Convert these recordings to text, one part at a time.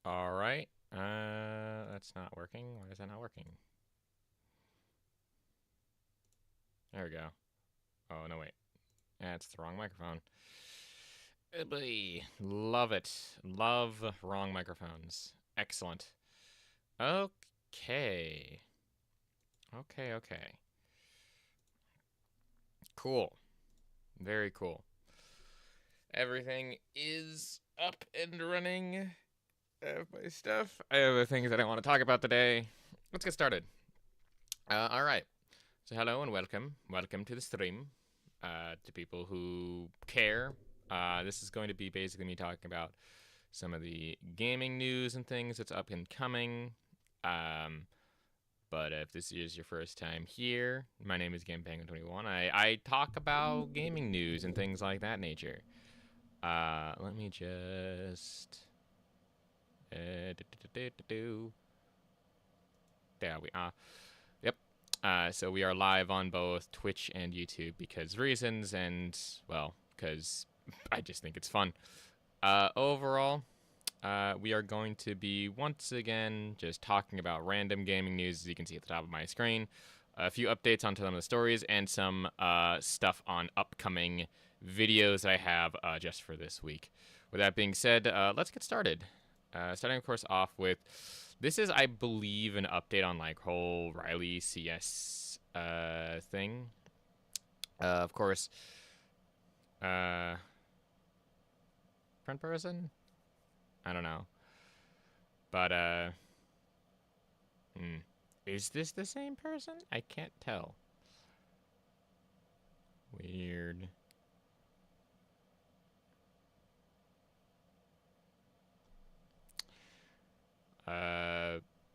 All right. That's not working. Why is that not working? There we go. Oh, no, wait. That's the wrong microphone. Boy, love it. Love wrong microphones. Excellent. Okay. Okay. Cool. Very cool. Everything is up and running. I have my stuff. I have the things that I want to talk about today. Let's get started. All right. So hello and welcome. Welcome to the stream. To people who care. This is going to be basically me talking about some of the gaming news and things that's up and coming. But if this is your first time here, my name is GamePenguin21. I talk about gaming news and things like that nature. Let me just. There we are. Yep. So we are live on both Twitch and YouTube because reasons, and well, because I just think it's fun. Overall, we are going to be once again just talking about random gaming news, as you can see at the top of my screen. A few updates on some of the stories and some stuff on upcoming videos I have just for this week. With that being said, let's get started. Starting, of course, off with this is, I believe, an update on like whole Riley CS thing. Of course, front person. I don't know, but is this the same person? I can't tell. Weird.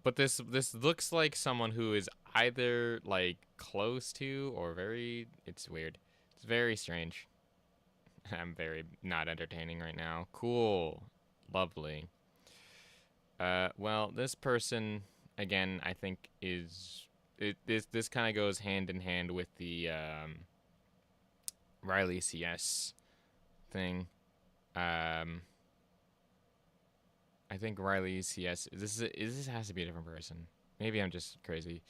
But this looks like someone who is either like close to or very. It's weird. It's very strange. I'm very not entertaining right now. Cool, lovely. Well, this person again, I think this kind of goes hand in hand with the Riley CS thing. I think Riley CS. This has to be a different person. Maybe I'm just crazy.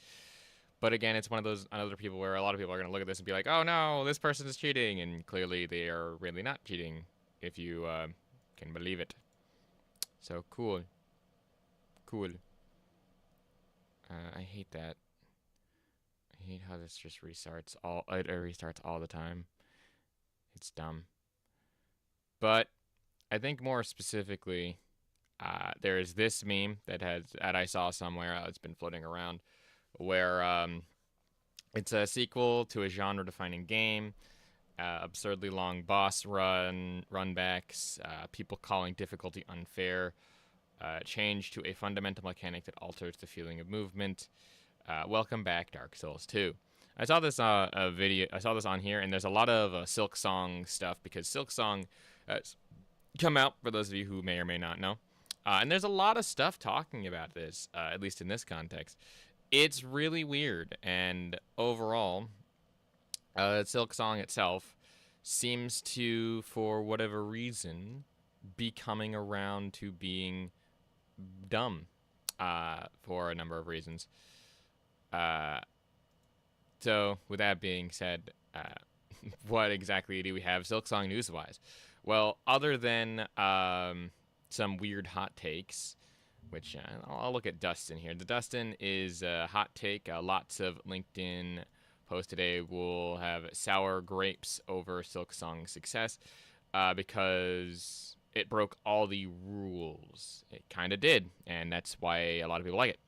But again, it's one of those other people where a lot of people are gonna look at this and be like, "Oh no, this person is cheating," and clearly they are really not cheating, if you can believe it. So cool, cool. I hate that. I hate how this just restarts all. It restarts all the time. It's dumb. But I think more specifically, there is this meme that I saw somewhere. It's been floating around, where it's a sequel to a genre-defining game. Absurdly long boss runbacks, people calling difficulty unfair, change to a fundamental mechanic that alters the feeling of movement. Welcome back, Dark Souls 2. I saw this a video. I saw this on here, and there's a lot of Silk Song stuff because Silk Song has come out for those of you who may or may not know. And there's a lot of stuff talking about this, at least in this context. It's really weird, and overall, Silk Song itself seems to, for whatever reason, be coming around to being dumb for a number of reasons. Uh, so, with that being said, what exactly do we have Silk Song news-wise? Well, other than some weird hot takes, which I'll look at Dustin here. The Dustin is a hot take. Lots of LinkedIn posts today will have sour grapes over Silk Song's success because it broke all the rules. It kind of did, and that's why a lot of people like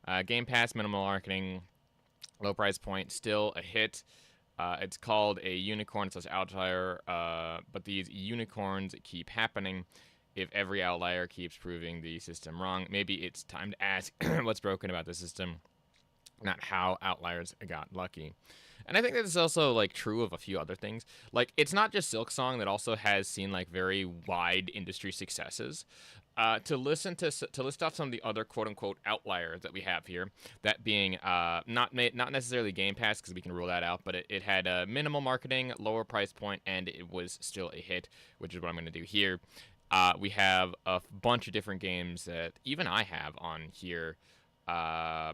it. Game Pass, minimal marketing, low price point, still a hit. It's called a unicorn slash outlier, but these unicorns keep happening. If every outlier keeps proving the system wrong, maybe it's time to ask what's broken about the system, not how outliers got lucky. And I think that is also like true of a few other things. Like it's not just Silk Song that also has seen like very wide industry successes. To list off some of the other quote unquote outliers that we have here, that being not necessarily Game Pass because we can rule that out, but it had minimal marketing, lower price point, and it was still a hit, which is what I'm going to do here. We have a bunch of different games that even I have on here. I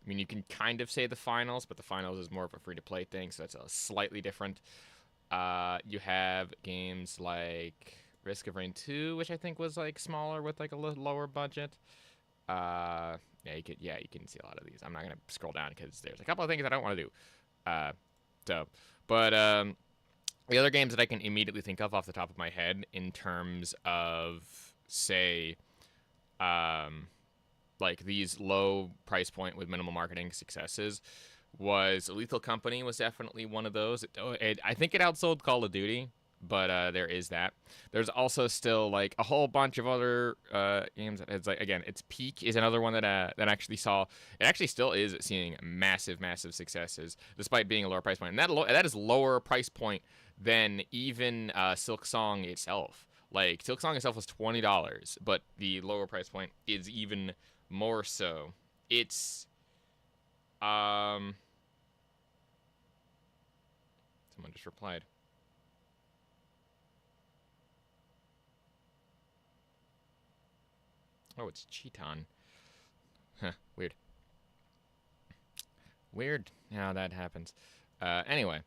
mean, you can kind of say the finals, but the finals is more of a free-to-play thing, so that's a slightly different. You have games like Risk of Rain 2, which I think was like smaller with like a little lower budget. You can see a lot of these. I'm not gonna scroll down because there's a couple of things I don't want to do. Uh, so, but the other games that I can immediately think of off the top of my head in terms of say, um, like these low price point with minimal marketing successes was Lethal Company was definitely one of those. I think it outsold Call of Duty, but there is that. There's also still like a whole bunch of other games. It's like again, its Peak is another one that actually saw. It actually still is seeing massive successes despite being a lower price point. And that is lower price point than even Silk Song itself. Like Silk Song itself was $20, but the lower price point is even more so. It's someone just replied. Oh, it's Cheaton. Huh, weird. Weird how that happens. Anyway,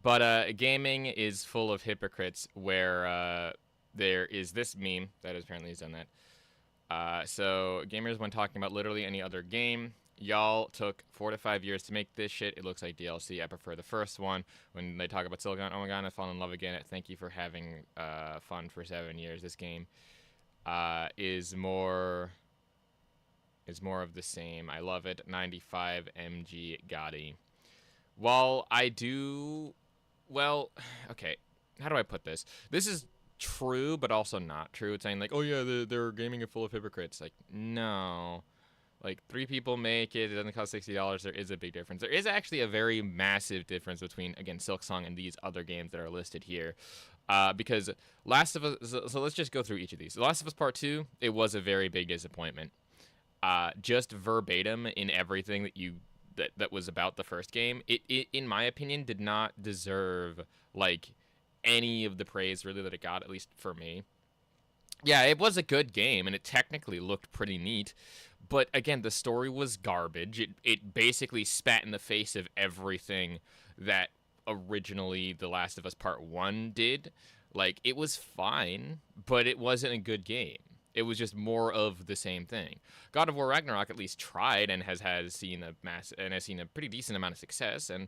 but gaming is full of hypocrites where there is this meme that apparently has done that. So gamers, when talking about literally any other game, y'all took 4 to 5 years to make this shit. It looks like DLC. I prefer the first one. When they talk about Silicon, oh my god, I fall in love again. Thank you for having fun for 7 years. This game is more of the same. I love it. 95 MG Gotti. While I do, well, okay. How do I put this? This is true, but also not true. It's saying like, oh yeah, they're gaming it full of hypocrites. Like, no. Like 3 people make it. It doesn't cost $60. There is a big difference. There is actually a very massive difference between again Silksong and these other games that are listed here. Because Last of Us. So let's just go through each of these. The Last of Us Part 2. It was a very big disappointment. Just verbatim in everything that was about the first game. It in my opinion did not deserve like any of the praise really that it got, at least for me. Yeah, it was a good game and it technically looked pretty neat, but again, the story was garbage. It basically spat in the face of everything that originally The Last of Us Part 1 did. Like it was fine, but it wasn't a good game. It was just more of the same thing. God of War Ragnarok at least tried and has seen a pretty decent amount of success, and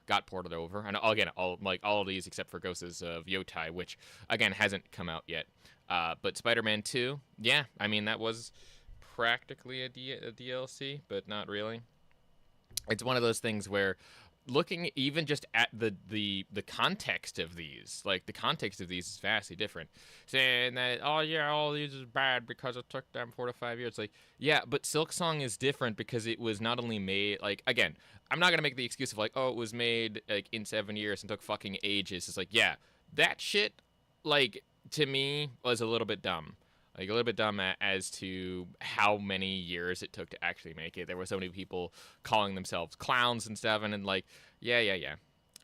got ported over. And again, all of these except for Ghosts of Yotai, which again hasn't come out yet. But Spider-Man 2, yeah, I mean that was practically a DLC, but not really. It's one of those things where looking even just at the context of these, like the context of these is vastly different. Saying that, oh yeah, all these is bad because it took them 4 to 5 years. Like, yeah, but Silk Song is different because it was not only made, like, again, I'm not gonna make the excuse of like, oh, it was made like in 7 years and took fucking ages. It's like, yeah, that shit, like, to me was a little bit dumb. Like a little bit dumb as to how many years it took to actually make it. There were so many people calling themselves clowns and stuff, and then like, yeah.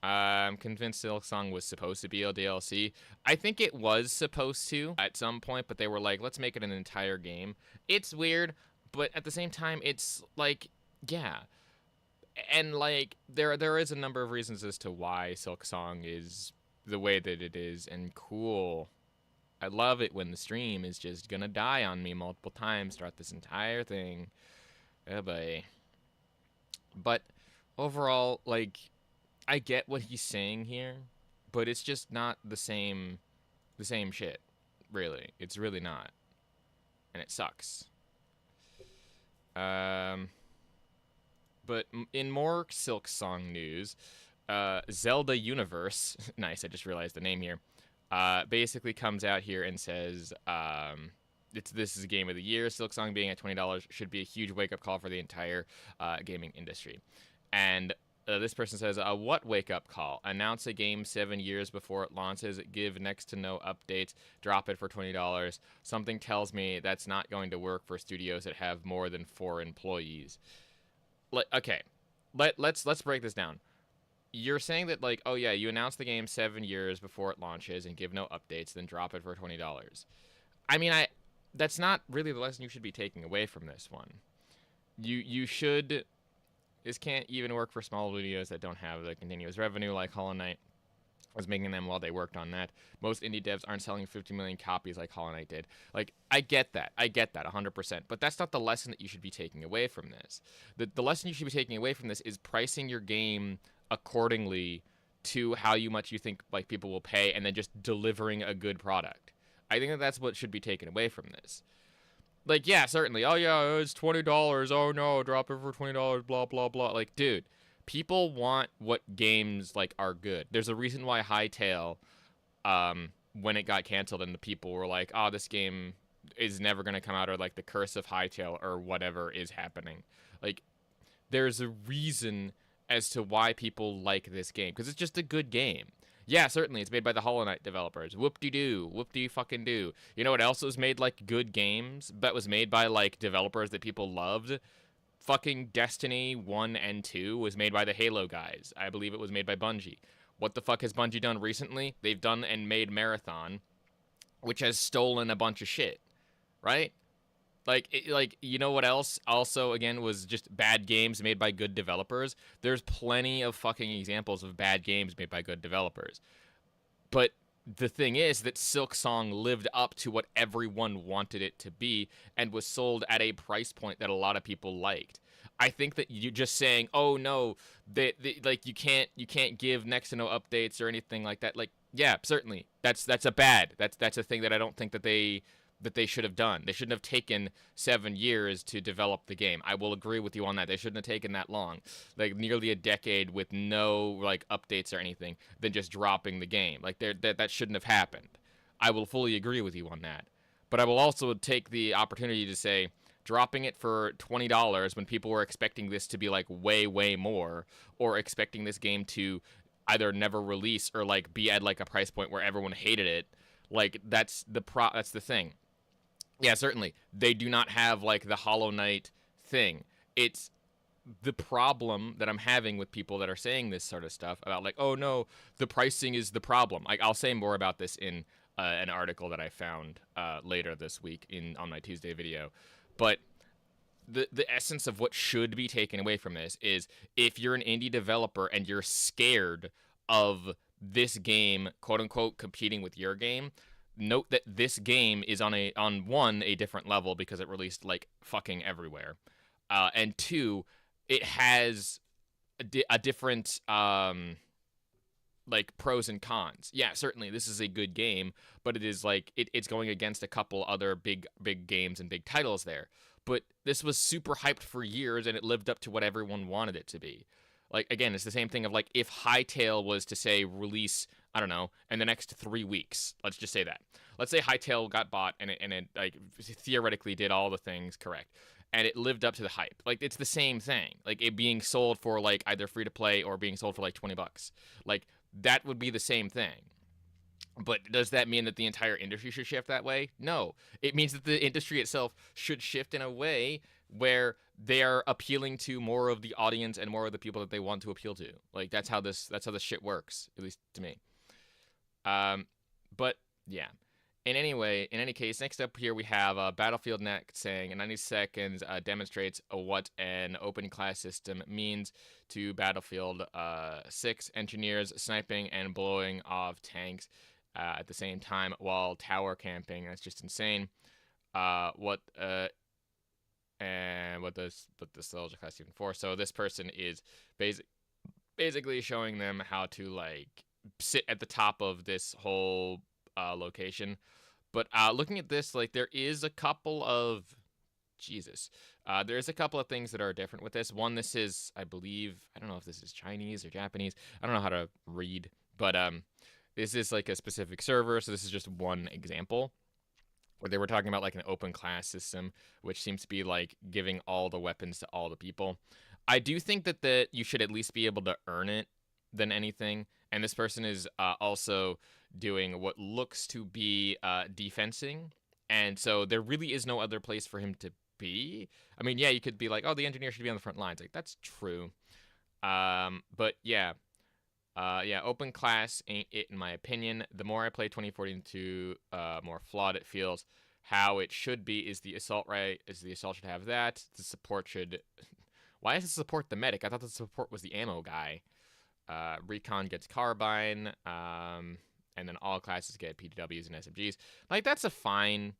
I'm convinced Silksong was supposed to be a DLC. I think it was supposed to at some point, but they were like, let's make it an entire game. It's weird, but at the same time, it's like, yeah. And like, there is a number of reasons as to why Silksong is the way that it is, and cool. I love it when the stream is just gonna die on me multiple times throughout this entire thing. Oh boy. But overall, like, I get what he's saying here, but it's just not the same shit. Really. It's really not. And it sucks. But in more Silk Song news, Zelda Universe, nice, I just realized the name here, basically comes out here and says, this is a game of the year. Silksong being at $20 should be a huge wake-up call for the entire gaming industry. And this person says, what wake-up call? Announce a game 7 years before it launches, give next to no updates, drop it for $20. Something tells me that's not going to work for studios that have more than 4 employees. Okay, let's break this down. you're saying that like, oh yeah, you announce the game 7 years before it launches and give no updates, then drop it for $20. I mean, that's not really the lesson you should be taking away from this one. You should. This can't even work for small studios that don't have the continuous revenue like Hollow Knight was making them while they worked on that. Most indie devs aren't selling 50 million copies like Hollow Knight did. Like, I get that. I get that 100%. But that's not the lesson that you should be taking away from this. The lesson you should be taking away from this is pricing your game accordingly to how much you think like people will pay, and then just delivering a good product. I think that that's what should be taken away from this. Like, yeah, certainly. Oh yeah, it's $20. Oh no, drop it for $20. Blah blah blah. Like, dude, people want what games like are good. There's a reason why Hytale, when it got canceled and the people were like, oh, this game is never gonna come out, or like the curse of Hytale or whatever is happening. Like, there's a reason as to why people like this game, because it's just a good game. Yeah, certainly, it's made by the Hollow Knight developers. Whoop-de-doo. Whoop-de-fucking-doo. You know what else was made, like, good games, but was made by, like, developers that people loved? Fucking Destiny 1 and 2 was made by the Halo guys. I believe it was made by Bungie. What the fuck has Bungie done recently? They've done and made Marathon, which has stolen a bunch of shit, right? Like, you know what else also, again, was just bad games made by good developers? There's plenty of fucking examples of bad games made by good developers. But the thing is that Silksong lived up to what everyone wanted it to be and was sold at a price point that a lot of people liked. I think that you just saying, "Oh no, like you can't give next to no updates or anything like that." Like, yeah, certainly. That's a thing that I don't think that they should have done. They shouldn't have taken 7 years to develop the game. I will agree with you on that. They shouldn't have taken that long, like nearly a decade with no like updates or anything, than just dropping the game. Like that shouldn't have happened. I will fully agree with you on that. But I will also take the opportunity to say dropping it for $20 when people were expecting this to be like way more, or expecting this game to either never release or like be at like a price point where everyone hated it. Like that's the thing. Yeah, certainly. They do not have like the Hollow Knight thing. It's the problem that I'm having with people that are saying this sort of stuff about like, oh no, the pricing is the problem. Like, I'll say more about this in an article that I found later this week on my Tuesday video. But the essence of what should be taken away from this is, if you're an indie developer and you're scared of this game, quote unquote, competing with your game, note that this game is on a different level because it released like fucking everywhere, and two, it has a different like pros and cons. Yeah, certainly this is a good game, but it is like it's going against a couple other big games and big titles there. But this was super hyped for years, and it lived up to what everyone wanted it to be. Like, again, it's the same thing of like, if Hytale was to say release, I don't know, in the next 3 weeks. Let's just say that. Let's say Hytale got bought and it like theoretically did all the things correct, and it lived up to the hype. Like, it's the same thing. Like, it being sold for like either free to play or being sold for like $20. Like, that would be the same thing. But does that mean that the entire industry should shift that way? No. It means that the industry itself should shift in a way where they are appealing to more of the audience and more of the people that they want to appeal to. Like, that's how this shit works, at least to me. But yeah. In any case, next up here we have Battlefield Net saying in 90 seconds demonstrates what an open class system means to Battlefield 6 engineers sniping and blowing off tanks at the same time while tower camping. That's just insane. What does the soldier class even for? So this person is basically showing them how to like sit at the top of this whole location. But looking at this, like, there is a couple of there's a couple of things that are different with this. One, this is, I believe, I don't know if this is Chinese or Japanese. I don't know how to read, but this is like a specific server, so this is just one example where they were talking about like an open class system, which seems to be like giving all the weapons to all the people. I do think that you should at least be able to earn it than anything. And this person is also doing what looks to be defensing. And so there really is no other place for him to be. I mean, yeah, you could be like, oh, the engineer should be on the front lines. Like, that's true. But yeah, Yeah, open class ain't it in my opinion. The more I play 2042, more flawed it feels. How it should be is the assault right is the assault should have that. The support should. Why does it support the medic? I thought the support was the ammo guy. Recon gets carbine. And then all classes get PDWs and SMGs. Like that's a fine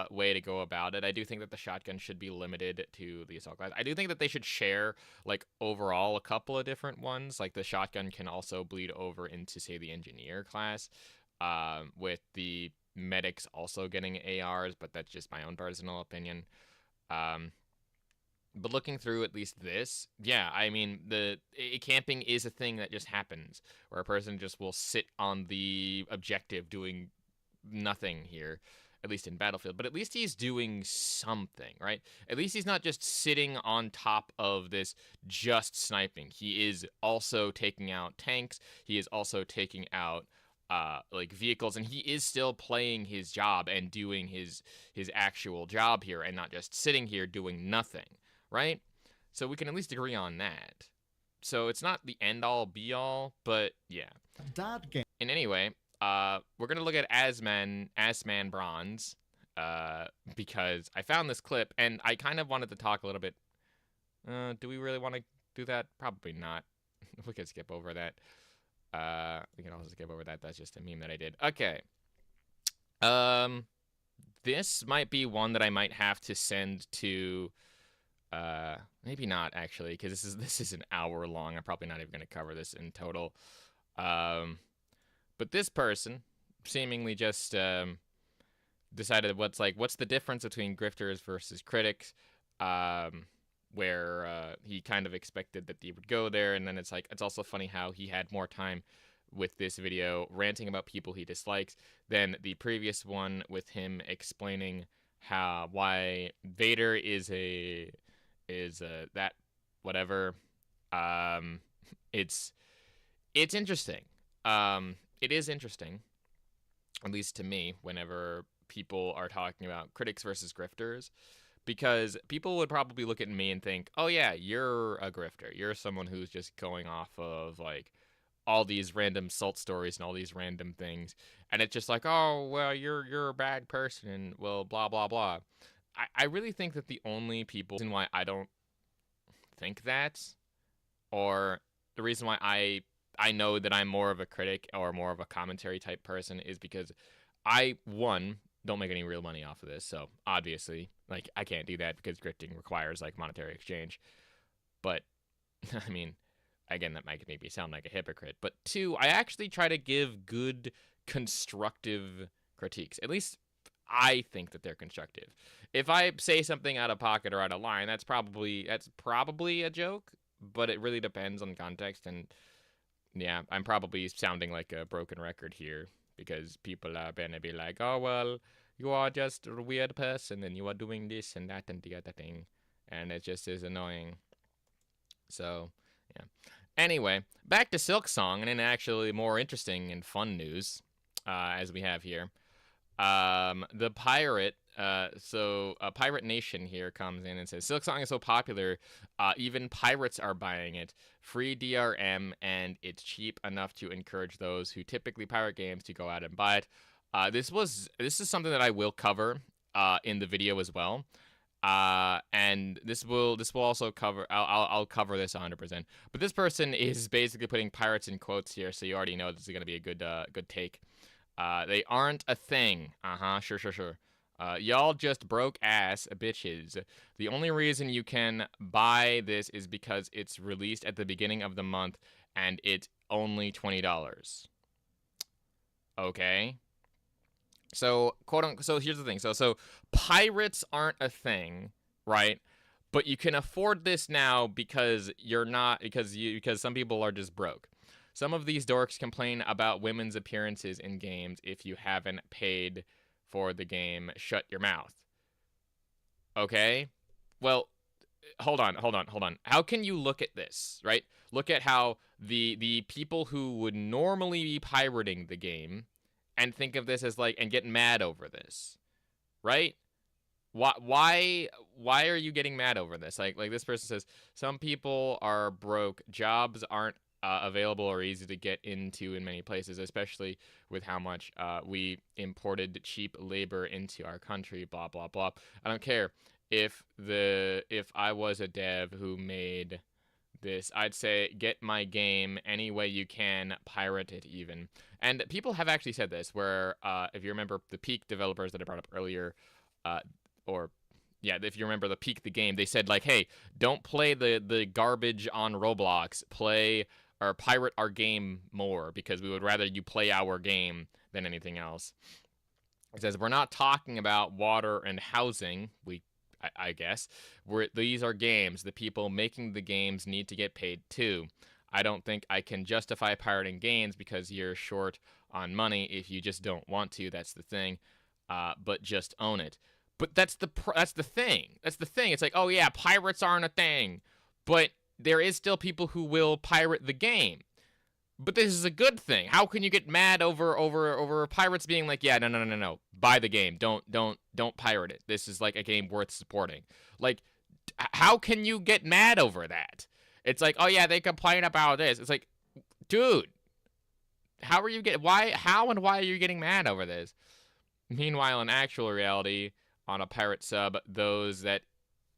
way to go about it. I do think that the shotgun should be limited to the assault class. I do think that they should share, like, overall a couple of different ones. Like, the shotgun can also bleed over into, say, the engineer class, with the medics also getting ARs, but that's just my own personal opinion. But looking through at least this, yeah, I mean, camping is a thing that just happens, where a person just will sit on the objective doing nothing here, at least in Battlefield. But at least he's doing something, right? At least he's not just sitting on top of this just sniping. He is also taking out tanks. He is also taking out like vehicles, and he is still playing his job and doing his actual job here, and not just sitting here doing nothing, right? So we can at least agree on that. So it's not the end all be all, but yeah. Dad game. And anyway, we're gonna look at Assman Bronze, because I found this clip and I kind of wanted to talk a little bit. Do we really want to do that? Probably not. We can skip over that. We can also skip over that. That's just a meme that I did. Okay. This might be one that I might have to send to. Maybe not actually, because this is an hour long. I'm probably not even gonna cover this in total. But this person seemingly just decided what's the difference between grifters versus critics, where he kind of expected that they would go there, and then it's like it's also funny how he had more time with this video ranting about people he dislikes than the previous one with him explaining why Vader is that whatever. It's interesting. It is interesting, at least to me, whenever people are talking about critics versus grifters, because people would probably look at me and think, oh yeah, you're a grifter. You're someone who's just going off of, like, all these random salt stories and all these random things. And it's just like, oh, well, you're a bad person, and, well, blah, blah, blah. I really think that the only reason why I don't think that, or the reason why I know that I'm more of a critic or more of a commentary type person is because I, one, don't make any real money off of this. So obviously, like, I can't do that because grifting requires, like, monetary exchange. But I mean, again, that might make me sound like a hypocrite. But two, I actually try to give good, constructive critiques. At least I think that they're constructive. If I say something out of pocket or out of line, that's probably a joke. But it really depends on context, and yeah, I'm probably sounding like a broken record here because people are gonna be like, oh, well, you are just a weird person and you are doing this and that and the other thing. And it just is annoying. So, yeah. Anyway, back to Silksong, and in actually more interesting and fun news, as we have here. The pirate, Pirate Nation here comes in and says, Silksong is so popular, even pirates are buying it. Free DRM, and it's cheap enough to encourage those who typically pirate games to go out and buy it. This is something that I will cover in the video as well. And this will also cover. I'll cover this 100%. But this person is basically putting pirates in quotes here, so you already know this is gonna be a good take. They aren't a thing. Sure. Y'all just broke ass bitches. The only reason you can buy this is because it's released at the beginning of the month and it's only $20. Okay. So, quote unquote, so here's the thing. So pirates aren't a thing, right? But you can afford this now because because some people are just broke. Some of these dorks complain about women's appearances in games. If you haven't paid for the game, shut your mouth. Okay? Well, hold on. How can you look at this, right? Look at how the people who would normally be pirating the game and think of this as like, and get mad over this, right? Why are you getting mad over this? Like this person says, some people are broke. Jobs aren't available or easy to get into in many places, especially with how much we imported cheap labor into our country. Blah blah blah. I don't care if I was a dev who made this, I'd say get my game any way you can, pirate it even. And people have actually said this, where if you remember the Peak developers that I brought up earlier, uh, or yeah, if you remember the Peak the game, they said like, hey, don't play the garbage on Roblox, play or pirate our game more because we would rather you play our game than anything else. It says we're not talking about water and housing. I guess, these are games. The people making the games need to get paid too. I don't think I can justify pirating games because you're short on money if you just don't want to. That's the thing. But just own it. But that's the thing. That's the thing. It's like, oh yeah, pirates aren't a thing, but there is still people who will pirate the game. But this is a good thing. How can you get mad over pirates being like, yeah, no, buy the game. Don't pirate it. This is like a game worth supporting. Like, how can you get mad over that? It's like, oh yeah, they complain about this. It's like, dude, how are you getting? How and why are you getting mad over this? Meanwhile, in actual reality, on a pirate sub, those that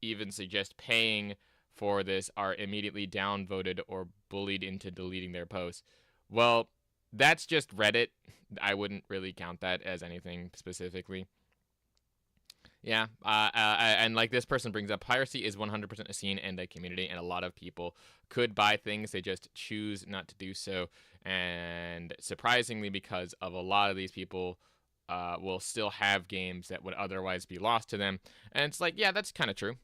even suggest paying for this are immediately downvoted or bullied into deleting their posts. Well, that's just Reddit. I wouldn't really count that as anything specifically. Yeah, and like this person brings up, piracy is 100% a scene and a community, and a lot of people could buy things, they just choose not to do so. And surprisingly, because of a lot of these people, will still have games that would otherwise be lost to them. And it's like, yeah, that's kind of true.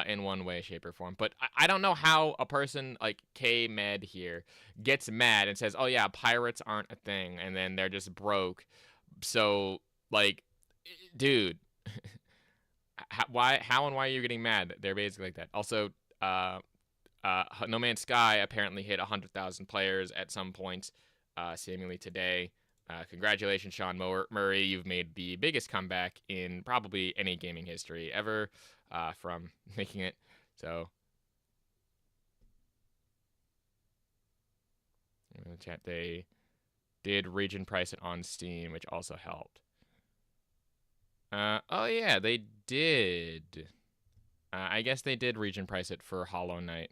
In one way, shape, or form. But I don't know how a person like K-Med here gets mad and says, oh yeah, pirates aren't a thing, and then they're just broke. So, like, dude, how and why are you getting mad? They're basically like that. Also, No Man's Sky apparently hit 100,000 players at some point, seemingly today. Congratulations, Sean Murray. You've made the biggest comeback in probably any gaming history ever. From making it. So, in the chat, they did region price it on Steam, which also helped. Oh yeah, they did. I guess they did region price it for Hollow Knight.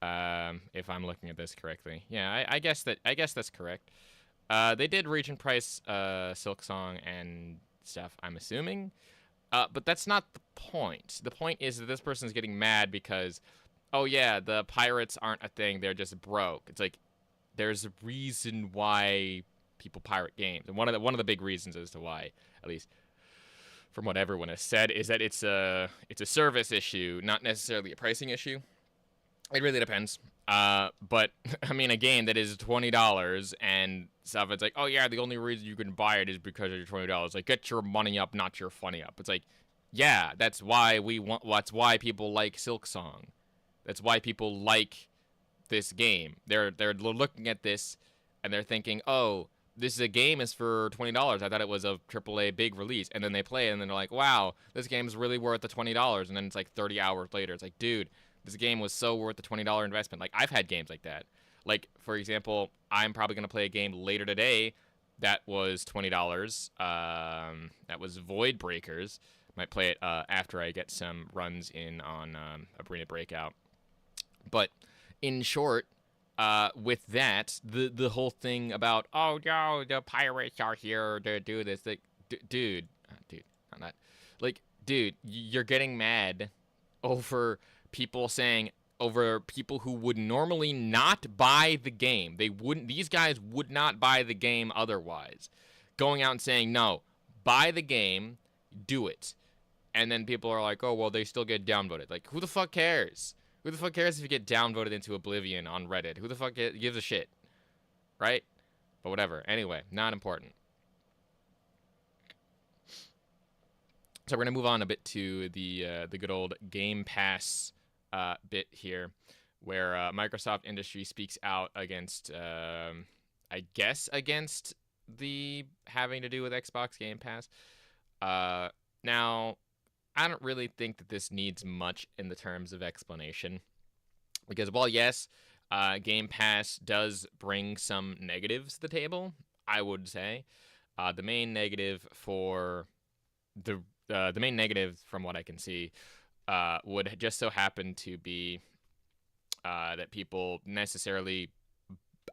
If I'm looking at this correctly. Yeah, I guess that's correct. They did region price Silksong and stuff, I'm assuming. But that's not the point. The point is that this person's getting mad because, oh yeah, the pirates aren't a thing. They're just broke. It's like, there's a reason why people pirate games, and one of the big reasons as to why, at least from what everyone has said, is that it's a service issue, not necessarily a pricing issue. It really depends. But I mean, a game that is $20 and stuff, it's like, oh yeah, the only reason you can buy it is because of your $20. Like, get your money up, not your funny up. It's like, yeah, that's why that's why people like Silksong. That's why people like this game. They're looking at this and they're thinking, oh, this is a game is for $20. I thought it was a AAA big release, and then they play it and then they're like, wow, this game is really worth the $20. And then it's like 30 hours later, it's like, dude, this game was so worth the $20 investment. Like, I've had games like that. Like, for example, I'm probably going to play a game later today that was $20. That was Void Breakers. Might play it after I get some runs in on Arena Breakout. But in short, with that, the whole thing about, oh, no, the pirates are here to do this. Like, dude, not that. Like, dude, you're getting mad over people saying, over people who would normally not buy the game. These guys would not buy the game otherwise. Going out and saying, no, buy the game, do it. And then people are like, oh, well, they still get downvoted. Like, who the fuck cares? Who the fuck cares if you get downvoted into oblivion on Reddit? Who the fuck gives a shit? Right? But whatever. Anyway, not important. So we're going to move on a bit to the good old Game Pass bit here, where Microsoft Industry speaks out against, I guess, against the having to do with Xbox Game Pass. Now, I don't really think that this needs much in the terms of explanation, because while yes, Game Pass does bring some negatives to the table, I would say. The main negative for the main negative from what I can see would just so happen to be that people necessarily,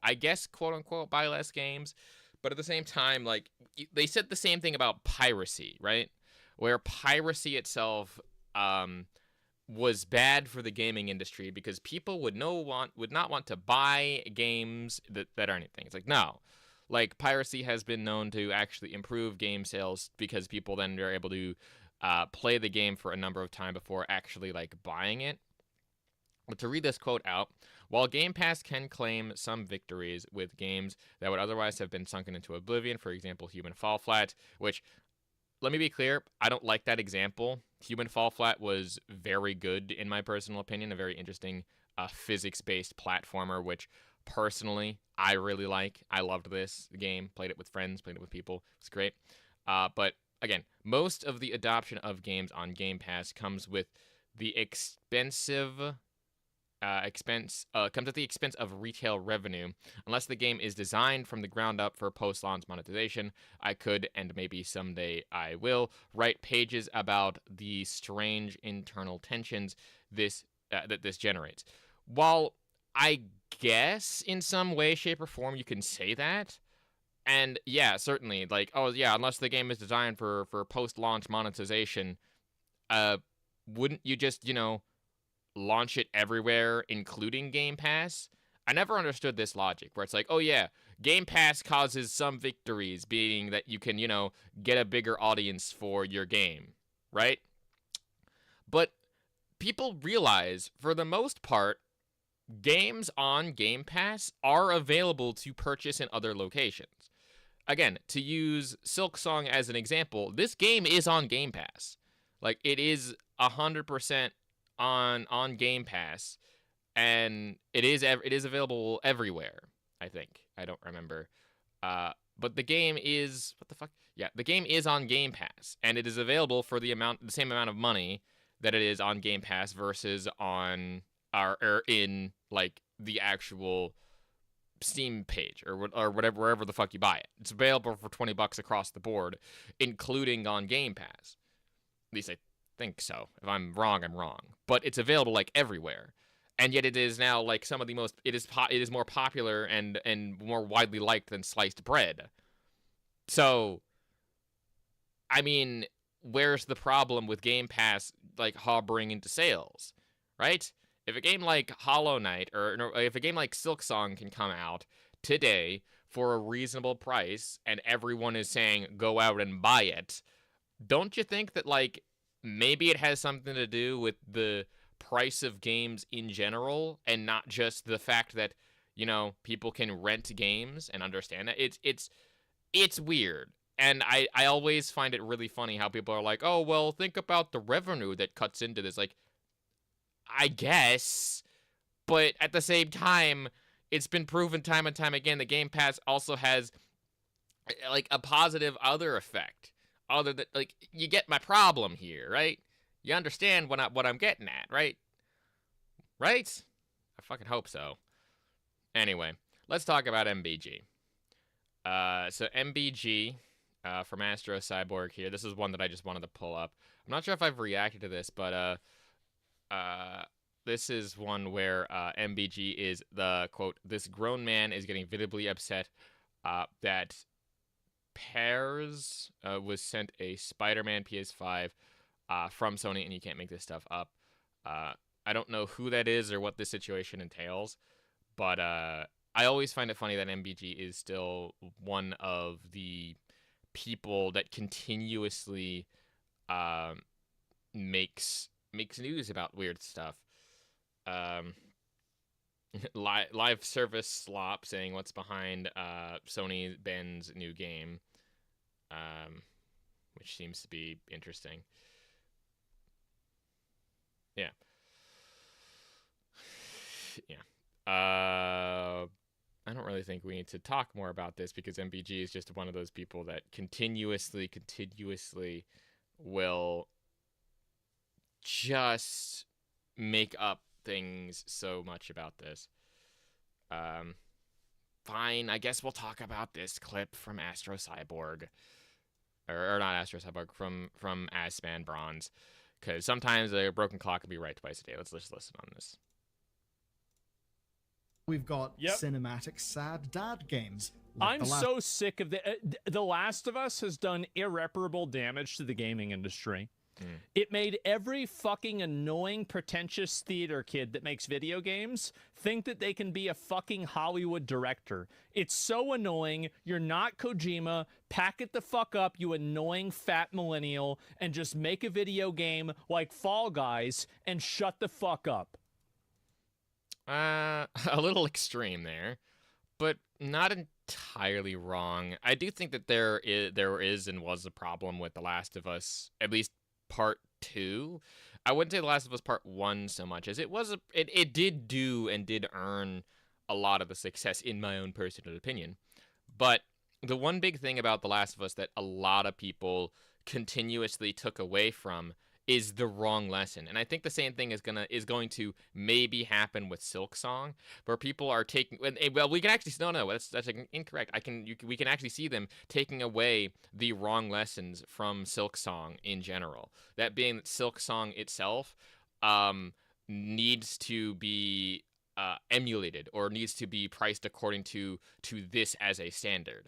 I guess, quote unquote, buy less games. But at the same time, like, they said the same thing about piracy, right? Where piracy itself was bad for the gaming industry because people would not want to buy games that are anything. It's like, no. Like, piracy has been known to actually improve game sales because people then are able to play the game for a number of times before actually, like, buying it. But to read this quote out, while Game Pass can claim some victories with games that would otherwise have been sunken into oblivion, for example, Human Fall Flat, which, let me be clear, I don't like that example. Human Fall Flat was very good, in my personal opinion, a very interesting physics-based platformer, which personally I really like. I loved this game, played it with friends, played it with people. It's great. But again, most of the adoption of games on Game Pass comes with the comes at the expense of retail revenue. Unless the game is designed from the ground up for post-launch monetization, I could, and maybe someday I will, write pages about the strange internal tensions that this generates. While I guess in some way, shape, or form you can say that, and yeah, certainly, like, oh yeah, unless the game is designed for post-launch monetization, wouldn't you just, launch it everywhere, including Game Pass? I never understood this logic, where it's like, oh yeah, Game Pass causes some victories, being that you can, get a bigger audience for your game, right? But people realize, for the most part, games on Game Pass are available to purchase in other locations. Again, to use Silksong as an example, this game is on Game Pass. Like, it is 100% on Game Pass, and it is available everywhere. I think, I don't remember, but the game is, what the fuck? Yeah, the game is on Game Pass, and it is available for the same amount of money that it is on Game Pass versus on or in, like, the actual Steam page or whatever, wherever the fuck you buy it. It's available for $20 across the board, including on Game Pass. At least I think so. If I'm wrong, I'm wrong. But it's available, like, everywhere, and yet it is now, like, some of the most. It is more popular and more widely liked than sliced bread. So, I mean, where's the problem with Game Pass, like, harboring into sales, right? If a game like Hollow Knight or if a game like Silksong can come out today for a reasonable price and everyone is saying go out and buy it, don't you think that, like, maybe it has something to do with the price of games in general and not just the fact that, people can rent games and understand that? It's weird. And I always find it really funny how people are like, oh, well, think about the revenue that cuts into this. Like, I guess, but at the same time, it's been proven time and time again that Game Pass also has, like, a positive other effect. Other than, like, you get my problem here, right? You understand what I'm getting at, right? Right? I fucking hope so. Anyway, let's talk about MBG. So MBG, from Astro Cyborg here. This is one that I just wanted to pull up. I'm not sure if I've reacted to this, but this is one where MBG is the quote, "This grown man is getting visibly upset that Pears was sent a Spider-Man PS5 from Sony, and you can't make this stuff up." I don't know who that is or what this situation entails, but I always find it funny that MBG is still one of the people that continuously makes news about weird stuff. Live service slop saying what's behind Sony Ben's new game, which seems to be interesting. Yeah. I don't really think we need to talk more about this because MBG is just one of those people that continuously will just make up things so much about this. Um, Fine, I guess we'll talk about this clip from Astro Cyborg, or not Astro Cyborg, from Asman Bronze, because sometimes a broken clock can be right twice a day. Let's just listen on this. We've got cinematic sad dad games. Like I'm so sick of The Last of Us has done irreparable damage to the gaming industry. It made every fucking annoying, pretentious theater kid that makes video games think that they can be a fucking Hollywood director. It's so annoying. You're not Kojima. Pack it the fuck up, you annoying fat millennial, and just make a video game like Fall Guys and shut the fuck up. A little extreme there, but not entirely wrong. I do think that there is and was a problem with The Last of Us, at least Part 2. I wouldn't say The Last of Us Part 1 so much as it did do and did earn a lot of the success in my own personal opinion. But the one big thing about The Last of Us that a lot of people continuously took away from is the wrong lesson. And I think the same thing is going to maybe happen with Silksong, where people are taking, well, we can actually, no, that's incorrect. We can actually see them taking away the wrong lessons from Silksong in general. That being that Silksong itself needs to be emulated, or needs to be priced according to this as a standard.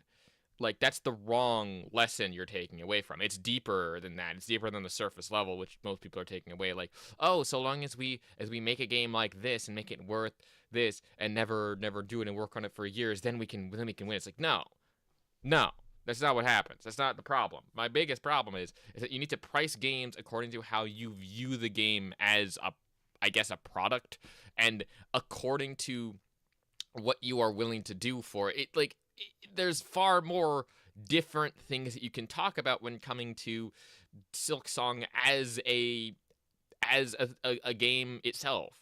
Like, that's the wrong lesson you're taking away from. It's deeper than that. It's deeper than the surface level, which most people are taking away. Like, oh, so long as we make a game like this and make it worth this and never do it and work on it for years, then we can win. It's like, no, that's not what happens. That's not the problem. My biggest problem is that you need to price games according to how you view the game as a product, and according to what you are willing to do for it. Like, there's far more different things that you can talk about when coming to Silksong as a game itself.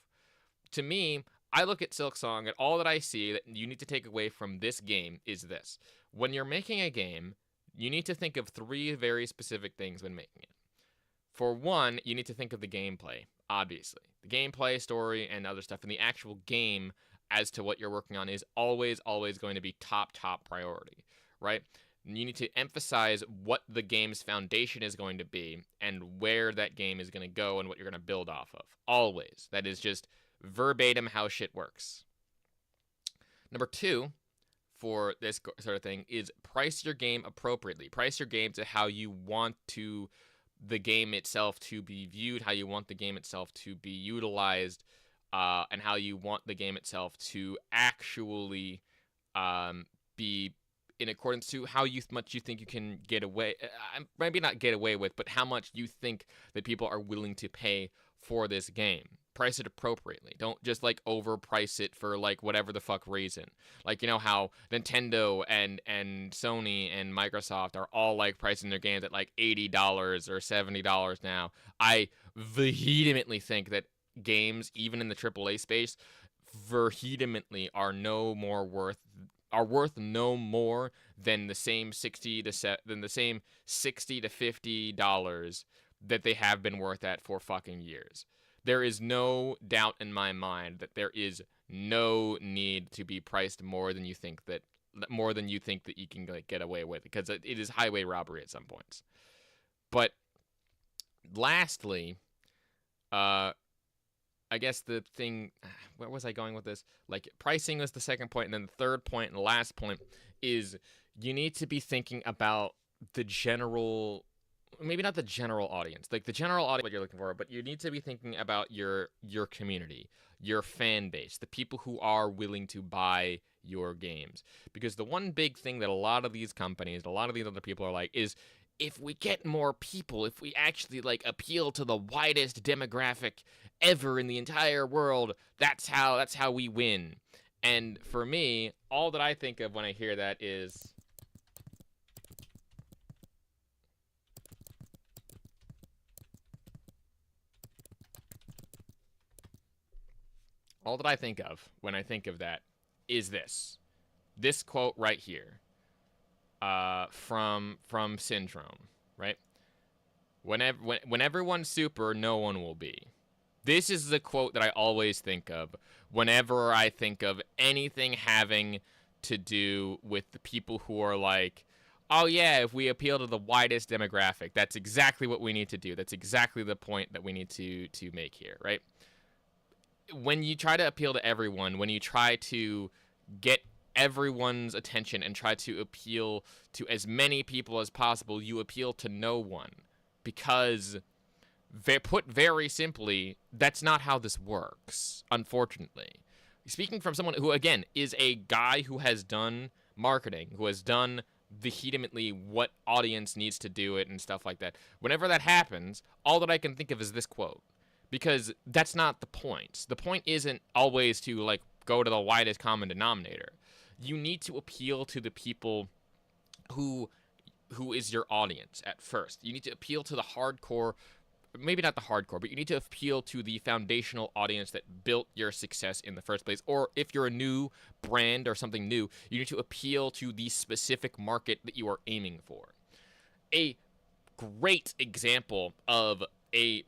To me, I look at Silksong, and all that I see that you need to take away from this game is this. When you're making a game, you need to think of 3 very specific things when making it. For one, you need to think of the gameplay, obviously. The gameplay, story, and other stuff, and the actual game as to what you're working on is always going to be top priority, right? You need to emphasize what the game's foundation is going to be and where that game is going to go and what you're going to build off of. Always. That is just verbatim how shit works. Number 2, for this sort of thing, is price your game appropriately. Price your game to how you want the game itself to be viewed, how you want the game itself to be utilized, and how you want the game itself to actually be in accordance to how much you think you can get away, maybe not get away with, but how much you think that people are willing to pay for this game. Price it appropriately. Don't just overprice it for whatever the fuck reason. Like, you know how Nintendo and Sony and Microsoft are all pricing their games at $80 or $70 now. I vehemently think that games, even in the AAA space, vehemently are worth no more than the same $60 to $50 that they have been worth at for fucking years. There is no doubt in my mind that there is no need to be priced more than you think that you can get away with, because it is highway robbery at some points. But lastly, I guess the thing, where was I going with this? Pricing was the second point, and then the third point and the last point is you need to be thinking about the general, maybe not the general audience, the general audience what you're looking for, but you need to be thinking about your community, your fan base, the people who are willing to buy your games. Because the one big thing that a lot of these companies, a lot of these other people are is, if we get more people, if we actually appeal to the widest demographic ever in the entire world, that's how we win. And for me, all that I think of when I hear that is all that I think of when I think of that is this quote right here, from Syndrome, right? When everyone's super, no one will be. This is the quote that I always think of whenever I think of anything having to do with the people who are like, oh yeah, if we appeal to the widest demographic, that's exactly what we need to do. That's exactly the point that we need to make here, right? When you try to appeal to everyone, when you try to get everyone's attention and try to appeal to as many people as possible, you appeal to no one. Because, put very simply, that's not how this works, unfortunately. Speaking from someone who, again, is a guy who has done marketing, who has done vehemently what audience needs to do it and stuff like that, whenever that happens, all that I can think of is this quote. Because that's not the point. The point isn't always to, like, go to the widest common denominator. You need to appeal to the people who is your audience at first. You need to appeal to the hardcore, maybe not the hardcore, but you need to appeal to the foundational audience that built your success in the first place. Or if you're a new brand or something new, you need to appeal to the specific market that you are aiming for. A great example of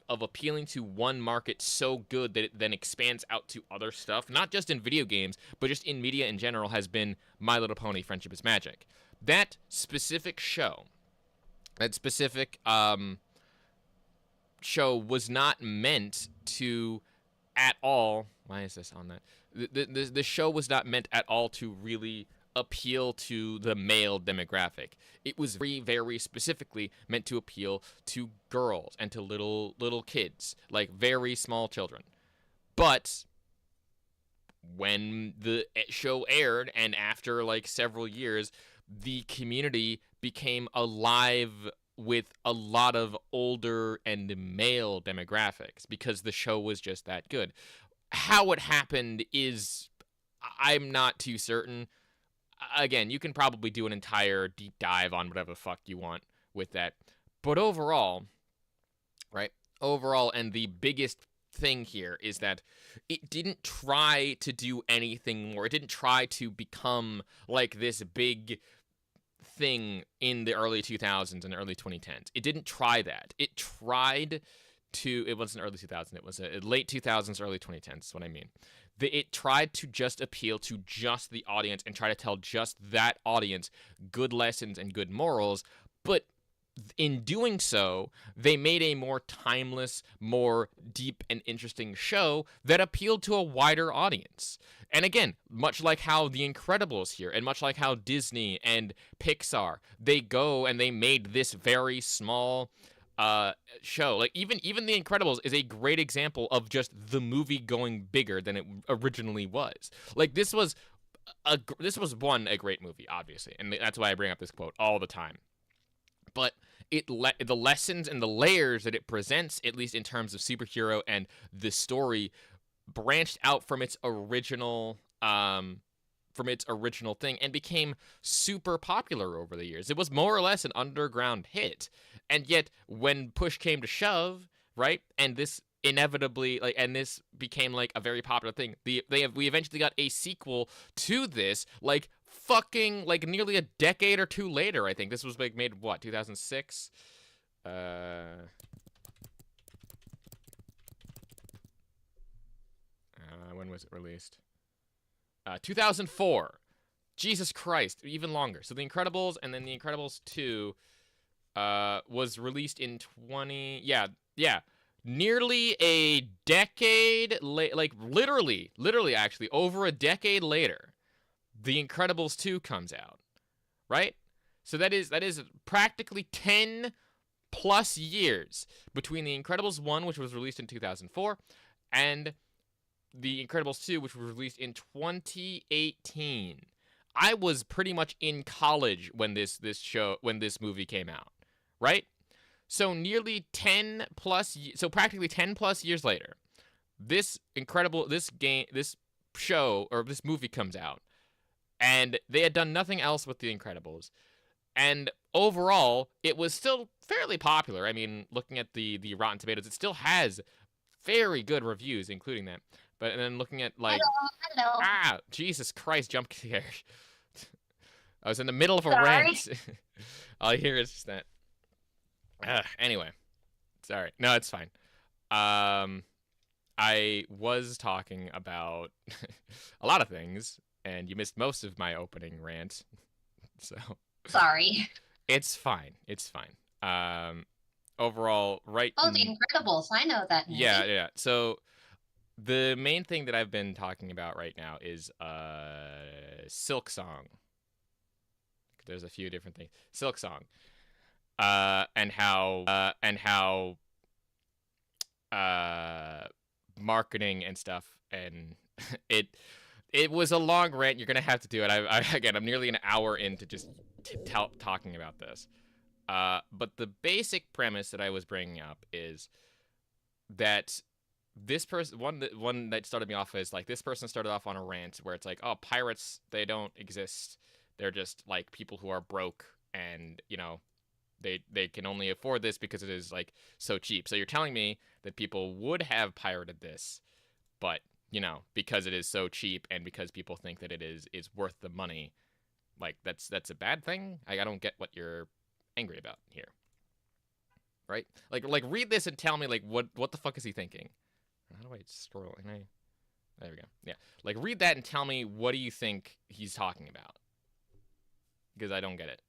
appealing to one market so good that it then expands out to other stuff, not just in video games, but just in media in general, has been My Little Pony: Friendship is Magic. That specific show, show was not meant to at all. Why is this on that? The show was not meant at all to really appeal to the male demographic. It was very, very specifically meant to appeal to girls and to little kids, like very small children. But when the show aired, and after like several years, the community became alive with a lot of older and male demographics because the show was just that good. How it happened is, I'm not too certain. Again, you can probably do an entire deep dive on whatever the fuck you want with that. But overall, right? Overall, and the biggest thing here is that it didn't try to do anything more. It didn't try to become like this big thing in the early 2000s and early 2010s. It didn't try that. It tried to, it wasn't early 2000s, it was late 2000s, early 2010s, is what I mean. It tried to just appeal to just the audience and try to tell just that audience good lessons and good morals, but in doing so, they made a more timeless, more deep and interesting show that appealed to a wider audience. And again, much like how The Incredibles here, and much like how Disney and Pixar, they go and they made this very small show. Like even The Incredibles is a great example of just the movie going bigger than it originally was. Like this was a great movie, obviously, and that's why I bring up this quote all the time. But the lessons and the layers that it presents, at least in terms of superhero and the story, branched out from its original thing and became super popular over the years. It was more or less an underground hit. And yet when push came to shove, right? And this inevitably this became like a very popular thing. We eventually got a sequel to this fucking nearly a decade or two later. I think this was made what, 2006? When was it released? 2004. Jesus Christ, even longer. So The Incredibles and then The Incredibles 2 was released in nearly a decade literally actually over a decade later, The Incredibles 2 comes out, right? So that is practically 10 plus years between The Incredibles 1, which was released in 2004, and The Incredibles 2, which was released in 2018. I was pretty much in college when this movie came out, right? So practically 10 plus years later, this show or this movie comes out, and they had done nothing else with The Incredibles. And overall, it was still fairly popular. I mean, looking at the Rotten Tomatoes, it still has very good reviews, including that. But and then looking at hello. Jesus Christ, jump scare. I was in the middle of a rant. All I hear is just that. Anyway, sorry. No, it's fine. I was talking about a lot of things, and you missed most of my opening rant. So Sorry. it's fine. It's fine. Overall, right? Oh, The Incredibles. I know that movie. Yeah. So the main thing that I've been talking about right now is Silk Song. There's a few different things. Silk Song. And how marketing and stuff, and it was a long rant. You're gonna have to do it. I'm nearly an hour into just talking about this. But the basic premise that I was bringing up is that this person, one that started me off is like, this person started off on a rant where it's like, oh, pirates, they don't exist. They're just like people who are broke, and they can only afford this because it is like so cheap. So you're telling me that people would have pirated this, but because it is so cheap and because people think that it is worth the money, like that's a bad thing? I don't get what you're angry about here. Right? Like read this and tell me like what the fuck is he thinking? How do I scroll? There we go. Yeah. Like read that and tell me, what do you think he's talking about? Because I don't get it.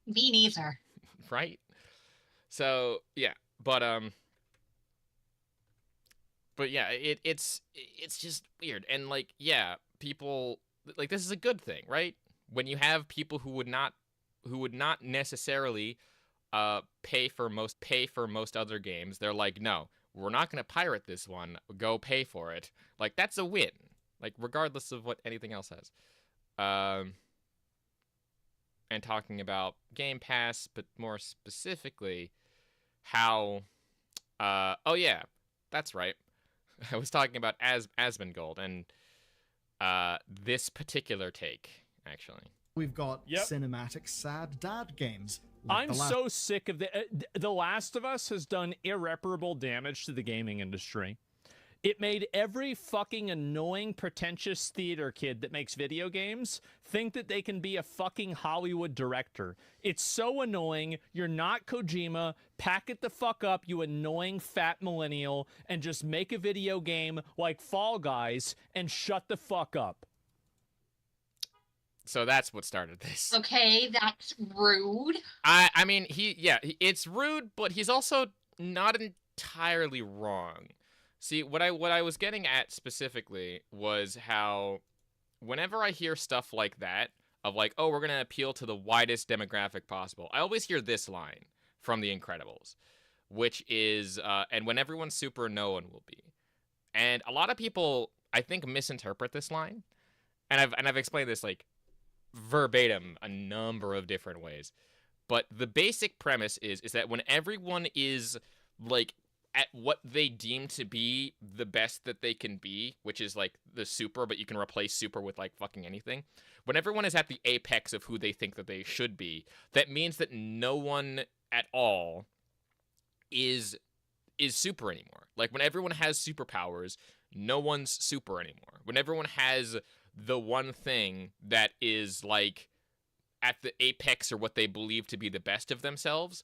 Me neither. Right? So yeah, but yeah, it's just weird. And like, yeah, people like, this is a good thing, right? When you have people who would not necessarily pay for most other games, they're like, no, we're not going to pirate this one, go pay for it. Like, that's a win, like regardless of what anything else has. And talking about Game Pass, but more specifically how oh yeah, that's right. I was talking about Asmongold and this particular take, actually. We've got cinematic sad dad games. I'm so sick of The Last of Us has done irreparable damage to the gaming industry. It made every fucking annoying, pretentious theater kid that makes video games think that they can be a fucking Hollywood director. It's so annoying. You're not Kojima. Pack it the fuck up, you annoying fat millennial, and just make a video game like Fall Guys and shut the fuck up. So that's what started this. Okay, that's rude. I mean, it's rude, but he's also not entirely wrong. See, what I was getting at specifically was how whenever I hear stuff like that, of like, oh, we're going to appeal to the widest demographic possible, I always hear this line from The Incredibles, which is, and when everyone's super, no one will be. And a lot of people, I think, misinterpret this line. And I've explained this, like, verbatim a number of different ways. But the basic premise is that when everyone is, like, at what they deem to be the best that they can be, which is like the super, but you can replace super with like fucking anything. When everyone is at the apex of who they think that they should be, that means that no one at all is super anymore. Like when everyone has superpowers, no one's super anymore. When everyone has the one thing that is like at the apex or what they believe to be the best of themselves,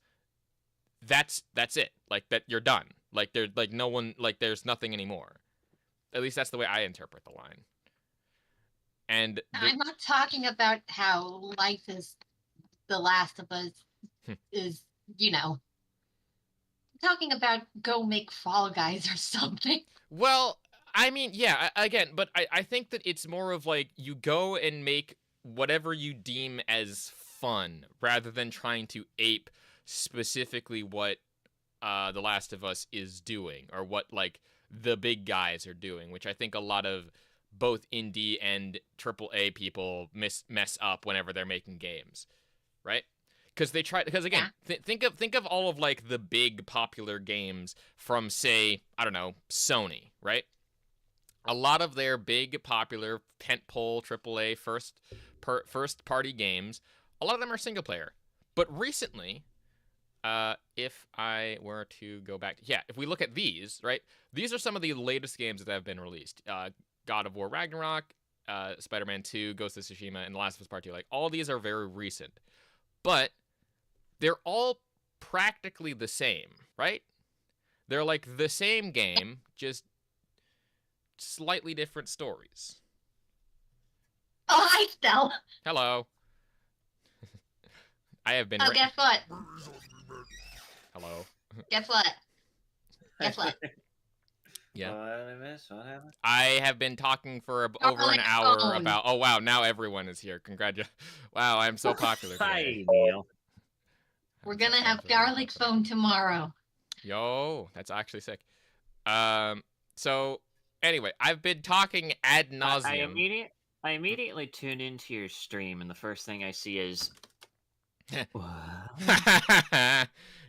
that's it. Like that, you're done. Like there's like no one, like there's nothing anymore. At least that's the way I interpret the line. And I'm not talking about how life is The Last of Us is, I'm talking about go make Fall Guys or something. Well, I mean, yeah, again, but I think that it's more of like you go and make whatever you deem as fun rather than trying to ape specifically what The Last of Us is doing, or what like the big guys are doing, which I think a lot of both indie and AAA people mess up whenever they're making games, right? Because again, think of all of like the big popular games from, say, I don't know, Sony, right? A lot of their big popular tentpole AAA first party games, a lot of them are single player. But recently, if I were to go back, if we look at these, right? These are some of the latest games that have been released. God of War Ragnarok, Spider-Man 2, Ghost of Tsushima, and The Last of Us Part 2. Like, all these are very recent. But they're all practically the same, right? They're like the same game, just slightly different stories. Oh, hi, Stell. Hello. I have been. Oh, guess what? Hello. Guess what? Guess what? Yeah. What did I miss? What happened? I have been talking for over an hour about. Oh wow! Now everyone is here. Congratulations! Wow, I'm so popular today. Hi, Neil. We're gonna have garlic phone tomorrow. Yo, that's actually sick. So anyway, I've been talking ad nauseum. I immediately tune into your stream, and the first thing I see is.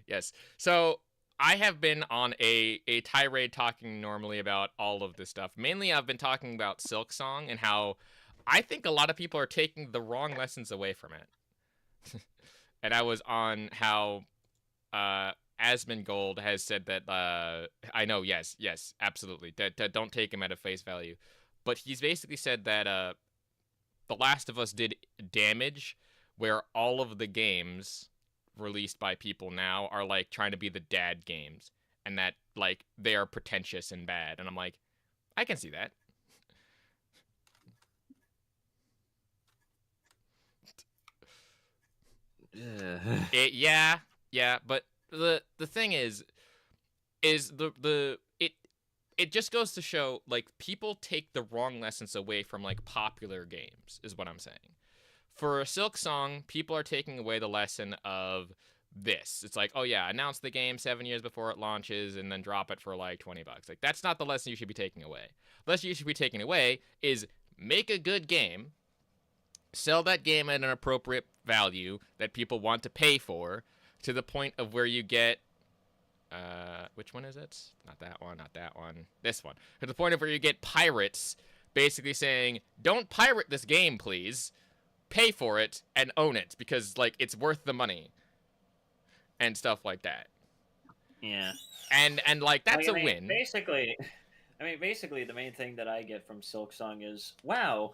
Yes. So I have been on a tirade talking normally about all of this stuff. Mainly, I've been talking about Silksong and how I think a lot of people are taking the wrong lessons away from it. And I was on how Asmongold has said that I know, yes, absolutely. That don't take him at a face value. But he's basically said that The Last of Us did damage where all of the games released by people now are like trying to be the dad games, and that like they are pretentious and bad. And I'm like, I can see that. Yeah, but the thing is it just goes to show like people take the wrong lessons away from like popular games is what I'm saying. For Silksong, people are taking away the lesson of this. It's like, oh yeah, announce the game 7 years before it launches and then drop it for like $20. Like that's not the lesson you should be taking away. The lesson you should be taking away is make a good game, sell that game at an appropriate value that people want to pay for, to the point of where you get which one is it? Not that one. This one. To the point of where you get pirates basically saying, don't pirate this game, please. Pay for it and own it because like it's worth the money and stuff like that. Yeah. And like that's a win. Basically the main thing that I get from Silksong is, wow,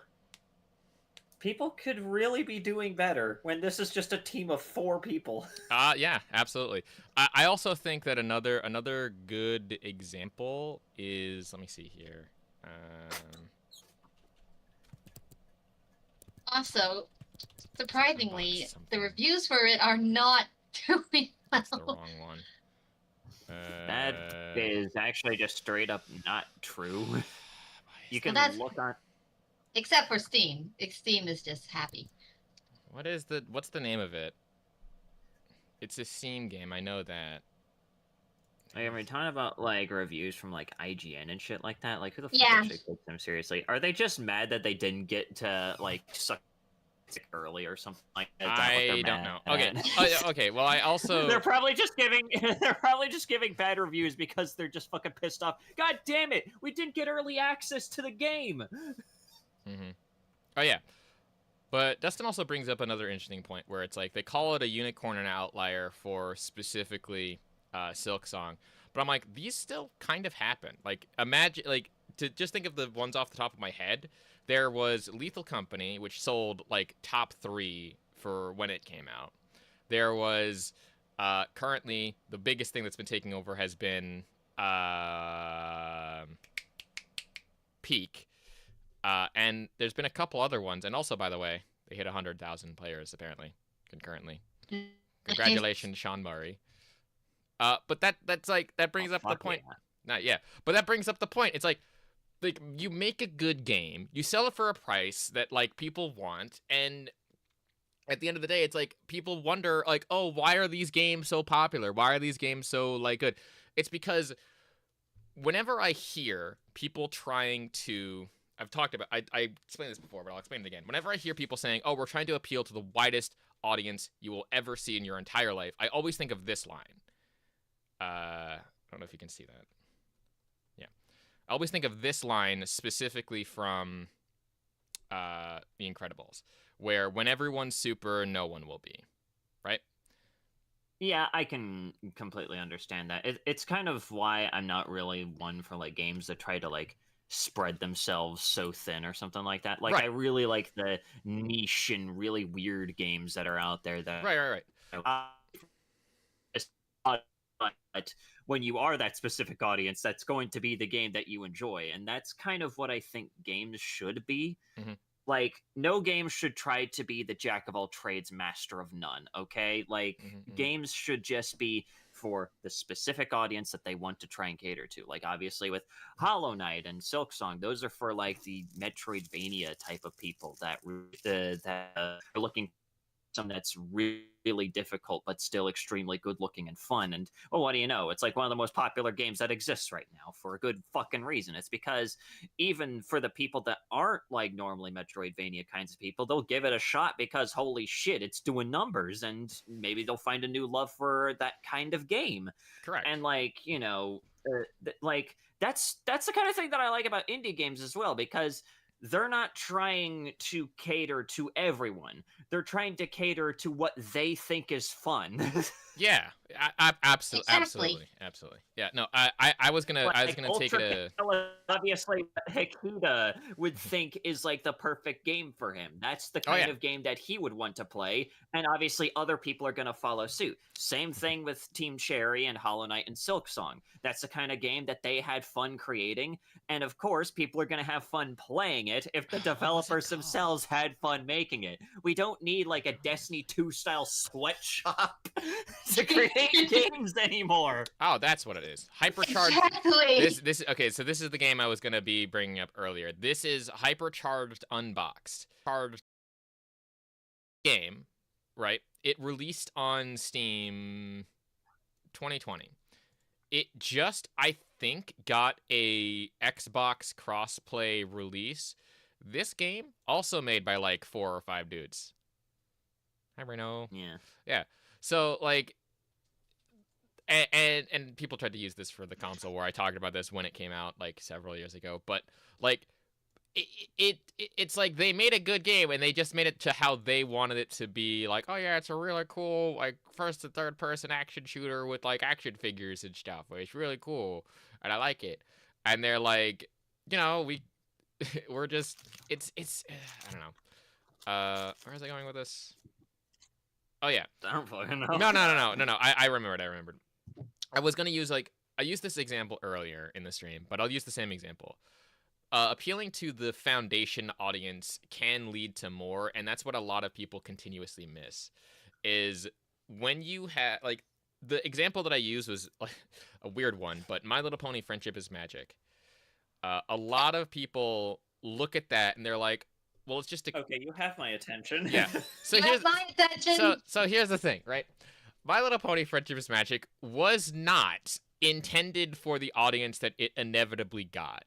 people could really be doing better when this is just a team of 4 people. Yeah, absolutely. I also think that another good example is, let me see here. Also, surprisingly, the reviews for it are not doing well. That's the wrong one. That is actually just straight up not true. You can look on. Except for Steam. Steam is just happy. What's the name of it? It's a Steam game, I know that. Like, are we talking about like reviews from like IGN and shit like that? Like, who the fuck Yeah. actually takes them seriously? Are they just mad that they didn't get to like suck early or something like that? I don't know. Okay. Okay. Well, I also they're probably just giving bad reviews because they're just fucking pissed off. God damn it! We didn't get early access to the game. Mm-hmm. Oh yeah. But Dustin also brings up another interesting point where it's like they call it a unicorn and outlier for specifically Silksong, but I'm like, these still kind of happen. Like imagine, like, to just think of the ones off the top of my head, there was Lethal Company, which sold like top 3 for when it came out. There was currently the biggest thing that's been taking over has been Peak. And there's been a couple other ones, and also, by the way, they hit 100,000 players apparently concurrently. Congratulations, Sean Murray. But that's like that brings up the point. Yeah. Not yeah, but that brings up the point. It's like you make a good game, you sell it for a price that like people want, and at the end of the day, it's like people wonder like, oh, why are these games so popular? Why are these games so like good? It's because whenever I hear people trying to I've talked about, I explained this before, but I'll explain it again. Whenever I hear people saying, oh, we're trying to appeal to the widest audience you will ever see in your entire life, I always think of this line. I don't know if you can see that. Yeah. I always think of this line specifically from The Incredibles, where when everyone's super, no one will be. Right? Yeah, I can completely understand that. It's kind of why I'm not really one for like games that try to like spread themselves so thin or something like that. Like, right. I really like the niche and really weird games that are out there that right. But when you are that specific audience, that's going to be the game that you enjoy. And that's kind of what I think games should be. Mm-hmm. Like, no game should try to be the jack of all trades, master of none, okay? Like, games should just be for the specific audience that they want to try and cater to. Like, obviously, with Hollow Knight and Silksong, those are for, like, the Metroidvania type of people that are looking something that's really difficult but still extremely good looking and fun. And what do you know, it's like one of the most popular games that exists right now for a good fucking reason. It's because even for the people that aren't like normally Metroidvania kinds of people, they'll give it a shot because holy shit, it's doing numbers, and maybe they'll find a new love for that kind of game. Correct. And like, you know, like that's the kind of thing that I like about indie games as well, because they're not trying to cater to everyone. They're trying to cater to what they think is fun. Yeah, absolutely, Exactly. absolutely. Yeah, no, I was gonna take it obviously Hikuda would think is like the perfect game for him. That's the kind of game that he would want to play, and obviously other people are gonna follow suit. Same thing with Team Cherry and Hollow Knight and Silksong. That's the kind of game that they had fun creating, and of course people are gonna have fun playing it if the developers themselves had fun making it. We don't need like a Destiny 2 style sweatshop to create games anymore. Oh, that's what it is. Hypercharged. Exactly. This okay. So this is the game I was gonna be bringing up earlier. This is Hypercharged Unboxed. Charged game, right? It released on Steam 2020. It just, I think, got a Xbox crossplay release. This game also made by like 4 or 5 dudes. Hi, Reno. Yeah. So like, and people tried to use this for the console, where I talked about this when it came out like several years ago. But like, it's like they made a good game and they just made it to how they wanted it to be. Like, oh yeah, it's a really cool like first and third person action shooter with like action figures and stuff. It's really cool and I like it. And they're like, you know, we're just it's I don't know. Where is I going with this? Oh yeah. I don't fucking know. No. I remembered. I was gonna use I used this example earlier in the stream, but I'll use the same example. Appealing to the foundation audience can lead to more, and that's what a lot of people continuously miss. Is when you have like the example that I used was like a weird one, but My Little Pony: Friendship is Magic. A lot of people look at that and they're like, well, it's just a... Okay, you have my attention. Yeah. So here's my attention. So here's the thing, right? My Little Pony: Friendship is Magic was not intended for the audience that it inevitably got.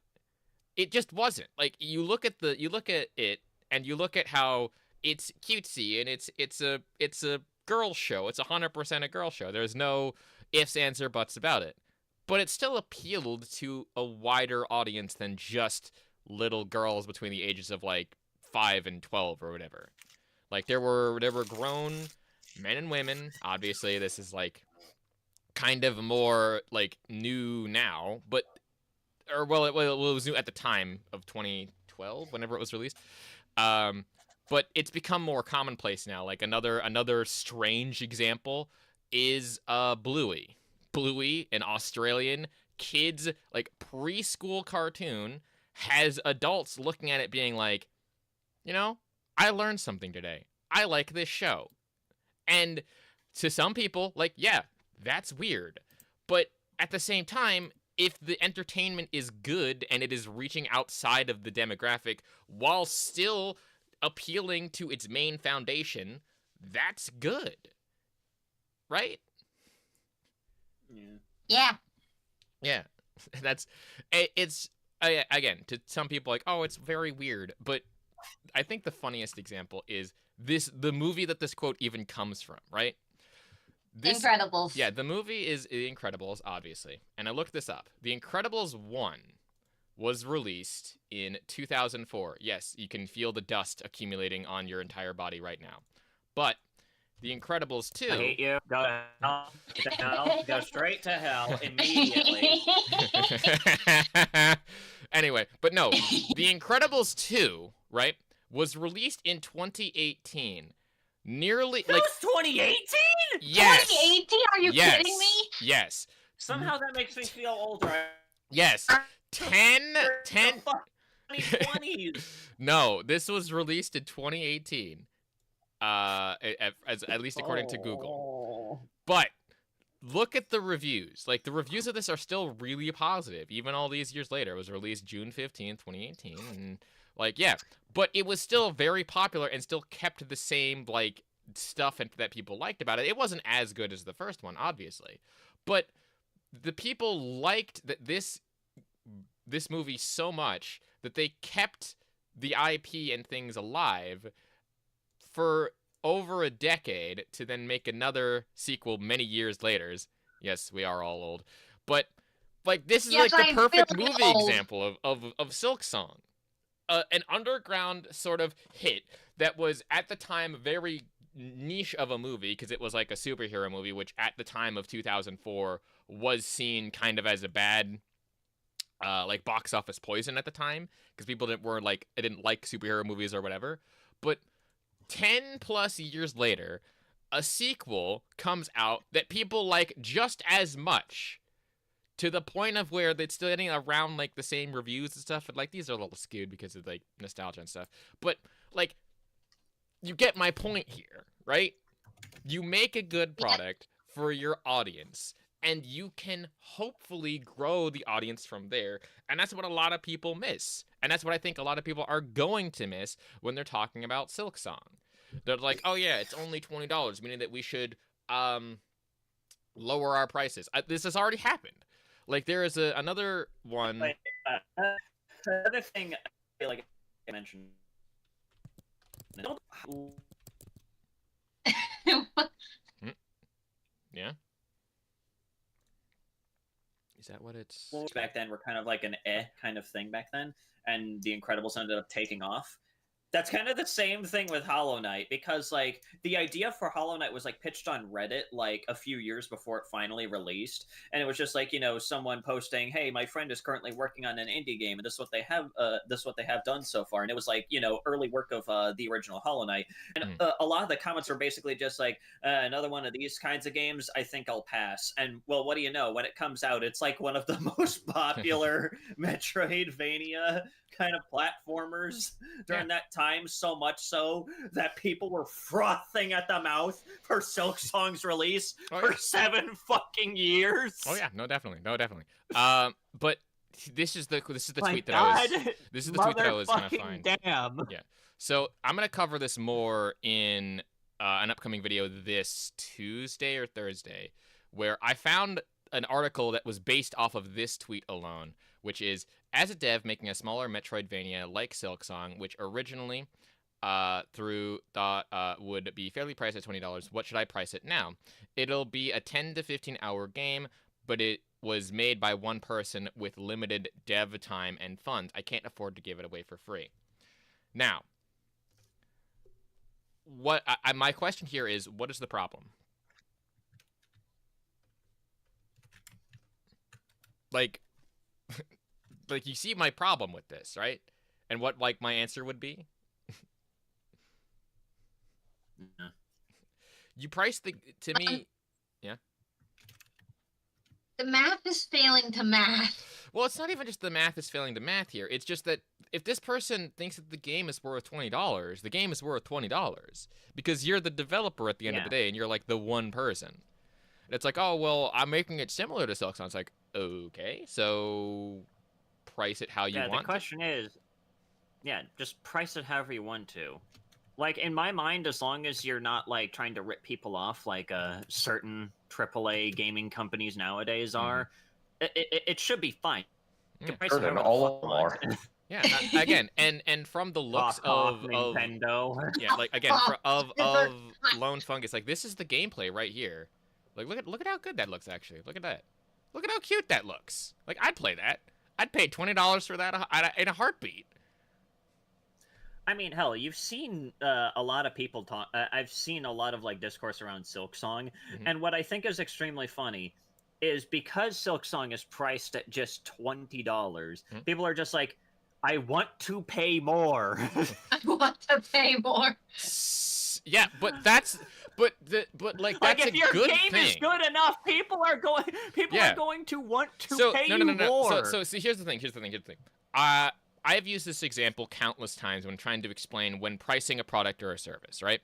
It just wasn't. Like you look at it and you look at how it's cutesy and it's a girl show. It's 100% a girl show. There's no ifs, ands, or buts about it. But it still appealed to a wider audience than just little girls between the ages of like 5 and 12 or whatever. Like there were grown men and women. Obviously, this is like kind of more like new now, but it was new at the time of 2012, whenever it was released. But it's become more commonplace now. Like another strange example is Bluey. Bluey, an Australian kids like preschool cartoon, has adults looking at it being like, you know, I learned something today. I like this show. And to some people, like, yeah, that's weird. But at the same time, if the entertainment is good and it is reaching outside of the demographic while still appealing to its main foundation, that's good. Right? Yeah. Yeah. It's again, to some people like, oh, it's very weird. But I think the funniest example is the movie that this quote even comes from, right? Incredibles. Yeah, the movie is The Incredibles, obviously. And I looked this up. The Incredibles 1 was released in 2004. Yes, you can feel the dust accumulating on your entire body right now. But The Incredibles 2... I hate you. Go to hell. Go straight to hell immediately. Anyway, but no, The Incredibles 2, right, was released in 2018. Nearly... That was 2018? Yes. 2018? Are you kidding me? Yes. Somehow that makes me feel older. Yes. 10 2020s. No, this was released in 2018. At least according to Google. But look at the reviews. Like, the reviews of this are still really positive, even all these years later. It was released June 15th, 2018, and like, yeah. But it was still very popular and still kept the same like stuff that people liked about it. It wasn't as good as the first one, obviously, but the people liked this movie so much that they kept the IP and things alive for over a decade to then make another sequel many years later. Yes, we are all old, but like, this is Yes, like the I'm perfect really movie old. example of Silk Song. An underground sort of hit that was at the time very niche of a movie, because it was like a superhero movie, which at the time of 2004 was seen kind of as a bad like box office poison at the time, because people didn't like superhero movies or whatever. But 10 plus years later, a sequel comes out that people like just as much, to the point of where it's still getting around like the same reviews and stuff. And like, these are a little skewed because of like nostalgia and stuff. But like, you get my point here, right? You make a good product for your audience, and you can hopefully grow the audience from there. And that's what a lot of people miss. And that's what I think a lot of people are going to miss when they're talking about Silk Song. They're like, oh yeah, it's only $20, meaning that we should lower our prices. This has already happened. Like, there is another one. Wait, another thing I feel like I mentioned. Yeah. Is that what it's? Back then were kind of like an kind of thing back then, and The Incredibles ended up taking off. That's kind of the same thing with Hollow Knight, because like the idea for Hollow Knight was like pitched on Reddit like a few years before it finally released, and it was just like, you know, someone posting, "Hey, my friend is currently working on an indie game, and this is what they have done so far." And it was like, you know, early work of the original Hollow Knight, and a lot of the comments were basically just like, another one of these kinds of games, I think I'll pass. And well, what do you know? When it comes out, it's like one of the most popular Metroidvania kind of platformers during that time, so much so that people were frothing at the mouth for Silk Song's release for 7 fucking years. Oh yeah, no, definitely. But this is the tweet that I was gonna find. Damn. Yeah. So I'm gonna cover this more in an upcoming video this Tuesday or Thursday, where I found an article that was based off of this tweet alone, which is, as a dev making a smaller Metroidvania like Silk Song, which originally thought would be fairly priced at $20, what should I price it now? It'll be a 10 to 15 hour game, but it was made by one person with limited dev time and funds. I can't afford to give it away for free. Now, what my question here is, what is the problem? Like, you see my problem with this, right? And what, like, my answer would be? Yeah. You price to me, yeah? The math is failing to math. Well, it's not even just the math is failing to math here. It's just that if this person thinks that the game is worth $20, the game is worth $20. Because you're the developer at the end of the day, and you're, like, the one person. And it's like, oh, well, I'm making it similar to Silk Song. It's like, okay, so price it how you want. The question is, just price it however you want to. Like, in my mind, as long as you're not like trying to rip people off like certain AAA gaming companies nowadays are, it should be fine. Yeah. All of them are. Yeah, again, and from the looks of Nintendo, yeah, like again of Lone Fungus, like, this is the gameplay right here. Like, look at how good that looks. Actually, look at that. Look at how cute that looks. Like, I'd play that. I'd pay $20 for that in a heartbeat. I mean, hell, you've seen a lot of people talk. I've seen a lot of like discourse around Silk Song, and what I think is extremely funny is because Silk Song is priced at just $20, people are just like, I want to pay more. I want to pay more. Yeah, but that's but like that's like if your good game thing. is good enough, people are going to want to pay you more. So here's the thing. I've used this example countless times when trying to explain when pricing a product or a service, right?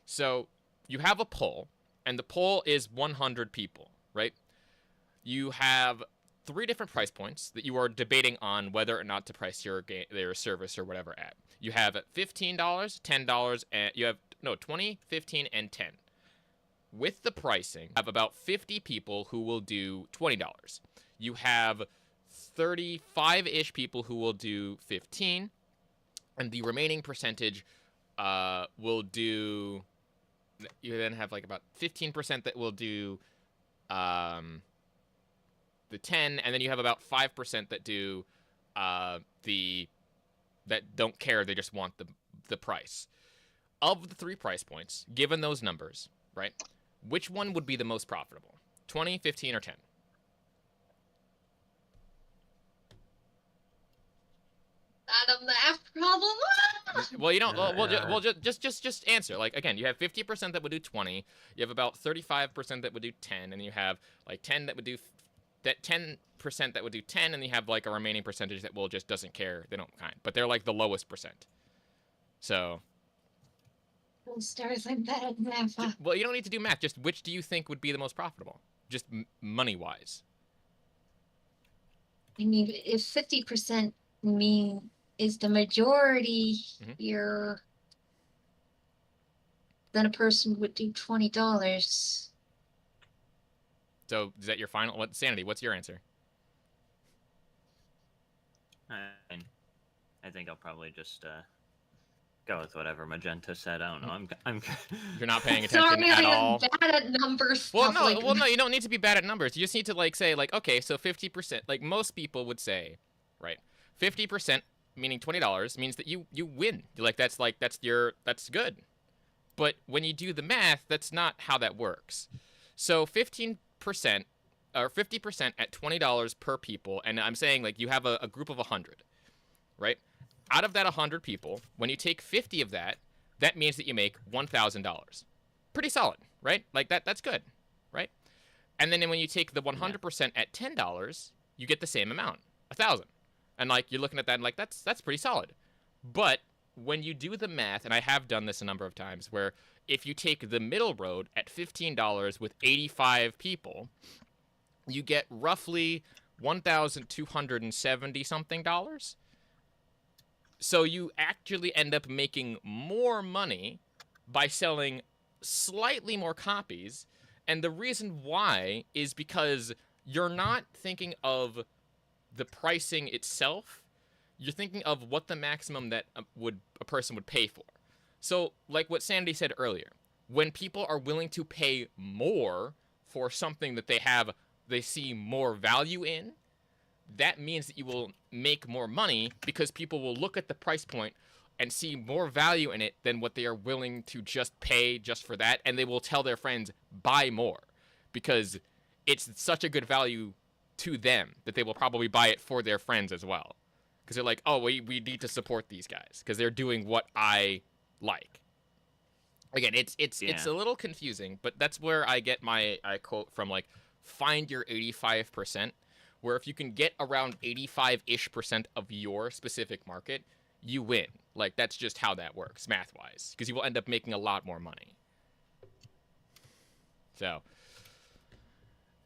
So you have a poll, and the poll is 100 people, right? You have 3 different price points that you are debating on whether or not to price your service or whatever at. You have $15, $10, and you have 20, 15, and 10. With the pricing, you have about 50 people who will do $20. You have 35-ish people who will do 15, and the remaining percentage will do. You then have like about 15% that will do the 10, and then you have about 5% that do that don't care, they just want the price. Of the 3 price points, given those numbers, right? Which one would be the most profitable? 20, 15, or 10? Adam, the F problem. Well, you don't. Well, just answer. Like again, you have 50% that would do 20. You have about 35% that would do 10, and you have like 10 that would do 10% that would do 10, and you have like a remaining percentage that will just doesn't care. They don't kind, but they're like the lowest percent. So. Stars, I'm bad at math. Well, you don't need to do math. Just which do you think would be the most profitable? Just money-wise. I mean, if 50% is the majority here, then a person would do $20. So is that your final? What Sanity? What's your answer? I think I'll probably just go with whatever Magenta said. I don't know. I'm You're not paying attention at all. Bad at numbers. Well, no, you don't need to be bad at numbers. You just need to like say like, okay, so 50%. Like most people would say, right? 50%, meaning $20, means that you win. That's good. But when you do the math, that's not how that works. So 15% or 50% at $20 per people, and I'm saying like you have a group of 100, right? Out of that 100 people, when you take 50 of that, that means that you make $1,000. Pretty solid, right? Like that's good, right? And then when you take the 100% at $10, you get the same amount, 1,000. And like you're looking at that and like that's pretty solid. But when you do the math, and I have done this a number of times, where if you take the middle road at $15 with 85 people, you get roughly $1,270 something dollars. So you actually end up making more money by selling slightly more copies. And the reason why is because you're not thinking of the pricing itself. You're thinking of what the maximum that a person would pay for. So like what Sandy said earlier, when people are willing to pay more for something that they see more value in, that means that you will make more money because people will look at the price point and see more value in it than what they are willing to just pay just for that, and they will tell their friends, buy more, because it's such a good value to them that they will probably buy it for their friends as well. Because they're like, oh, we need to support these guys because they're doing what I like. Again, it's a little confusing, but that's where I get my quote from, like, find your 85%, where if you can get around 85-ish% of your specific market, you win. Like, that's just how that works, math-wise, because you will end up making a lot more money. So,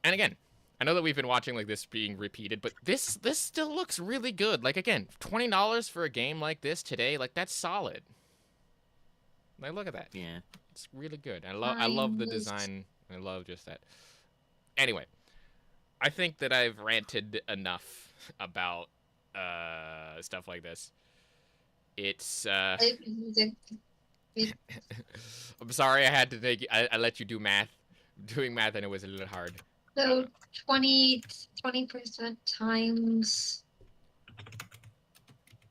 and again, I know that we've been watching like this being repeated, but this still looks really good. Like, again, $20 for a game like this today, like, that's solid. Like, look at that. Yeah. It's really good. I love the design. I love just that. Anyway, I think that I've ranted enough about stuff like this. It's I'm sorry I had to I let you do math. Doing math, and it was a little hard. So 20% times.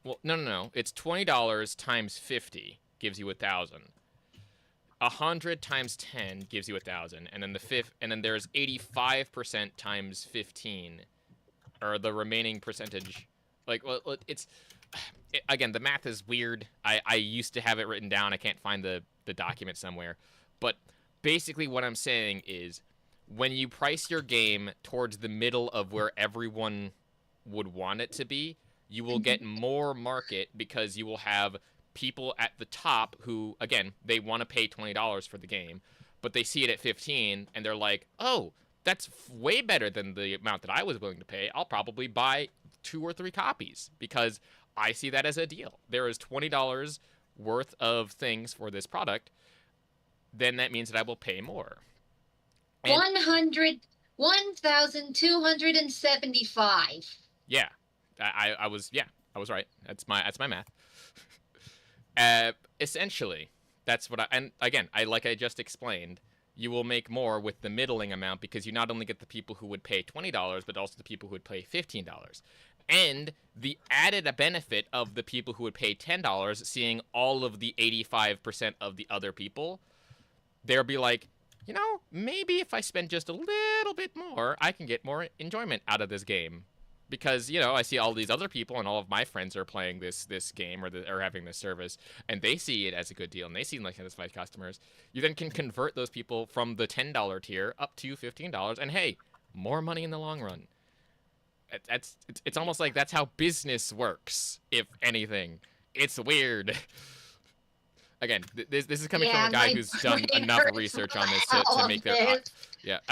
Well, no. It's $20 times 50 gives you 1,000. 100 times 10 gives you 1,000, and then there's 85% times 15, or the remaining percentage. Like, well, again, the math is weird. I used to have it written down. I can't find the document somewhere, but basically what I'm saying is when you price your game towards the middle of where everyone would want it to be, you will get more market because you will have people at the top who, again, they want to pay $20 for the game, but they see it at 15 and they're like, oh, that's way better than the amount that I was willing to pay. I'll probably buy 2 or 3 copies because I see that as a deal. There is $20 worth of things for this product. Then that means that I will pay more. And 1,275. yeah, I was right. That's my math. Essentially, that's what and again, like I just explained, you will make more with the middling amount because you not only get the people who would pay $20, but also the people who would pay $15. And the added benefit of the people who would pay $10 seeing all of the 85% of the other people, they'll be like, you know, maybe if I spend just a little bit more, I can get more enjoyment out of this game. Because, you know, I see all these other people and all of my friends are playing this game or having this service, and they see it as a good deal, and they seem like satisfied customers. You then can convert those people from the $10 tier up to $15, and hey, more money in the long run. It's almost like that's how business works, if anything. It's weird. Again, this is coming from a guy who's done enough research on this to make their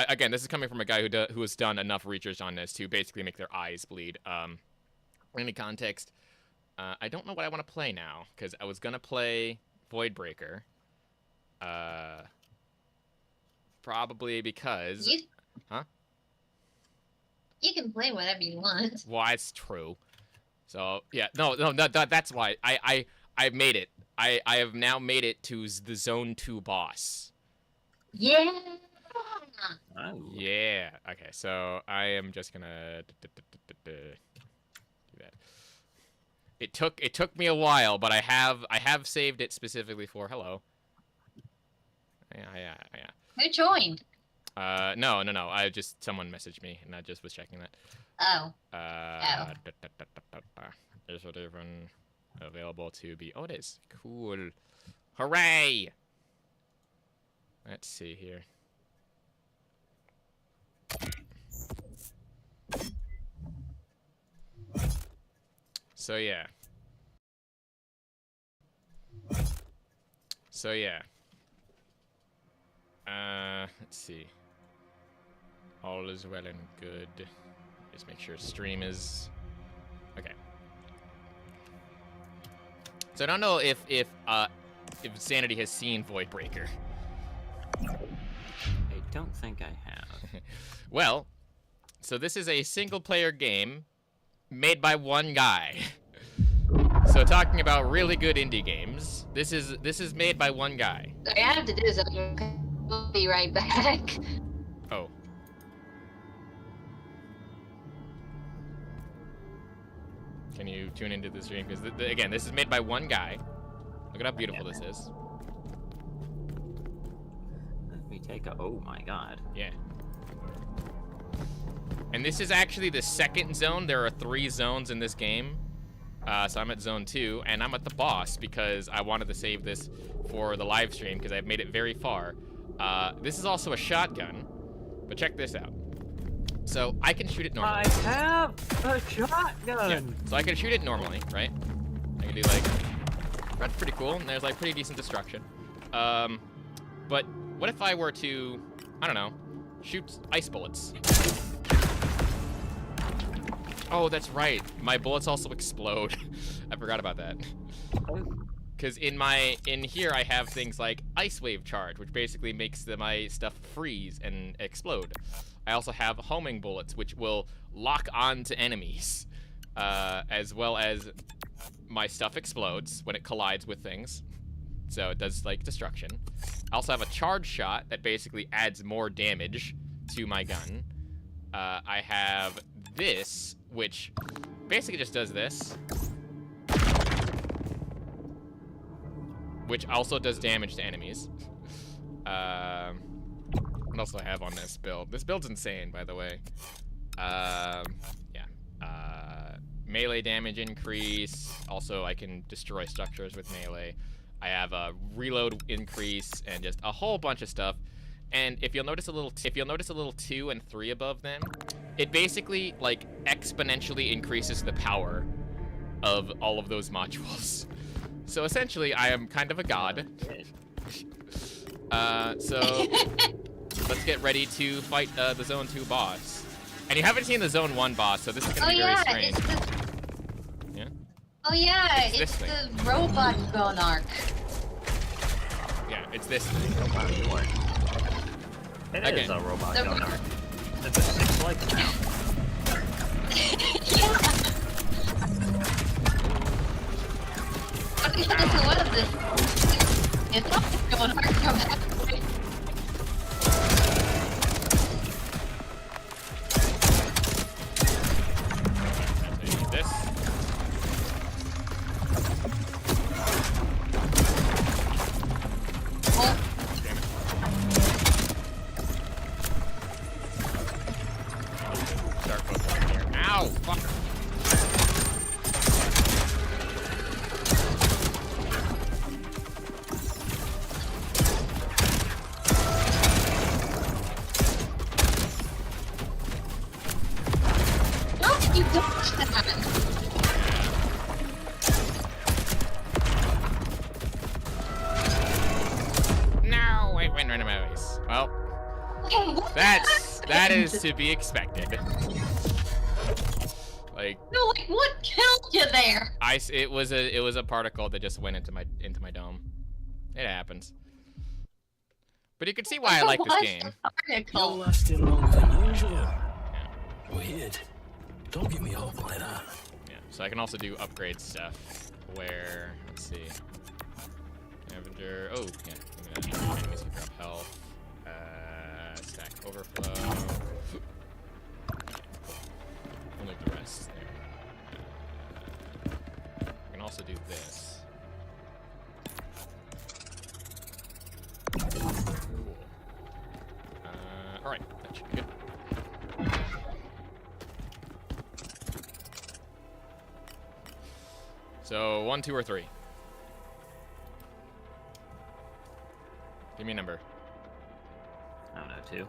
again, this is coming from a guy who has done enough research on this to basically make their eyes bleed. In any context, I don't know what I want to play now because I was gonna play Voidbreaker. Probably because You can play whatever you want. Well, it's true. So yeah, no, that's why I made it. I have now made it to the Zone 2 boss. Yeah. Oh. Yeah. Okay, so I am just gonna do that. It took me a while, but I have saved it specifically for hello. Yeah. Who joined? No. Someone messaged me, and I just was checking that. Oh. Is it even available to be? Oh, it is. Cool. Hooray! Let's see here. So yeah. Let's see. All is well and good. Just make sure stream is okay. So I don't know if Sanity has seen Voidbreaker. I don't think I have. Well, so this is a single-player game made by one guy. So talking about really good indie games, this is made by one guy. Sorry, I have to do something. I'll be right back. Oh. Can you tune into the stream? Because again, this is made by one guy. Look at how beautiful this is. Let me take a. Oh my god. Yeah. And this is actually the second zone. There are 3 zones in this game. So I'm at zone 2, and I'm at the boss because I wanted to save this for the live stream because I've made it very far. This is also a shotgun, but check this out. So I can shoot it normally. I have a shotgun! Yeah, so I can shoot it normally, right? I can do like, that's pretty cool, and there's like pretty decent destruction. But what if I were to, I don't know, shoot ice bullets? Oh, that's right. My bullets also explode. I forgot about that. Because in here I have things like ice wave charge, which basically makes my stuff freeze and explode. I also have homing bullets, which will lock on to enemies, as well as my stuff explodes when it collides with things. So it does like destruction. I also have a charge shot that basically adds more damage to my gun. I have this, which basically just does this, which also does damage to enemies. What else do I have on this build? This build's insane, by the way. Melee damage increase. Also, I can destroy structures with melee. I have a reload increase and just a whole bunch of stuff. and if you'll notice a little 2 and 3 above them, it basically like exponentially increases the power of all of those modules. So essentially, I am kind of a god. So let's get ready to fight the Zone 2 boss. And you haven't seen the Zone 1 boss, so this is gonna be very strange. Yeah. Oh yeah, it's thing. the robot Gonarch. Yeah, it's this thing. It is a robot The Gonarch. It's a 6 legs now. Yeah. Okay, so what is this? It's not Gonarch from that. This. Oh, Start focusing here. Ow! Fucker! how did you dodge that? No! I went right in my face. Well, Okay, what that is to be expected. Like, No, like what killed you there? it was a particle that just went into my dome. It happens. But you can see why I like this What game. particle? lasted longer than usual. Weird. Don't give me hope like that. Yeah. So I can also do upgrade stuff. Where, let's see, Scavenger. Oh, yeah. Give me that. Enemies can drop health. Stack overflow. We'll leave the rest there. I can also do this. Cool. Alright, that should be good. So, 1, 2, or 3? Give me a number. I don't know, 2.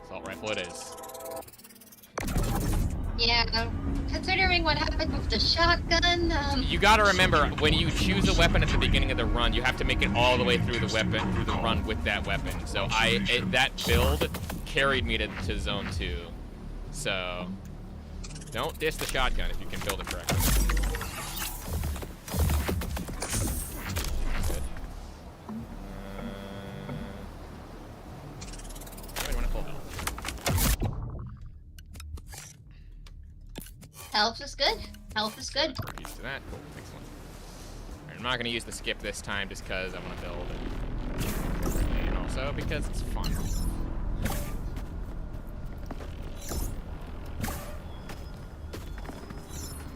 Assault rifle it is. Yeah, considering what happened with the shotgun, You gotta remember, when you choose a weapon at the beginning of the run, you have to make it all the way through the run with that weapon. So that build carried me to Zone 2. So, don't diss the shotgun if you can build it correctly. Good. I want to pull health. health is good. Health is good. Used to that. Cool. Excellent. Alright, I'm not going to use the skip this time just because I want to build it. And also because it's fun.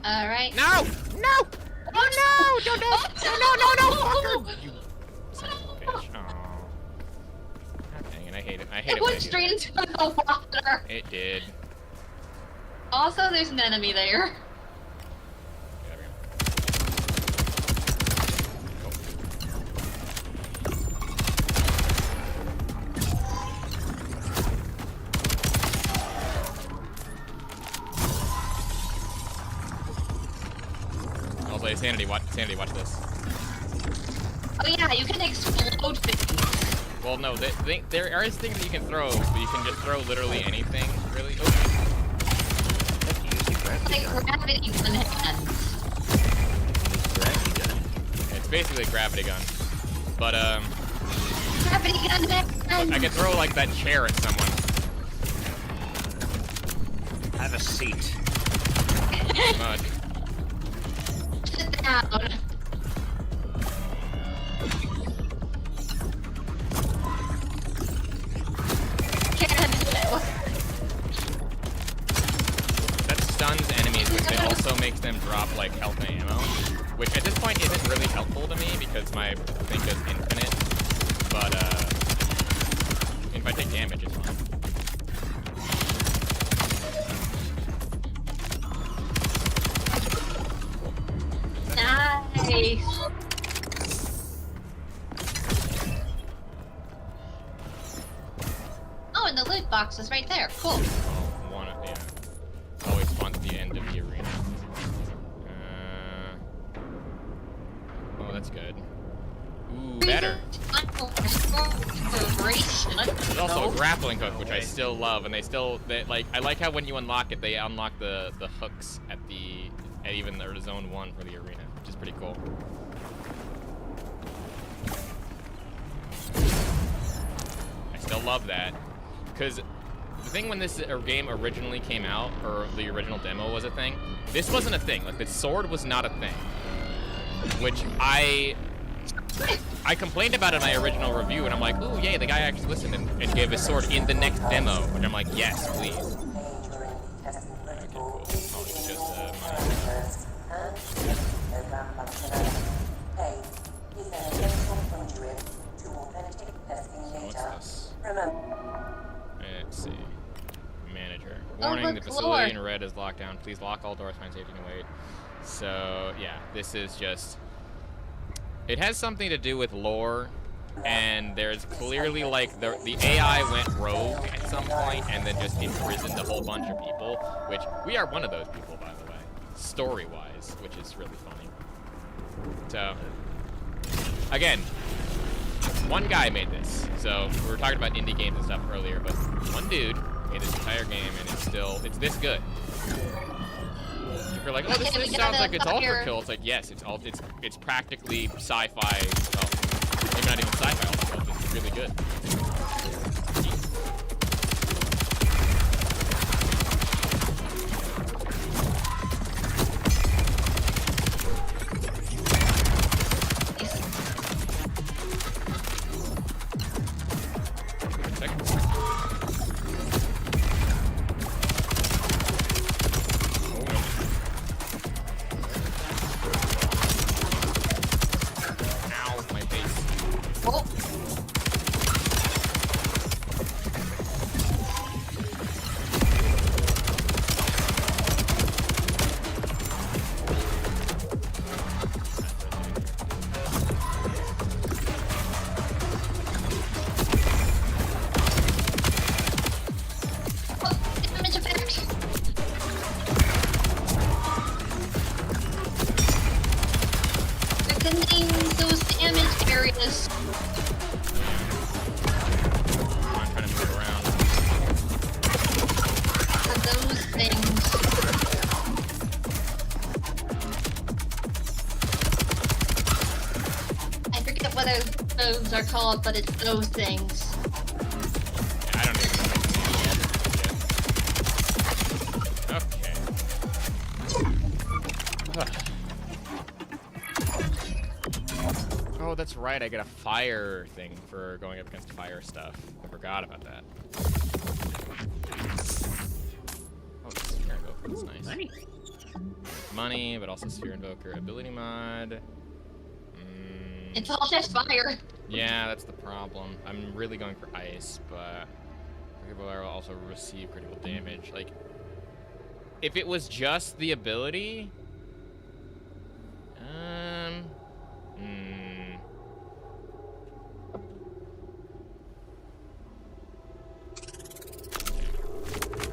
All right. No! No! Oh no! Don't fucker! You son of a bitch. Oh. God dang it, I hate it. I hate it It when went I do straight into the water. that. It did. Also, there's an enemy there. Okay, there we go. I'll play Sanity. Watch this. Oh yeah, you can explode things. Well, no, there are things that you can throw, but you can just throw literally anything, really. Oh. Like gravity gun hands. It's basically a gravity gun. But, Gravity gun hands. I can throw, like, that chair at someone. Have a seat. Pretty much. Sit down. That stuns enemies, but it also makes them drop, like, health and ammo. Which, at this point, isn't really helpful to me, because my thing goes infinite. But, if I take damage, it's fine. Nice. loot boxes right there. Cool. Yeah. Always fun at the end of the arena. Oh, that's good. Ooh, better. There's also a grappling hook, which I still love, and I like how when you unlock it, they unlock the hooks at even the zone 1 for the arena, which is pretty cool. I still love that, because the thing when this game originally came out, or the original demo was a thing, this wasn't a thing. Like, the sword was not a thing, which I complained about it in my original review, and I'm like, ooh, yay, the guy actually listened and gave his sword in the next demo, which I'm like, yes, please. Okay, cool. Oh, it's just what's this? Let's see. Manager. Warning, the facility in red is locked down. Please lock all doors, find safety, and wait. So, yeah, this is just... It has something to do with lore, and there's clearly, like, the AI went rogue at some point and then just imprisoned a whole bunch of people, which we are one of those people, by the way, story-wise, which is really funny. So, again, one guy made this. So, we were talking about indie games and stuff earlier, but one dude made this entire game, and it's this good. If you're like, oh, this sounds like it's ultra kill. It's like, yes, it's practically sci-fi. Well, maybe not even sci-fi ultra kill. It's really good. Are called, but it's those things. I don't even know. Okay. Oh, that's right. I get a fire thing for going up against fire stuff. I forgot about that. Oh, Sphere Invoker. That's nice. Money, but also Sphere Invoker ability mod. It's all just fire. Yeah, that's the problem. I'm really going for ice, but critical arrow will also receive critical damage. Like, if it was just the ability, I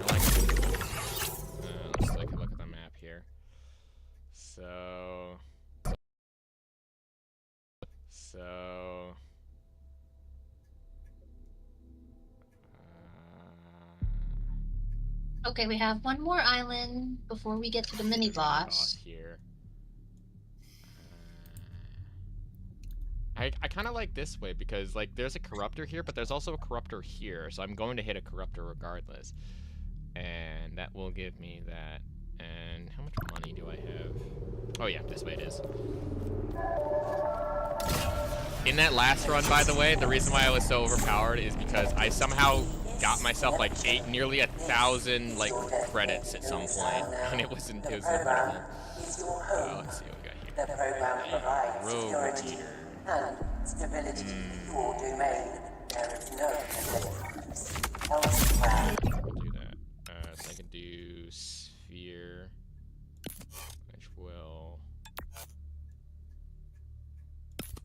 like it. Let's take a look at the map here. So. Okay, we have one more island before we get to the mini boss. Here. I kind of like this way because, like, there's a corruptor here, but there's also a corruptor here, so I'm going to hit a corruptor regardless. And that will give me that. And how much money do I have? Oh yeah, this way it is. In that last run, by the way, the reason why I was so overpowered is because I somehow got myself like nearly 1,000 like credits at some point, and it was incredible. Let's see what we got here. Rogue Leader. Do that. So I can do Sphere, which will.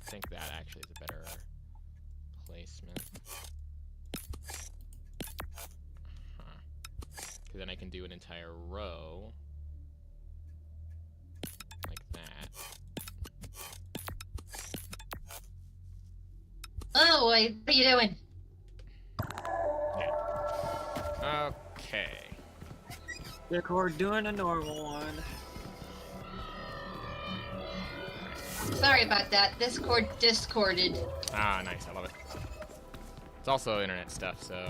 I think that actually is a better placement. then I can do an entire row. Like that. Oh, what are you doing? Yeah. Okay. We're doing a normal one. Sorry about that. Discord discorded. Ah, nice. I love it. It's also internet stuff, so.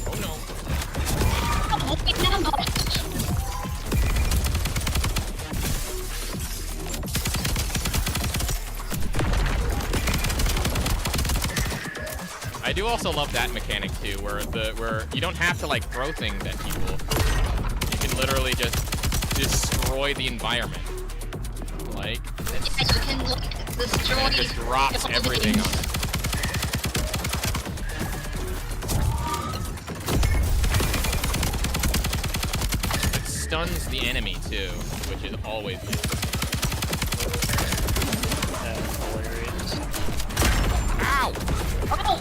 Oh no. Oh, no. I do also love that mechanic too, where you don't have to like throw things at people. You can literally just destroy the environment. Like, yeah, you can like destroy. It just drops everything on it. It stuns the enemy too, which is always useful. That's hilarious. Ow! Oh!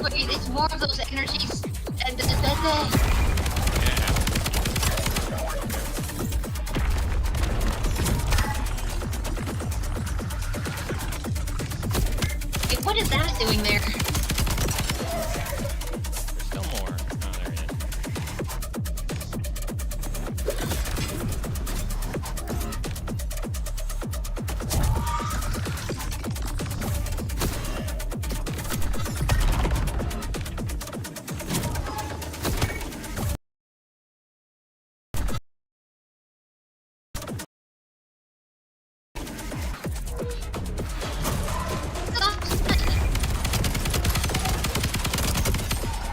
Wait, it's more of those energies. Wait, what is that doing there? There's still more. Oh, there it is.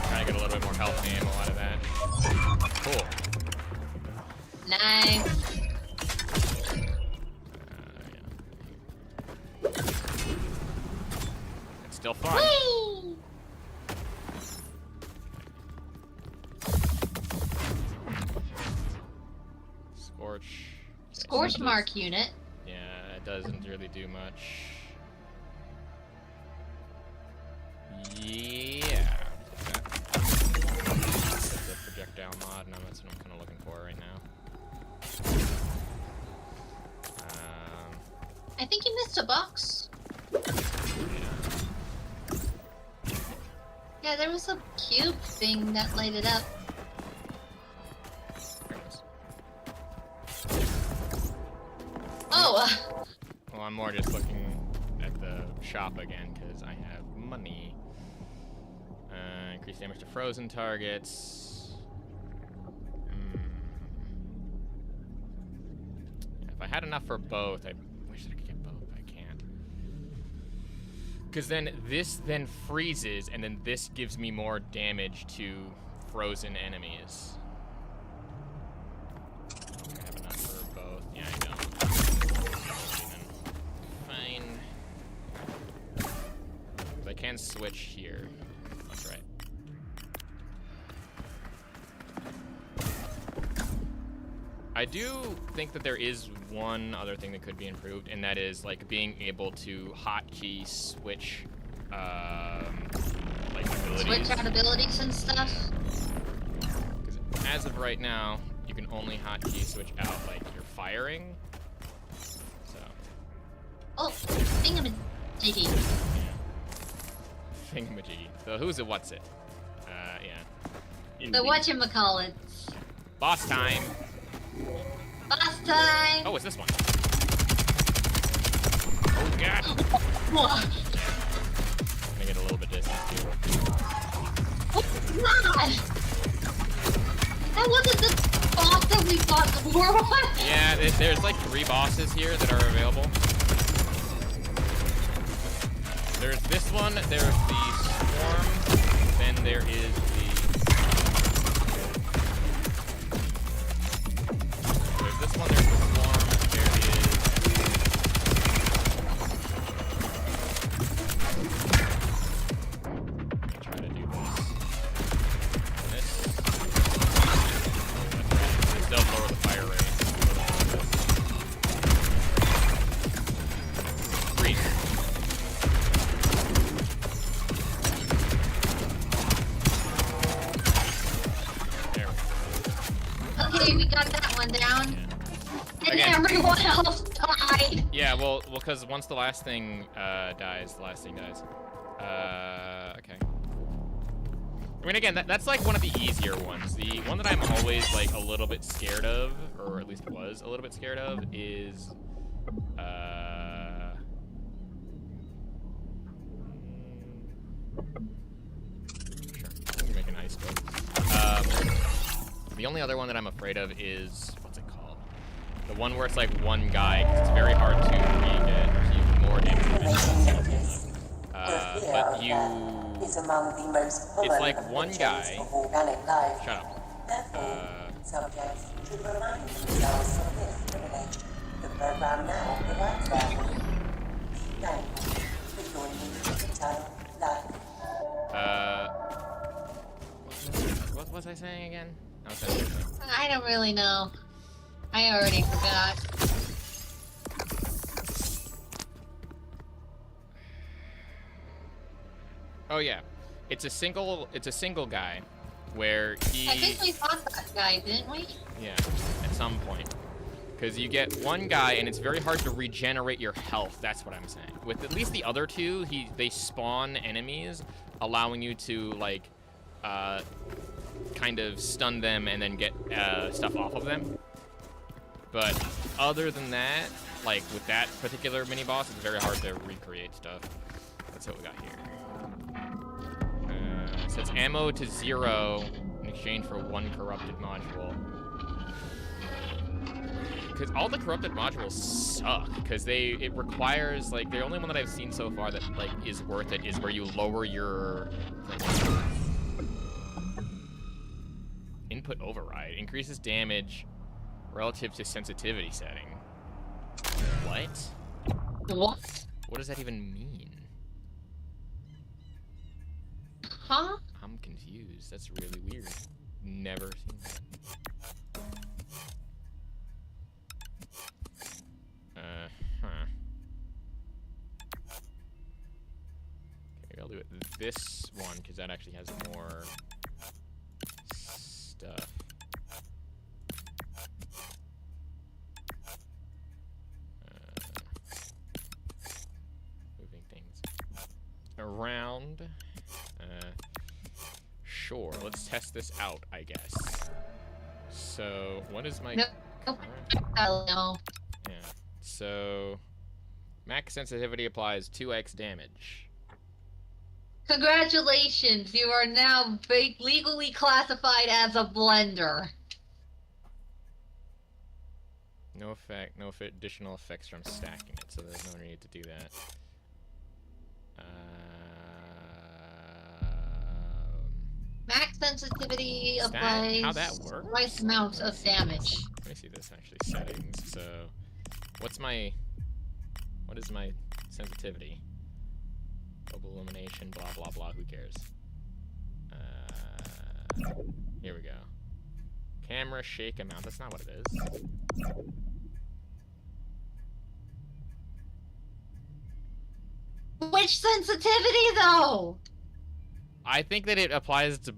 Trying to get a little bit more health and ammo out of that. Cool. Nice. It's still fun. Whee! Scorch. Scorch mark unit. Yeah, it doesn't really do much. Yeah. That's the projectile mod, and that's what I'm kind of looking for right now. I think you missed a box. Yeah, there was a cube thing that lighted up. There it is. Oh! Well, I'm more just looking at the shop again because I have money. Increase damage to frozen targets. Yeah, if I had enough for both, I wish I could get both. I can't. Because then this then freezes, and then this gives me more damage to frozen enemies. I have enough for both. Yeah, I don't. Fine. I can switch here. That's right. I do think that there is one other thing that could be improved, and that is like being able to hotkey switch, like abilities. Switch out abilities and stuff. Because as of right now, you can only hotkey switch out like your firing. So. Oh, thingamajiggy. Yeah. Thingamajiggy. So who's it? What's it? Yeah. The whatchamacallit. Boss time. Boss time! Oh, it's this one. Oh god. What? I'm gonna get a little bit distance too. Oh god! That wasn't the boss that we fought before, what? Yeah, there's like 3 bosses here that are available. There's this one, there's the Swarm, then there is the... There's this one, there's the Swarm, there is... Yay, we got that one down. Yeah. And Again, everyone else died. Yeah, well, because once the last thing dies, the last thing dies. Okay. I mean, again, that's like one of the easier ones. The one that I'm always like a little bit scared of, or at least was a little bit scared of, is sure, let me make an ice boat. The only other one that I'm afraid of is what's it called? The one where it's like one guy, 'cause it's very hard to get more damage. But you... Is among the most common it's like one guy... of organic life. Shut up. Therefore, subjects should remind themselves of this privilege. The program now provides them. Thank you for joining Eternal Life. What was I saying again? I don't really know. I already forgot. Oh yeah, it's a single guy, where he. I think we fought that guy, didn't we? Yeah, at some point, because you get one guy, and it's very hard to regenerate your health. That's what I'm saying. With at least the other two, they spawn enemies, allowing you to like, kind of stun them and then get stuff off of them. But other than that, like with that particular mini boss, it's very hard to recreate stuff. That's what we got here. It says ammo to 0 in exchange for 1 corrupted module. Because all the corrupted modules suck. Because it requires, like, the only one that I've seen so far that like is worth it is where you lower your input override. Increases damage relative to sensitivity setting. What? What? What does that even mean? Huh? I'm confused. That's really weird. Never seen that. Huh. Okay, maybe I'll do it this one, because that actually has more stuff. Moving things around. Sure, let's test this out, I guess. So, what is my... No. No. Yeah, so... max sensitivity applies 2x damage. Congratulations, you are now legally classified as a blender. No effect, no additional effects from stacking it, so there's no need to do that. Max sensitivity Is that applies how that works? twice amounts of damage. Let me see this actually settings. So, what is my sensitivity? Global illumination, blah blah blah. Who cares? Here we go. Camera shake amount. That's not what it is. Which sensitivity, though? I think that it applies to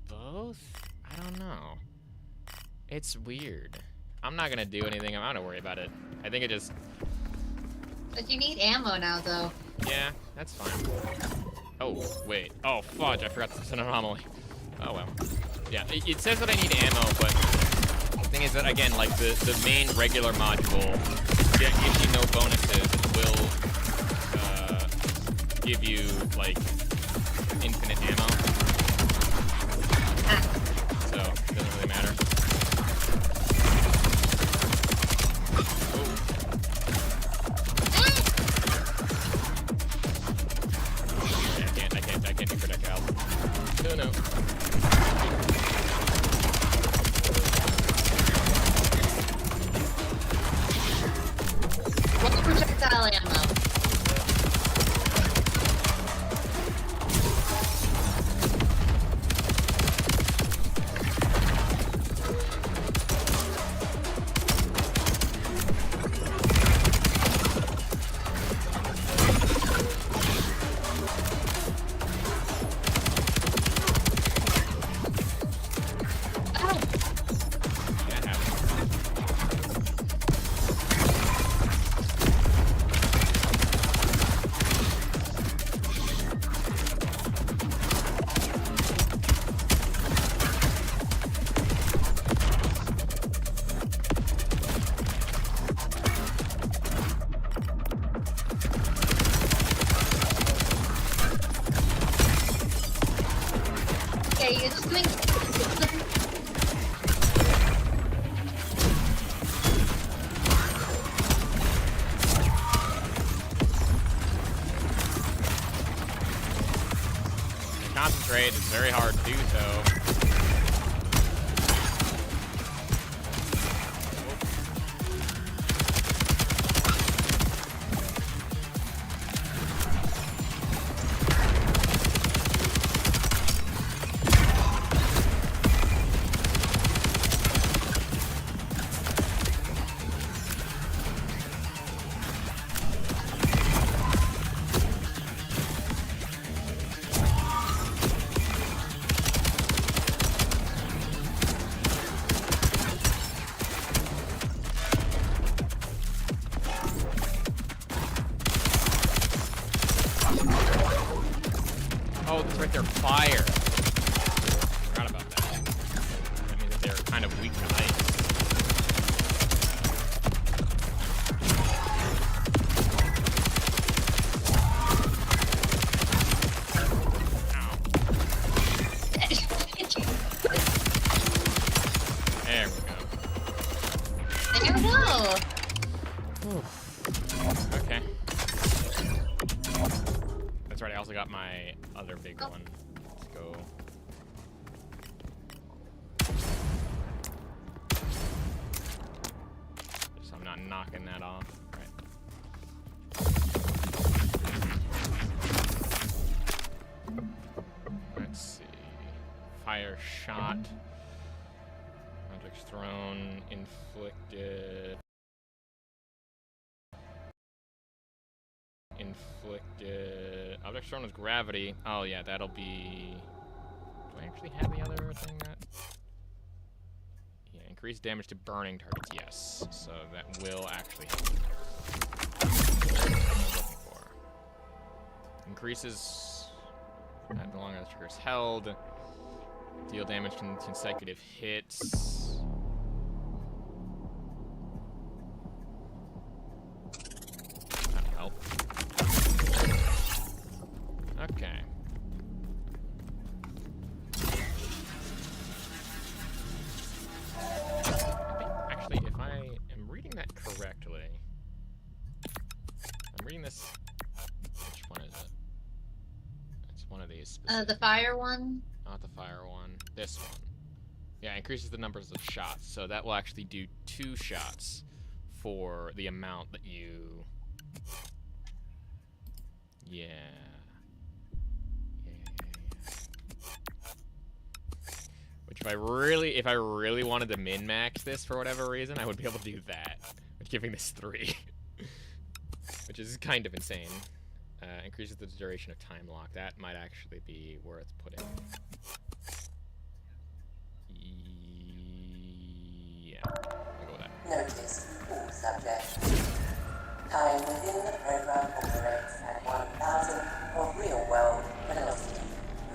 both? I don't know. It's weird. I'm not gonna do anything. I'm not gonna worry about it. I think it just... But you need ammo now, though. Yeah, that's fine. Oh, wait. Oh, fudge. I forgot it's an anomaly. Oh, well. Yeah, it says that I need ammo, but the thing is that, again, like, the main regular module gives you no bonuses. It will give you, like, infinite ammo. So, it doesn't really matter. I can't do projectiles. No. What's projectile ammo? grenades, it's very hard to do so. Oh, that's right there, fire. Forgot about that. That means that they're kind of weak to ice. Ow. There we go. There we go. Okay. That's right, I also got my other big one. Let's go. Just so I'm not knocking that off. Right. Let's see. Fire shot. Objects thrown, inflicted. Object thrown with gravity. Oh yeah, that'll be. Do I actually have the other thing that? Yeah, increased damage to burning targets. Yes, so that will actually help. That's what I'm looking for. Increases the longer the trigger is held. Deal damage from consecutive hits. That'll help. Okay. I think, actually, if I am reading that correctly, I'm reading this. Which one is it? It's one of these. The fire one? Not the fire one. This one. Yeah, increases the numbers of shots. So that will actually do 2 shots for the amount that you. Yeah. Which if I really wanted to min-max this for whatever reason, I would be able to do that. With giving this 3. Which is kind of insane. Increases the duration of time lock. That might actually be worth putting. Yeah, I'll go with that. Notice all subjects. Time within the program operates at 1,000 of real-world velocity.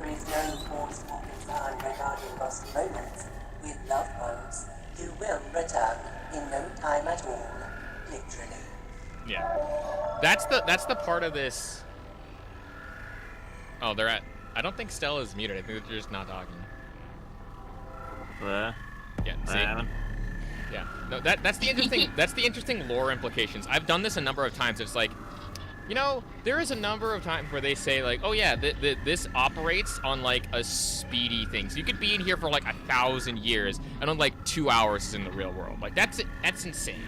There is no forceful concern regarding lost moments with loved ones who will return in no time at all, literally. Yeah, that's the part of this. Oh, they're at. I don't think Stella's muted. I think they're just not talking. Yeah. See. Yeah. No, that's the interesting. That's the interesting lore implications. I've done this a number of times. It's like, you know, there is a number of times where they say like, oh yeah, this operates on like a speedy thing. So you could be in here for like 1,000 years, and on like 2 hours is in the real world. Like that's insane.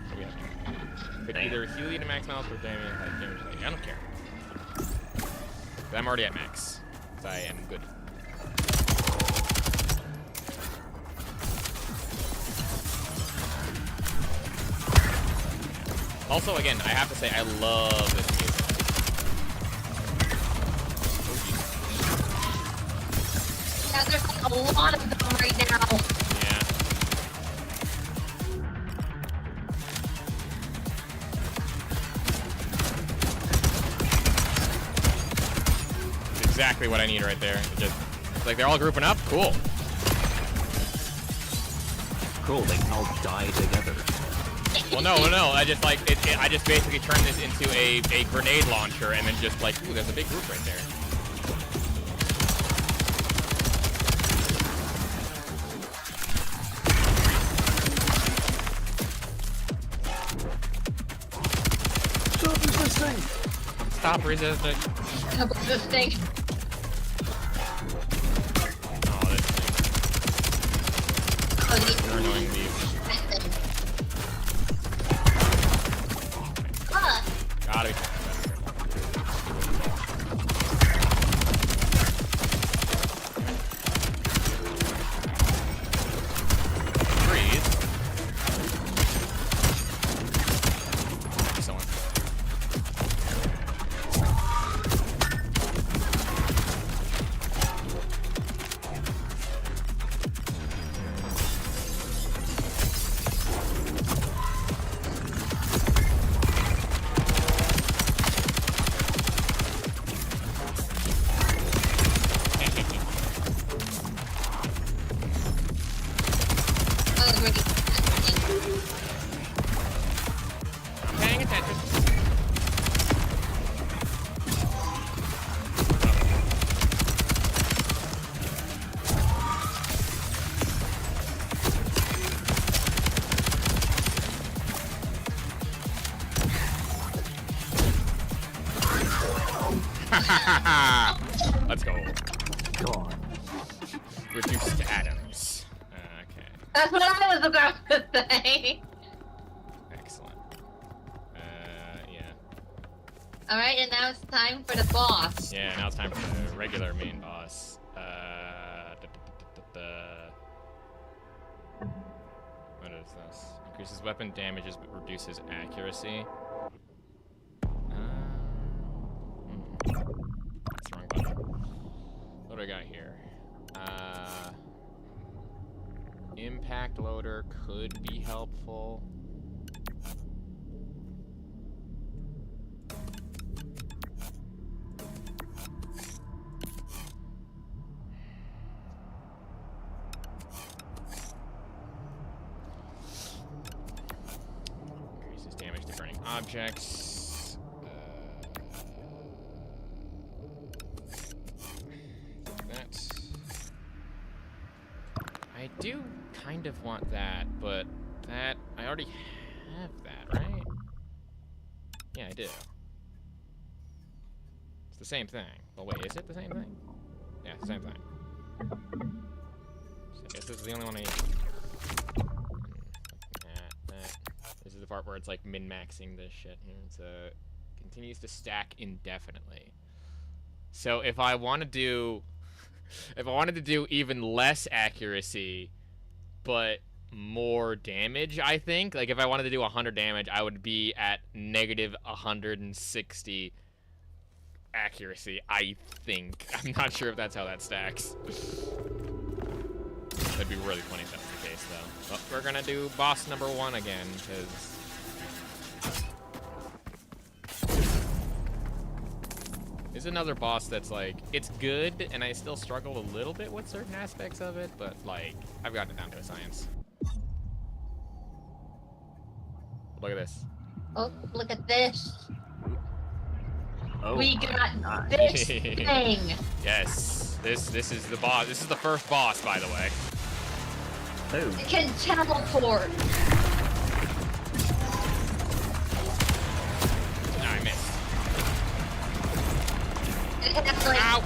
What do we have here? Could either heal you to max health or damage. I don't care. But I'm already at max. So I am good. Also, again, I have to say, I love this music. Yeah, there's like a lot of them right now. Yeah. It's exactly what I need right there. It's like they're all grouping up. Cool. Cool. They can all die together. Well, no. I just like I just basically turned this into a grenade launcher, and then just like, ooh, there's a big group right there. Stop resisting! Stop resisting. Stop resisting. You're annoying me. Gotta be. Breathe. Excellent. Paying attention. Let's go. Go on. Reduced atoms. Okay. That's what I was about to say. Excellent. Yeah. Alright, and now it's time for the boss. Yeah, now it's time for the regular main boss. What is this? Increases weapon damages but reduces accuracy. That's the wrong button. What do I got here? Impact loader could be helpful. Increases damage to burning objects. That. I do kind of want that, but that I already have that, right? Yeah, I do. It's the same thing. Well, wait, is it the same thing? Yeah, it's the same thing. So I guess this is the only one I need. This is the part where it's like min-maxing this shit here. So it continues to stack indefinitely. So if I want to do, if I wanted to do even less accuracy, but more damage, I think, like if I wanted to do 100 damage, I would be at negative 160 accuracy, I think. I'm not sure if that's how that stacks. That'd be really funny if that was the case, though. But we're gonna do boss number 1 again, because this is another boss that's like, it's good, and I still struggle a little bit with certain aspects of it, but like, I've gotten it down to a science. Look at this. Oh, look at this. Oh, We got this thing. Yes, this is the boss. This is the first boss, by the way. Oh. It can teleport. No, I missed. It has like, Ow!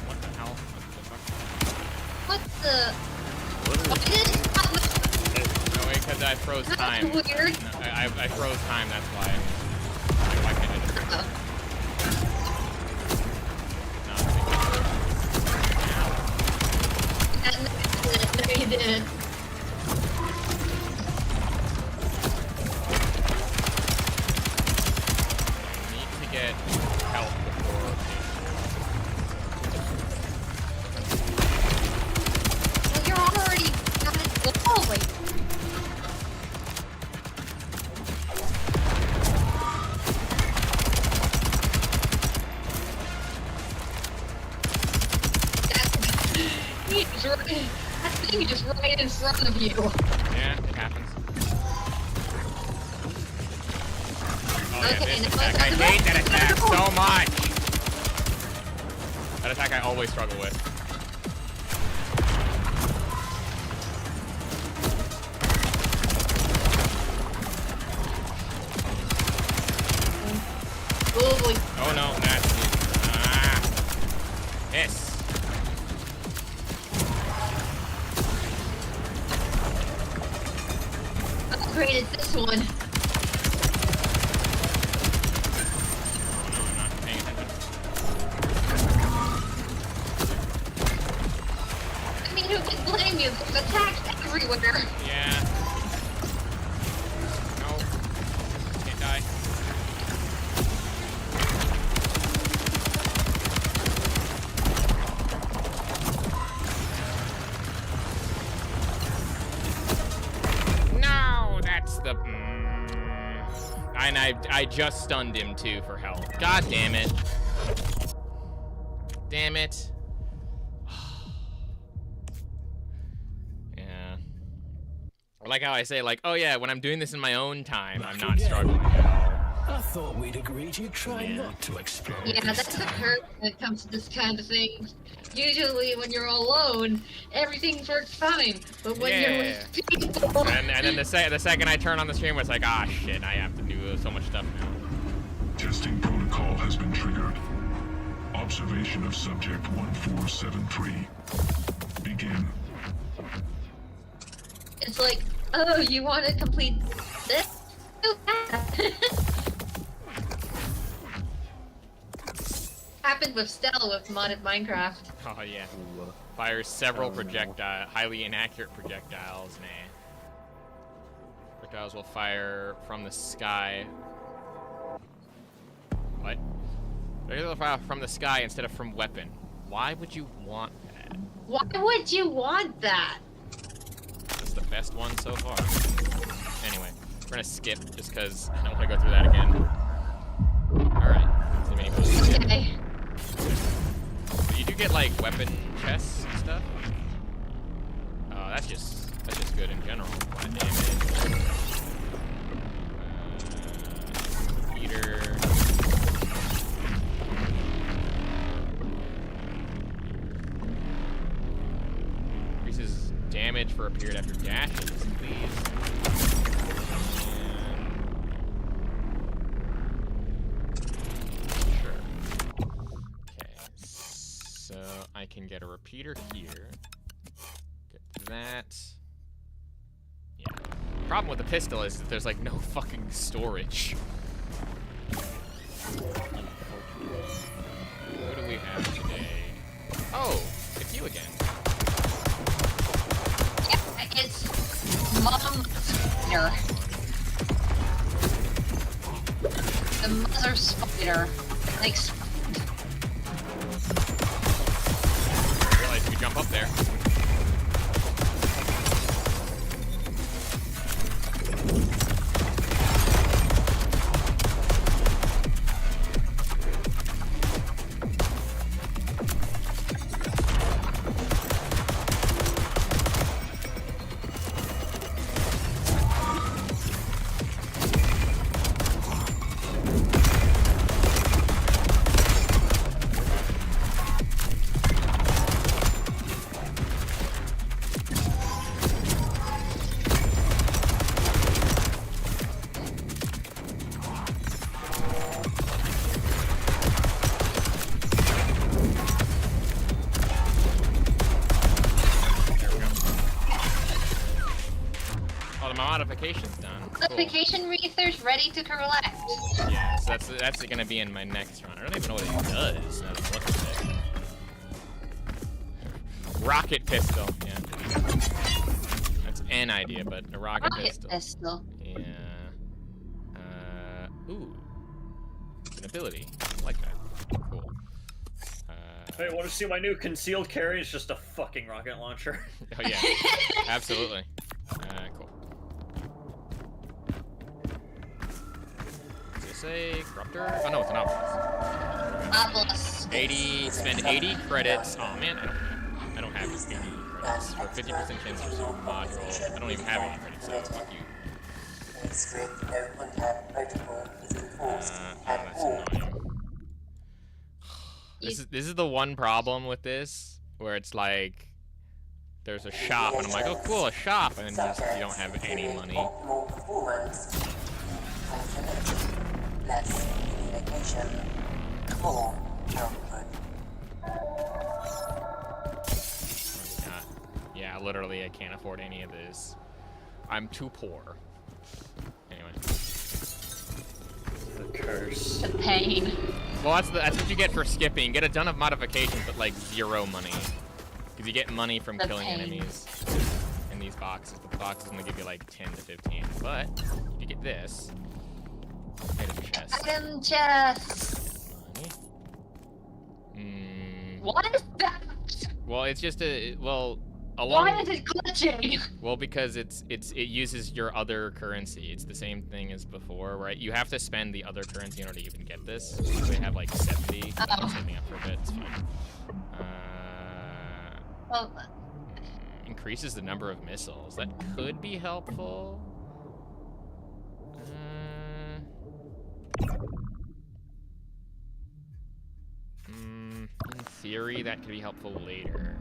What the hell? What the? What is Why did it stop? No, wait, because I froze time. That's weird. No, I froze time, that's why. Why can't I just... No, No, he did. I need to get help before... That thing is right in front of you. Yeah, it happens. Oh yeah, Okay, this attack. I hate that attack so much. That attack I always struggle with. Oh boy. Oh no, that's yes. Upgraded this one. Oh no, I'm not paying attention. I mean, who can blame you? There's attacks everywhere. Yeah. No. Can't die. No, that's the. And I just stunned him too for health. God damn it. Damn it. Yeah. I like how I say, like, oh yeah, when I'm doing this in my own time, I'm not struggling at all. I thought we'd agreed you'd try not to explode. Yeah, that's a hurt when it comes to this kind of thing. Usually when you're alone, everything works fine. But when you're with people... And then the second I turn on the stream, it's like, ah, shit, I have to do so much stuff now. Testing protocol has been triggered. Observation of subject 1473. Begin. It's like, oh, you want to complete this? Happened with Stella with modded Minecraft. Oh yeah. Fires several highly inaccurate projectiles. Nah. Projectiles will fire from the sky. What? Projectiles will fire from the sky instead of from weapon. Why would you want that? Why would you want that? That's the best one so far. Anyway, we're gonna skip just because I don't want to go through that again. Alright. Okay. But you do get like weapon chests and stuff. That's just good in general. Flat damage. Heater. Increases damage for a period after dashes, please. I can get a repeater here. Get that. Yeah. Problem with the pistol is that there's like no fucking storage. Who do we have today? Oh, it's you again. Yeah, it's Mom Spider. The mother spider. Like. Jump up there. Modification's done. Modification research ready to collect. Yeah, so that's gonna be in my next run. I don't even know what it does. Now that I'm looking at it. Rocket pistol. Yeah. That's an idea, but a rocket pistol. Yeah. Ooh. It's an ability. I like that. Cool. Hey, want to see my new concealed carry? It's just a fucking rocket launcher. Oh yeah. Absolutely. Cool. A corruptor? Oh no, it's an obelisk. 80, spend 80 credits. Oh man, I don't don't have any credits. For 50% chance to receive a module, I don't even have any credits, so fuck you. A strict no contact protocol is enforced at That's all. annoying. This is the one problem with this, where it's like there's a shop, and I'm like, oh cool, a shop, and then you don't have any money. Optimal performance. Less communication. More output. Yeah, literally, I can't afford any of this. I'm too poor. Anyway. The curse. The pain. Well, that's what you get for skipping. You get a ton of modifications, but like 0 money. Because you get money from The killing pain. enemies in these boxes. But the box is going to give you like 10 to 15. But if you get this, item chest. Item chest. Money. What is that? Well, it's just along. Why is it glitching? Well, because it uses your other currency. It's the same thing as before, right? You have to spend the other currency in order to even get this. They have like 70. I'm saving up for a bit. It's fine. Well, Increases the number of missiles. That could be helpful. In theory, that could be helpful later.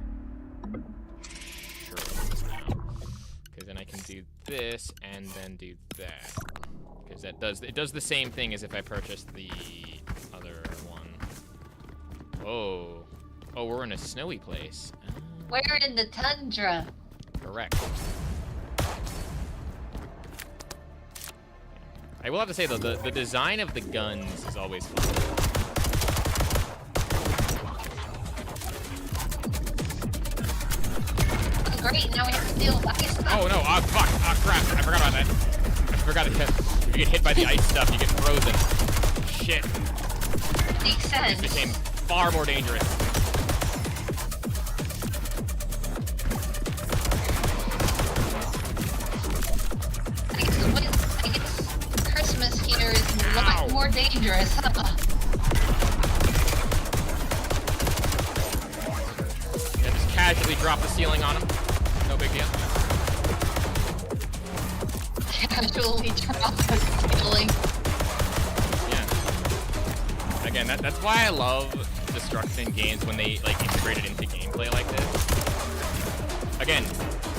Sure, because then I can do this and then do that. Because it does the same thing as if I purchased the other one. Oh, we're in a snowy place. we're in the tundra. Correct. I will have to say though, the design of the guns is always fun. Great, now we have to deal with ice stuff. Oh no, fuck, crap, I forgot about that. I forgot that if you get hit by the ice stuff, you get frozen. Shit. Makes sense. This became far more dangerous. I guess Christmas here is a lot more dangerous, huh? Yeah, just casually drop the ceiling on him. No big deal. Casually drop the ceiling. Yeah. Again, that's why I love destruction in games when they like integrate it into gameplay like this. Again,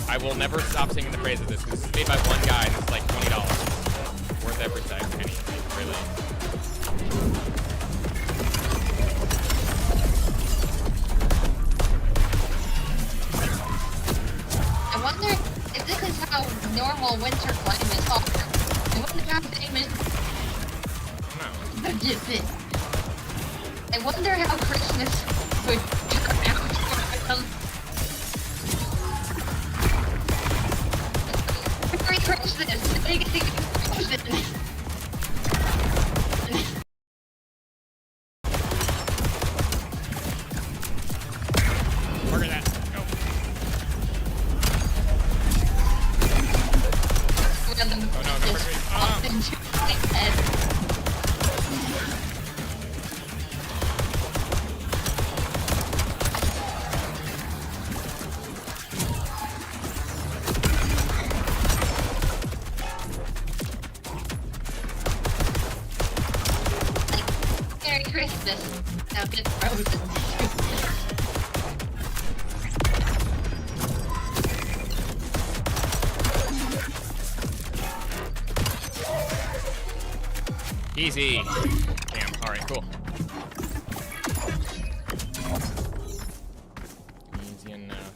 I will never stop singing the praise of this because this is made by one guy and it's like $20. Worth every penny, really. I wonder if this is how normal winter climates are. I wonder how famous. I wonder how Christmas would turn out for them. Merry Christmas! Merry Christmas! Look at that. Go. Oh no, popped into my head. Merry Christmas. Now get frozen. Easy. Damn. All right. Cool. Easy enough.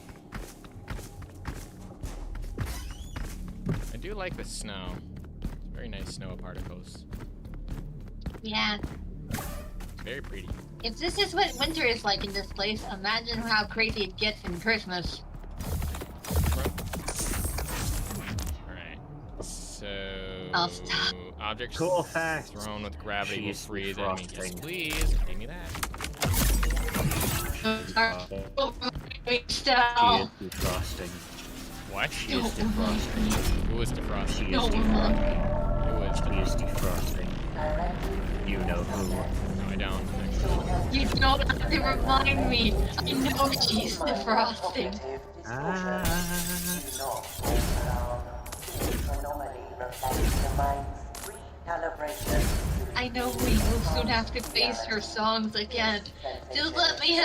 I do like the snow. It's very nice snow particles. Yeah. It's very pretty. If this is what winter is like in this place, imagine how crazy it gets in Christmas. Alright. So I'll stop. Objects Cool fact. thrown with gravity will Cheese freeze enemies. Yes, defrosting. please. Give me that. Style. She is defrosting. What? She is defrosting. Who is defrosting? She No. is defrosting. Who is She is defrosting? defrosting. You know who. No, I don't. Actually. You don't have to remind me. I know she's the frosting. I know we will soon have to face her songs again. Just let me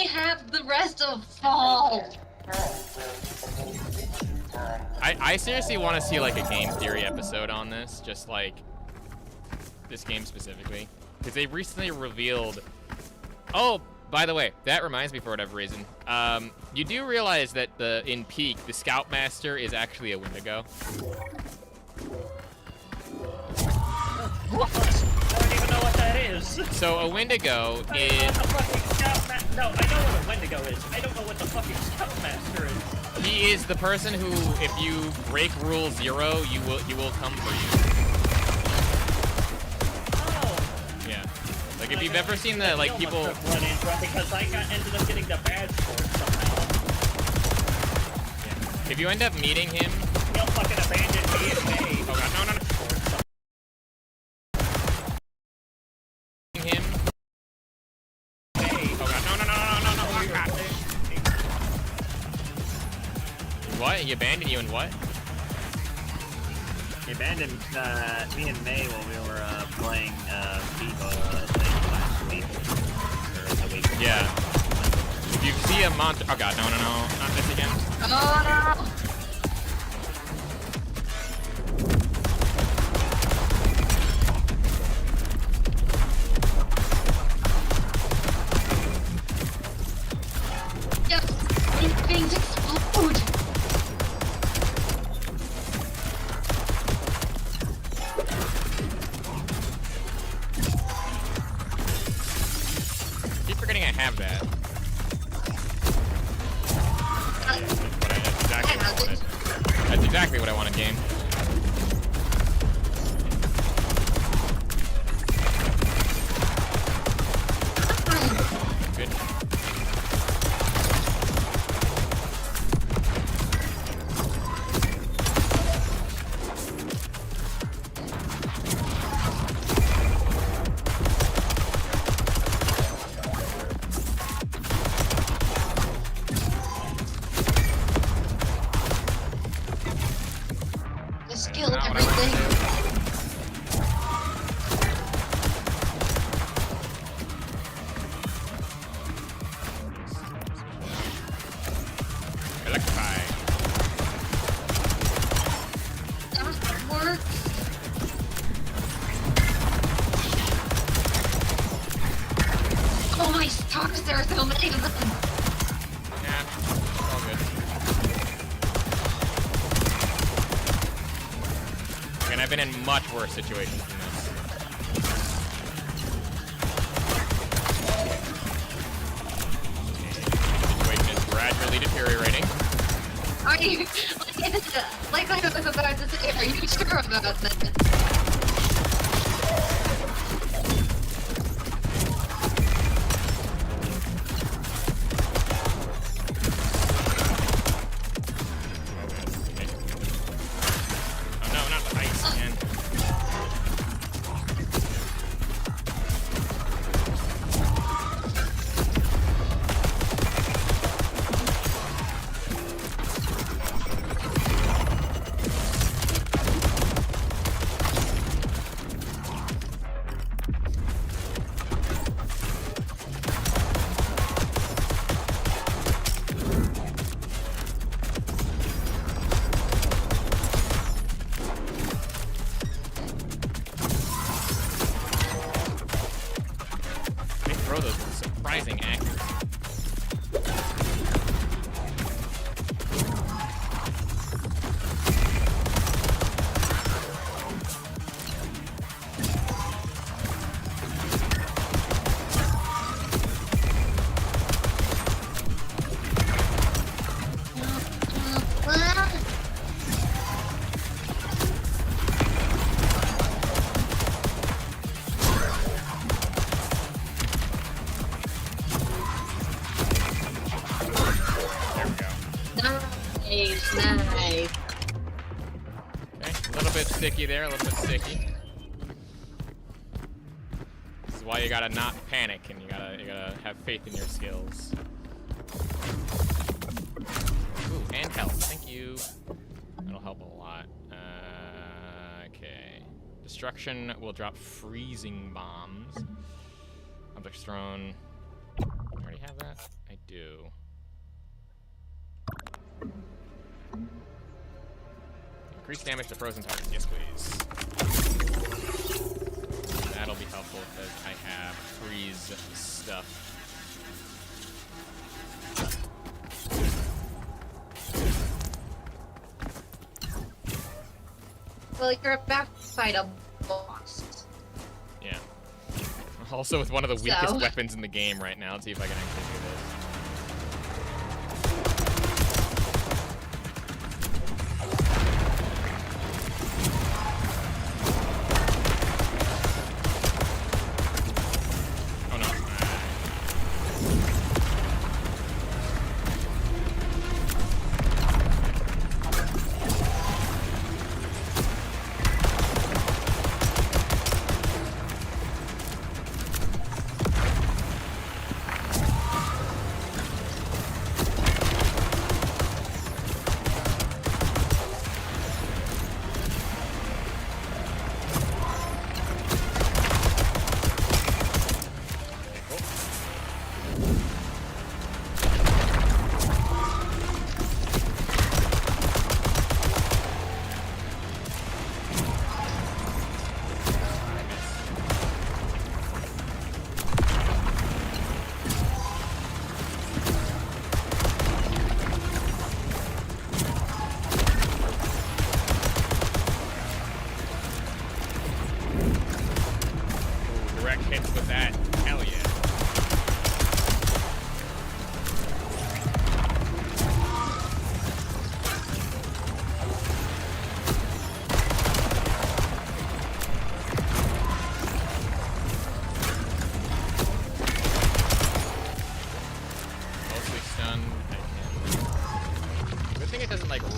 have the rest of fall. I seriously want to see like a game theory episode on this, just like this game specifically, because they recently revealed. Oh, by the way, that reminds me for whatever reason. You do realize that in Peak, the Scoutmaster is actually a Wendigo. What? I don't even know what that is. So a Wendigo I is. don't know what the fucking Scoutmaster. No, I know what a Wendigo is. I don't know what the fucking Scoutmaster is. He is the person who, if you break Rule 0, he will come for you. Oh. Yeah. Like if you've ever seen the like people. Run in front because I ended up getting the badge for it somehow. Yeah. If you end up meeting him. He'll fucking abandon me and May. Oh god, no. Him. May. Oh god, no. Oh god. What? He abandoned you and what? He abandoned me and May while we were playing FIFA like last week. Or the week before. Yeah. If you see a monster. Oh god, no. Not this again. Oh no! Yes! These things explode! Keep forgetting I have that. That's exactly what I wanted, game. Good. Just kill everything. Electrify. That works. Oh my stars, there are so many of them. Yeah, it's all good. And I've been in much worse situations than this. The situation is gradually deteriorating. Are you, like I was about to say, are you sure about that? Oh no, not the ice again. They throw those with surprising accuracy. There we go. Nice. Okay, a little bit sticky there, a little bit sticky. why you gotta not panic, and you gotta have faith in your skills. Ooh, and health. Thank you. That'll help a lot. Okay. Destruction will drop freezing bombs. Objects thrown. I already have that? I do. Increase damage to frozen targets. Yes, please. That'll be helpful because I have freeze stuff. Well, you're about to fight a boss. Yeah. Also with one of the weakest weapons in the game right now. Let's see if I can actually do this.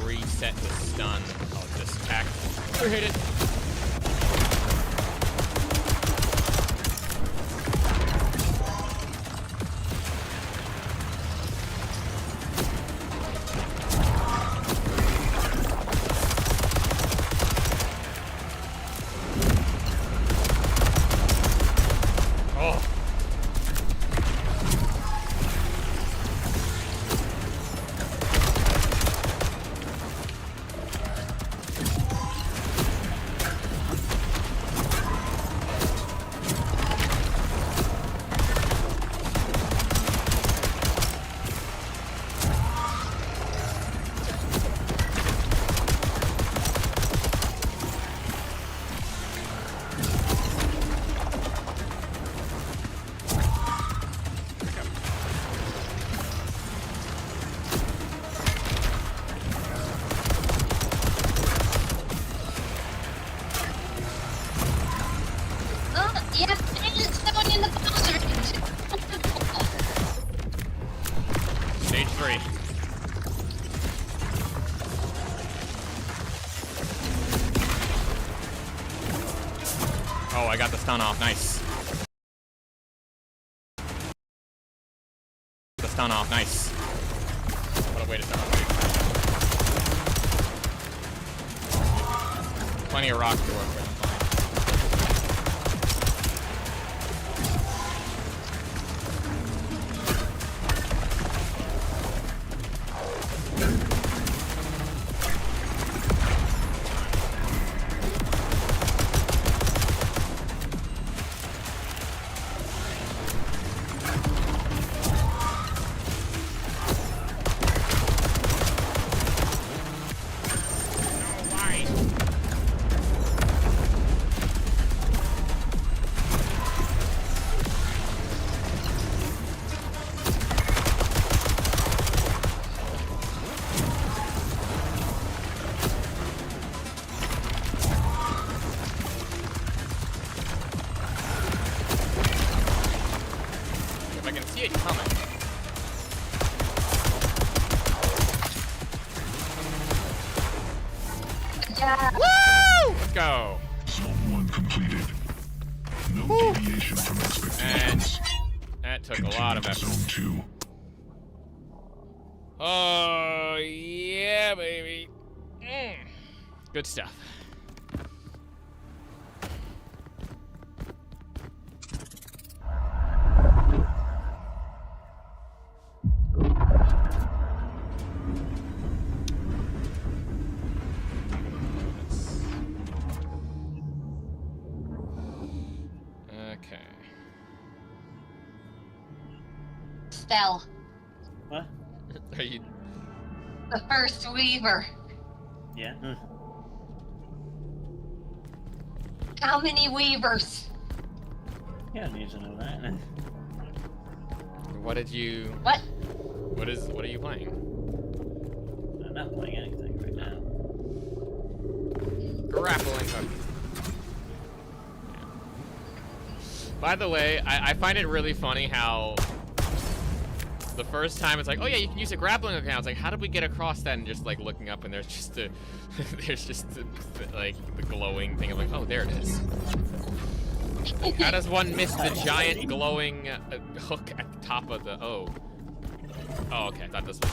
Reset the stun. I'll just attack or hit it. Oh, I got the stun off. Nice. The stun off. Nice. What a way to start. Plenty of rocks to work with. Zone 1 completed. No deviation from expectations. That took a lot of effort. Zone 2. Oh, yeah, baby. Good stuff. Okay. Stell, What? Are you... the first Weaver. Yeah. How many Weavers? You don't need to know that. What did you... What? What are you playing? I'm not playing anything right now. Grappling hook. By the way, I find it really funny how the first time it's like, oh yeah, you can use a grappling hook now. It's like, how did we get across that? And just like looking up, and there's just like the glowing thing of like, oh, there it is. How does one miss the giant glowing hook at the top of the... Oh, okay, I thought this was...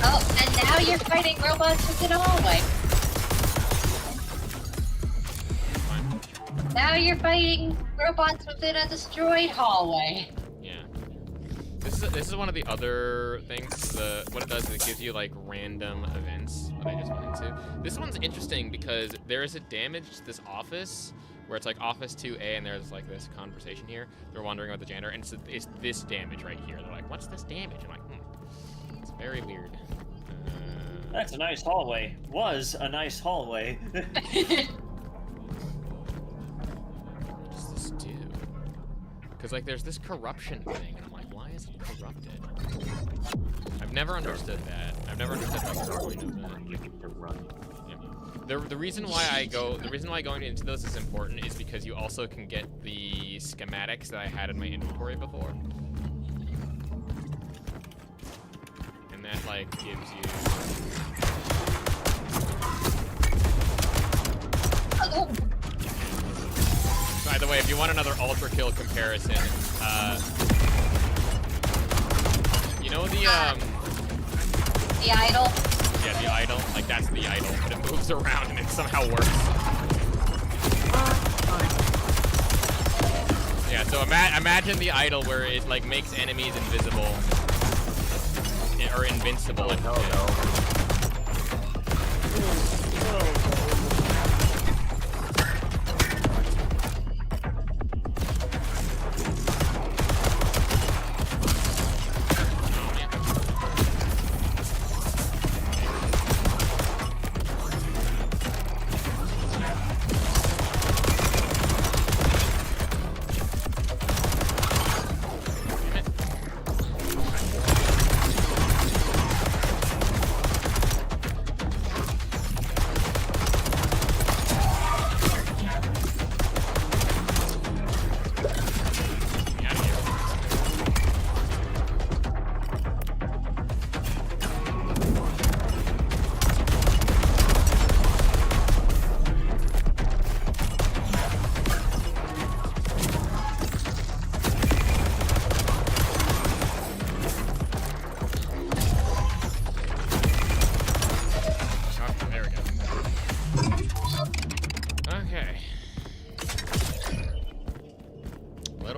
Oh, and now you're fighting robots with an hallway. Fine. Now you're fighting robots within a destroyed hallway. Yeah. This is one of the other things. What it does is it gives you like random events that I just went into. This one's interesting because there is a damage to this office where it's like office 2A and there's like this conversation here. They're wondering about the janitor, and it's this damage right here. They're like, what's this damage? I'm like, It's very weird. That's a nice hallway. Was a nice hallway. What does this do? Because like there's this corruption thing, and I'm like, why is it corrupted? I've never understood that. I've never understood the point of that. Yeah. The reason why going into those is important is because you also can get the schematics that I had in my inventory before. And that like gives you... By the way, if you want another Ultra Kill comparison, you know the idol? Yeah, the idol. Like, that's the idol, but it moves around and it somehow works. Yeah, so imagine the idol where it, like, makes enemies invisible. Or invincible. Oh, no.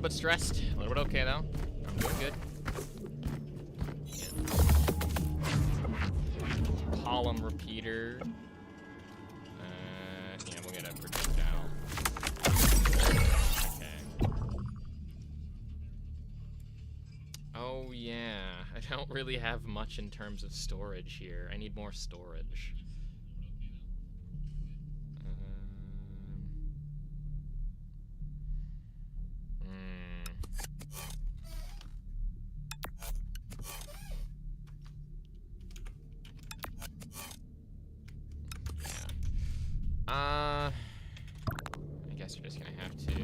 Stressed. A little bit okay though. I'm doing good. Column repeater. Yeah, we'll get a projectile. Okay. Oh yeah, I don't really have much in terms of storage here. I need more storage. I guess you're just gonna have to.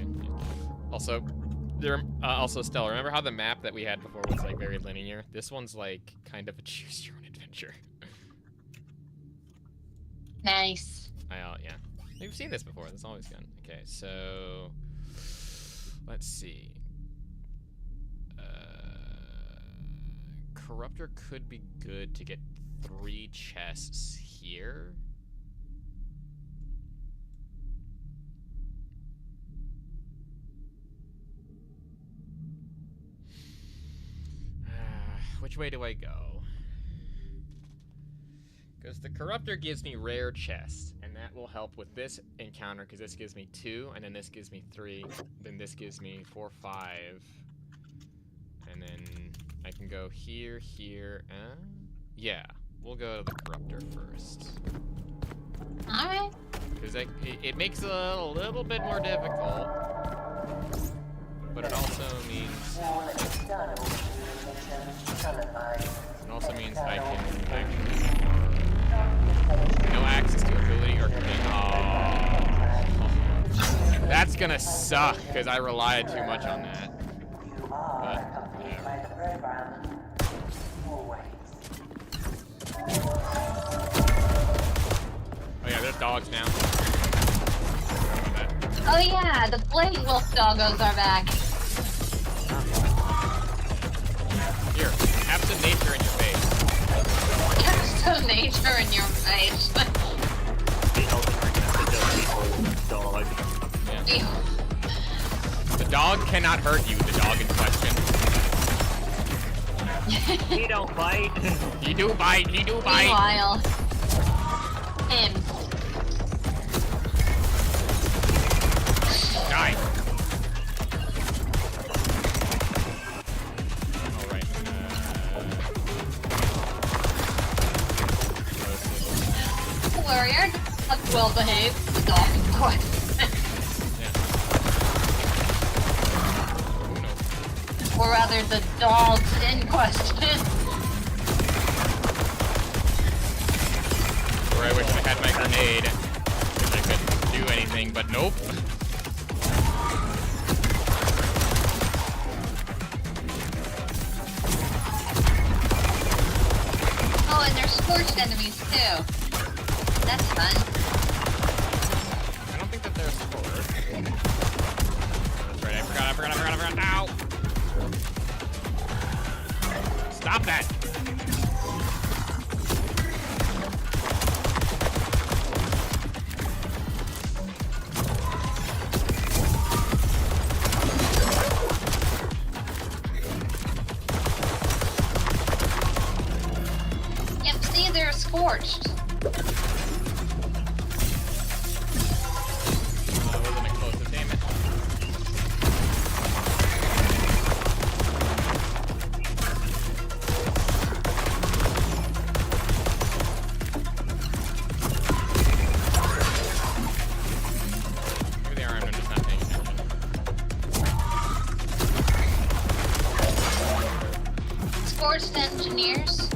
Also, Stella, remember how the map that we had before was like very linear? This one's like kind of a choose your own adventure. Nice. Yeah. We've seen this before. That's always good. Okay, so let's see. Corruptor could be good to get 3 chests here. Which way do I go? Because the Corruptor gives me rare chests, and that will help with this encounter, because this gives me 2, and then this gives me 3, then this gives me 4, 5, and then I can go here, here, yeah, we'll go to the Corruptor first. Alright. Because it makes it a little bit more difficult, but it also means I can actually no access to ability or command. Oh, that's gonna suck because I relied too much on that. But oh yeah, there's dogs now. Oh yeah, the Blade Wolf doggos are back. Here, have some nature in your face. Have some nature in your face. Yeah. The dog cannot hurt you, the dog in question. He don't bite. He do bite, he do bite. Meanwhile, him. Die. Alright, Warrior, that's well behaved. The dog in question. Or rather, the dogs in question. Or I wish I had my grenade, because I couldn't do anything, but nope. Oh, and there's scorched enemies too. That's fun. I don't think that they're scorched. That's right, I forgot. Ow! Stop that! Yep, see, they're scorched. Wasn't explosive, damn it. Here they are, I'm just not paying attention. Scorched engineers.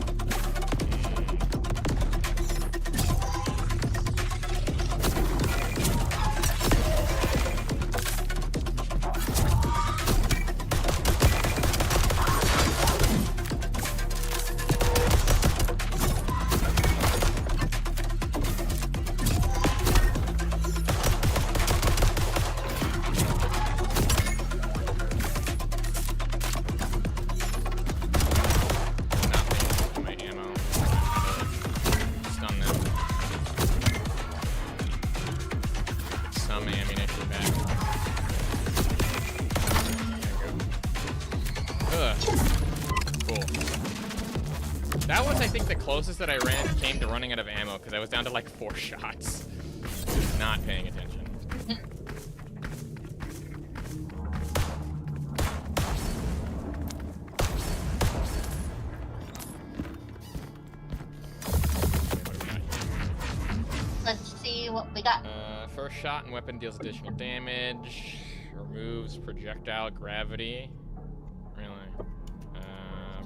That was, I think, the closest that I came to running out of ammo, because I was down to like 4 shots. Just not paying attention. Let's see what we got. First shot and weapon deals additional damage. Removes projectile gravity. Really?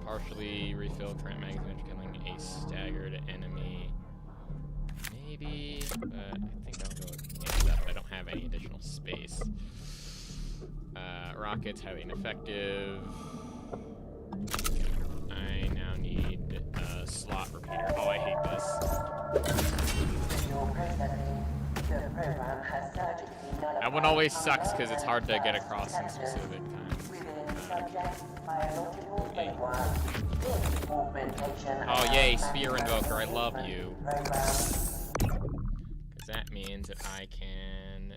Partially refill current magazine after killing a staggered enemy. Maybe, but I think I'll go against that, but I don't have any additional space. Rockets, highly ineffective. I now need a slot repeater. Oh, I hate this. program has surgically nullified That one always sucks because it's hard to get across in specific times. within subject biological framework. In augmentation Oh yay, and Sphere Invoker, I love you. program. Because that means that I can...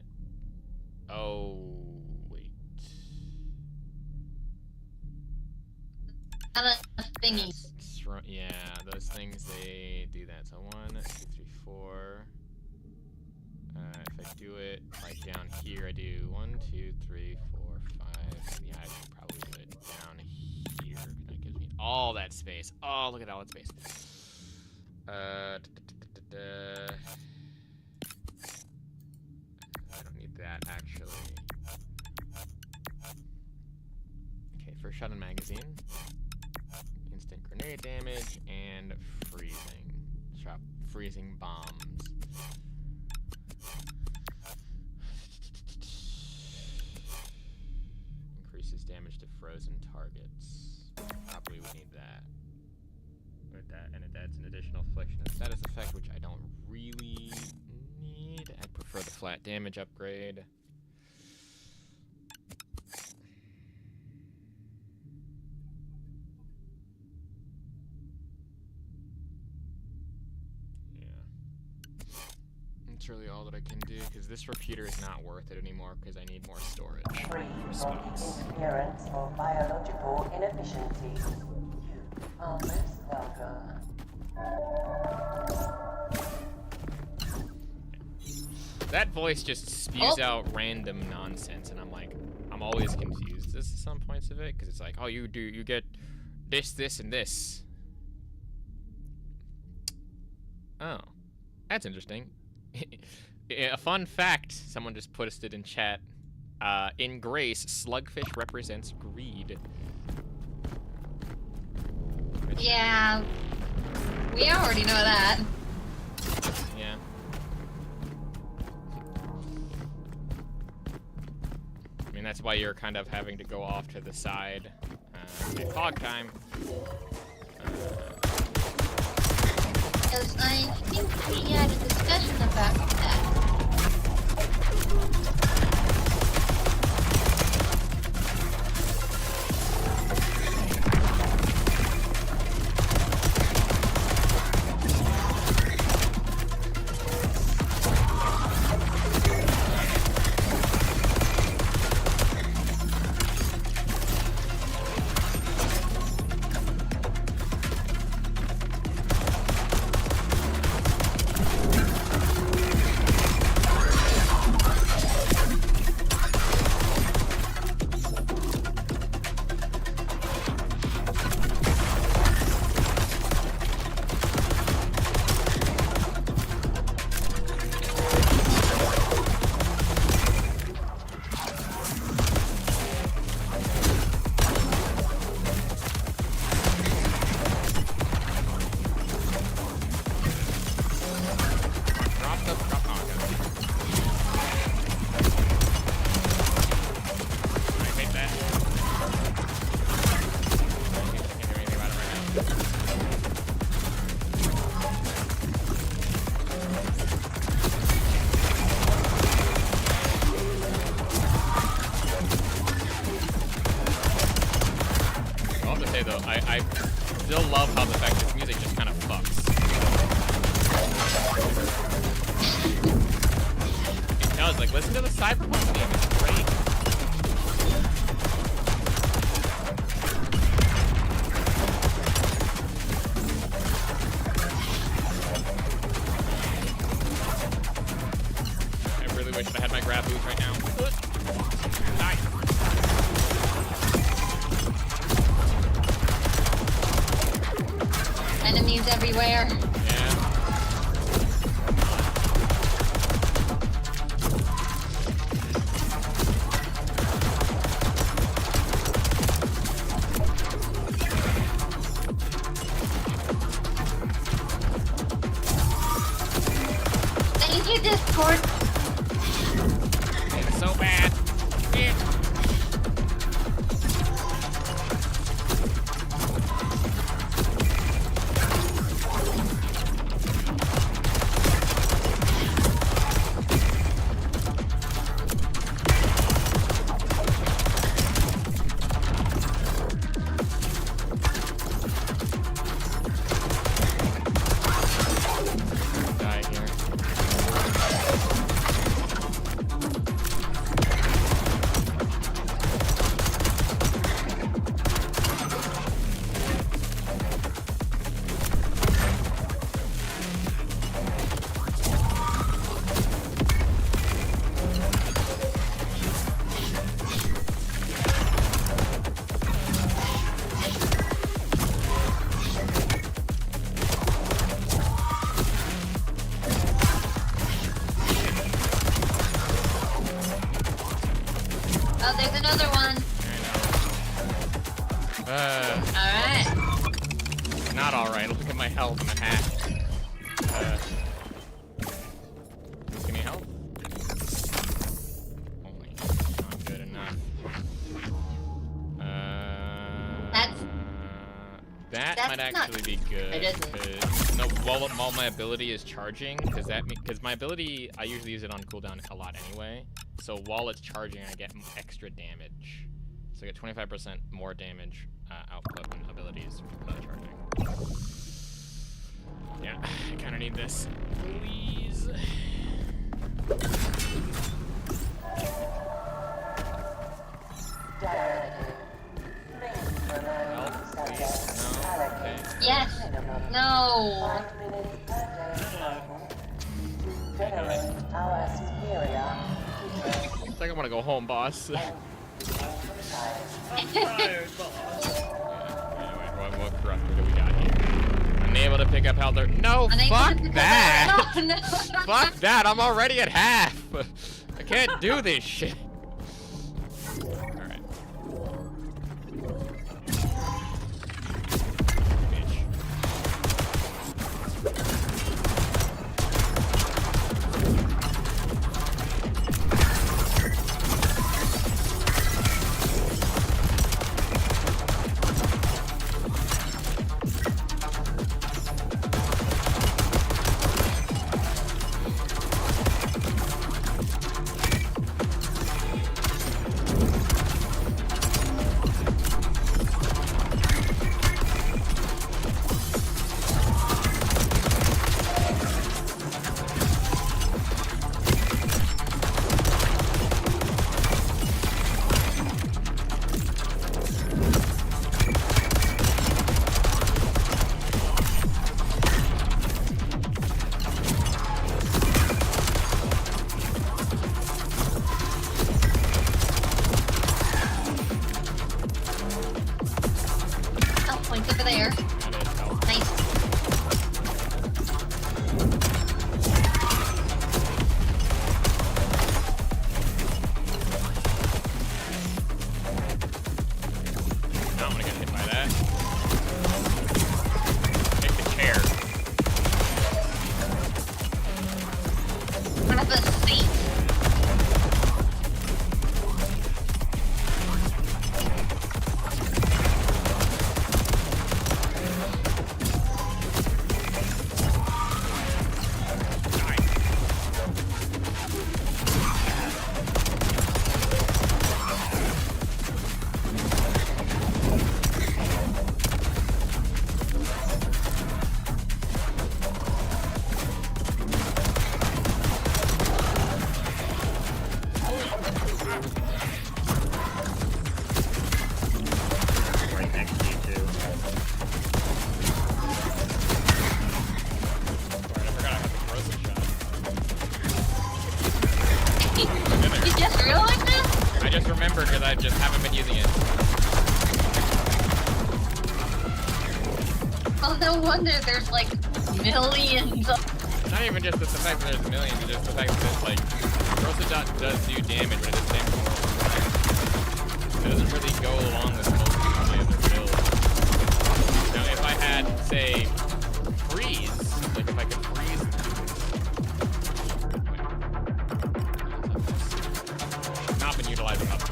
Oh, wait. Thingies. Yeah, those things, they do that. So 1, 2, 3, 4. If I do it like down here, I do 1, 2, 3, 4, 5. Yeah, I should probably do it down here. That gives me all that space. Oh, look at all that space. I don't need that actually. Okay, first shot in magazine. Instant grenade damage and freezing. Drop freezing bombs. Increases damage to frozen targets. Probably would need that. With that, and it adds an additional affliction and status effect, which I don't really need. I prefer the flat damage upgrade. That's really all that I can do, because this repeater is not worth it anymore, because I need more storage. Free from interference or biological inefficiencies. You are most welcome. That voice just spews out random nonsense, and I'm like, I'm always confused at some points of it, because it's like, oh, you get this, this, and this. Oh, that's interesting. A fun fact, someone just posted in chat. In Grace, slugfish represents greed. Yeah, we already know that. Yeah. I mean, that's why you're kind of having to go off to the side. Okay, fog time. Because I think we had a discussion about that. I still love how the fact this music just kind of fucks. It does, like, listen to the Cyberpunk theme, it's great. I really wish I had my grab boots right now. Nice. Enemies everywhere. Yeah. Thank you, Discord. It's so bad. Yeah. another one. Alright. Not alright. Look at my health and a hat. Give me help. Only not good enough. That might actually be good. It isn't. No, while my ability is charging, because my ability, I usually use it on cooldown a lot anyway. So while it's charging, I get extra damage. So I get 25% more damage output when abilities charging. Yeah, I kind of need this. Please. Yes. No. It's like I want to go home, boss. What corruptor do we got here? Unable to pick up Helder. No, fuck that! No. Fuck that, I'm already at half! I can't do this shit. Alright. Over there. Nice. Now I'm gonna get hit by that. Take the chair. What about the seat? Because I just haven't been using it. Oh, no wonder there's like millions of... It's not even just the fact that there's millions, it's just the fact that it's like, Rosa Dot does do damage, but it does damage more time. It doesn't really go along with most of the other builds. Now, if I had, say, freeze, like if I could freeze... Not been utilizing up my...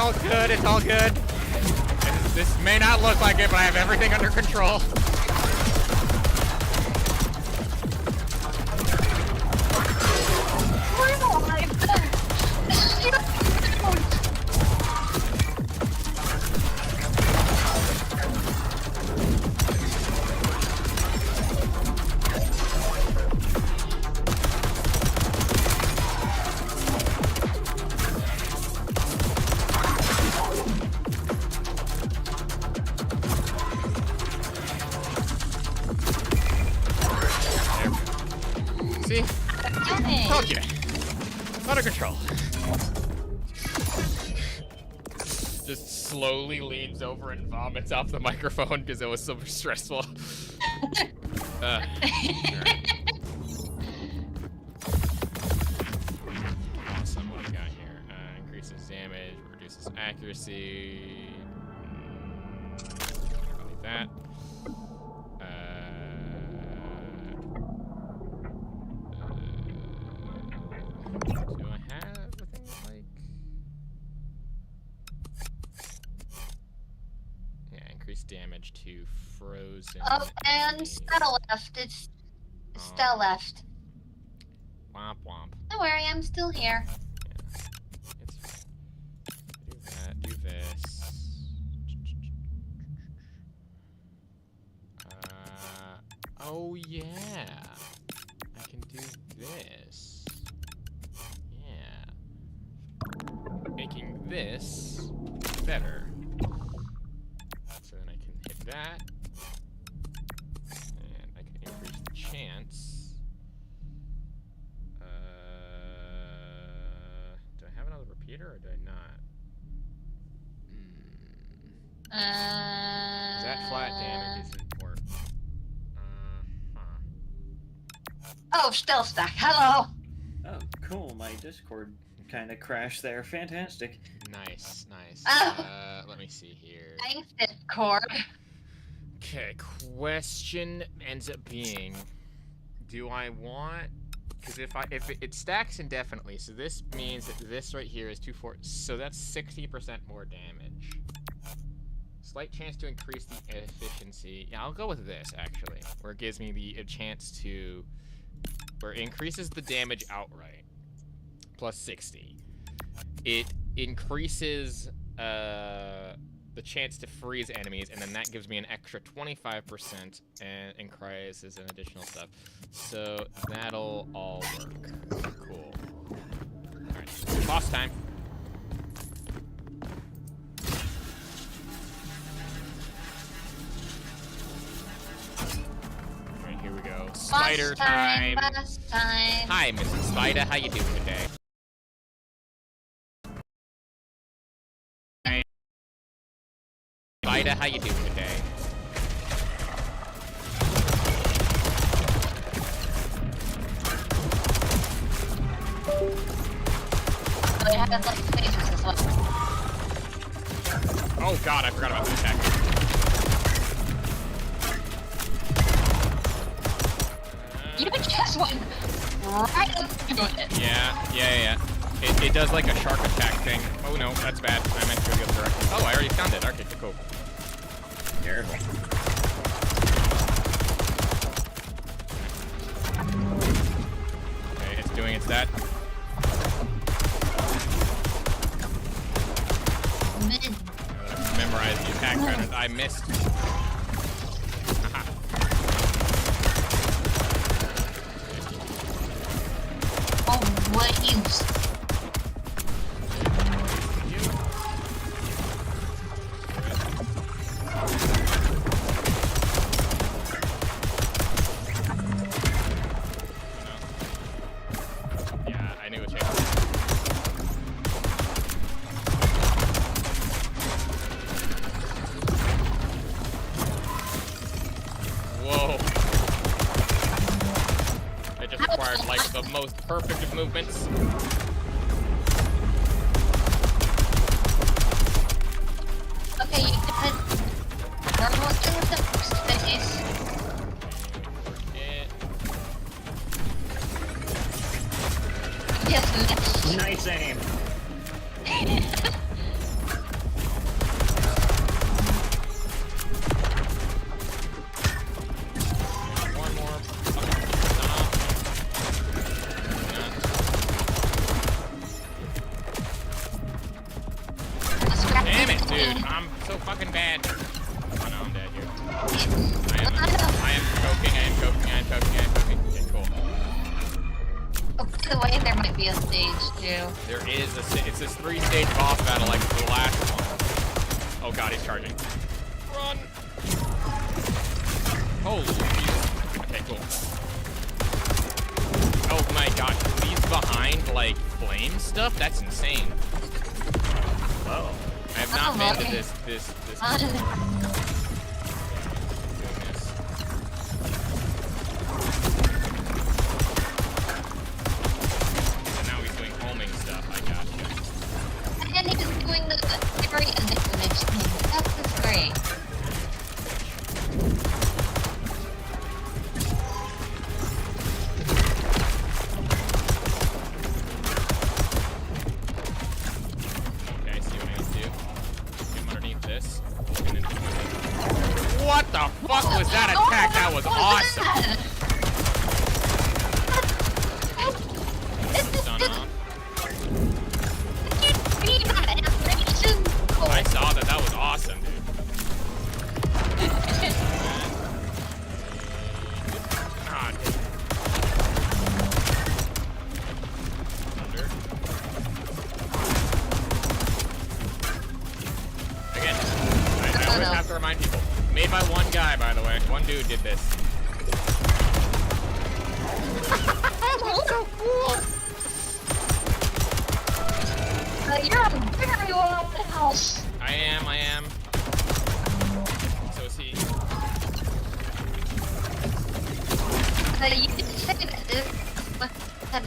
all good. It's all good. This may not look like it, but I have everything under control. See? Told you. Under control. Just slowly leans over and vomits off the microphone because it was so stressful. Right. Awesome. What do we got here? Increases damage, reduces accuracy. Probably that. Do I have a thing like? Yeah, increase damage to frozen. Oh, and Stella left. It's Stella left. Womp womp. Don't worry, I'm still here. Yeah, it's fine. Do that. Do this. Oh yeah, I can do this. Making this better. So then I can hit that. And I can increase the chance. Do I have another repeater or do I not? Is that flat damage is important? Oh, Stealth Stack, hello! Oh, cool. My Discord kind of crashed there. Fantastic. Nice, nice. Oh. Let me see here. Thanks, Discord. Okay, question ends up being, do I want? Because if it stacks indefinitely, so this means that this right here is 240. So that's 60% more damage. Slight chance to increase the efficiency. Yeah, I'll go with this actually, where it gives me a chance to, where it increases the damage outright, plus 60. It increases the chance to freeze enemies, and then that gives me an extra 25% and increases an additional stuff. So that'll all work. Cool. Alright, boss time. Alright, here we go. Spider time. Boss time. Hi, Mrs. Spider. How you doing today? Spider, how you doing today? I have like lasers as well. Oh god, I forgot about the attack. You just went right up to it. Yeah. It does like a shark attack thing. Oh no, that's bad. I meant to go the other direction. Oh, I already found it. Okay, cool. Terrible. Okay, it's doing its that. Memorize the attack patterns. I missed. Aha. Oh, what use? Yeah, I knew it changed. Whoa. It just required like the most perfect of movements. Okay, you can put normal thing with the first phase. Nice aim. the way, there might be a stage too. There is it's this 3-stage boss battle like the last one. Oh god, he's charging. Run! Holy Jesus. Okay, cool. Oh my god, he leaves behind like flame stuff? That's insane. Whoa. I have not been to this doing this. And now he's doing homing stuff, I gotcha. And he was doing the very damage thing. That was great. What the fuck was that attack? That was awesome. Stun off. I saw that. That was awesome, dude. God. Thunder. Again, I always have to remind people. Made by one guy, by the way. One dude did this. That's so cool. You're a very well house. I am. So is he. You didn't say that. I got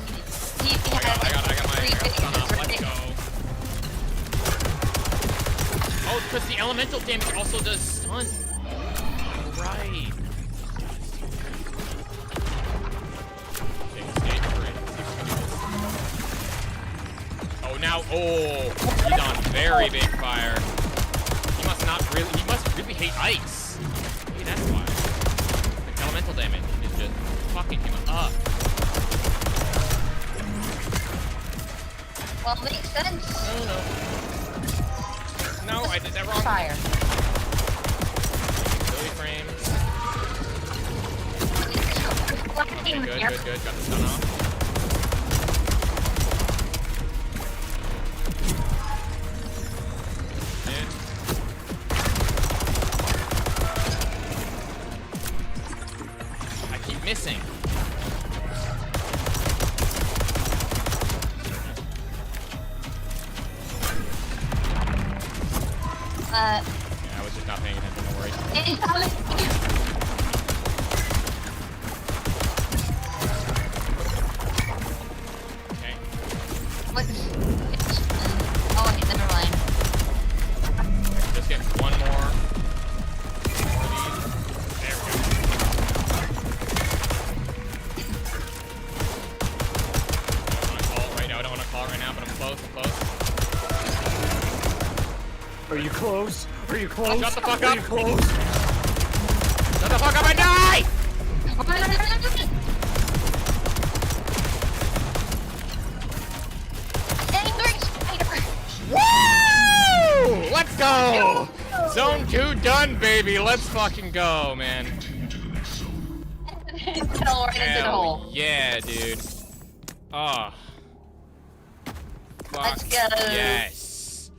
my stun off. Let's go. Oh, because the elemental damage also does stun. Right. Oh, now, he's on very big fire. He must really hate ice. Maybe that's why. The elemental damage is just fucking him up. Well, makes sense. No, I did that wrong. Fire. Frames. Okay, good. Got the stun off. I keep missing. I was just not paying attention, don't worry. Okay. What? Oh, wait, never mind. Just get one more. There we go. I don't want to call it right now, but I'm close. Are you close? Are you close? Shut the fuck up! Are you close? Shut the fuck up and die! Angry spider! Woo! Let's go! Zone 2 done, baby. Let's fucking go, man. Fell right into the hole. Yeah, dude. Oh. Fuck. Let's go. Yes.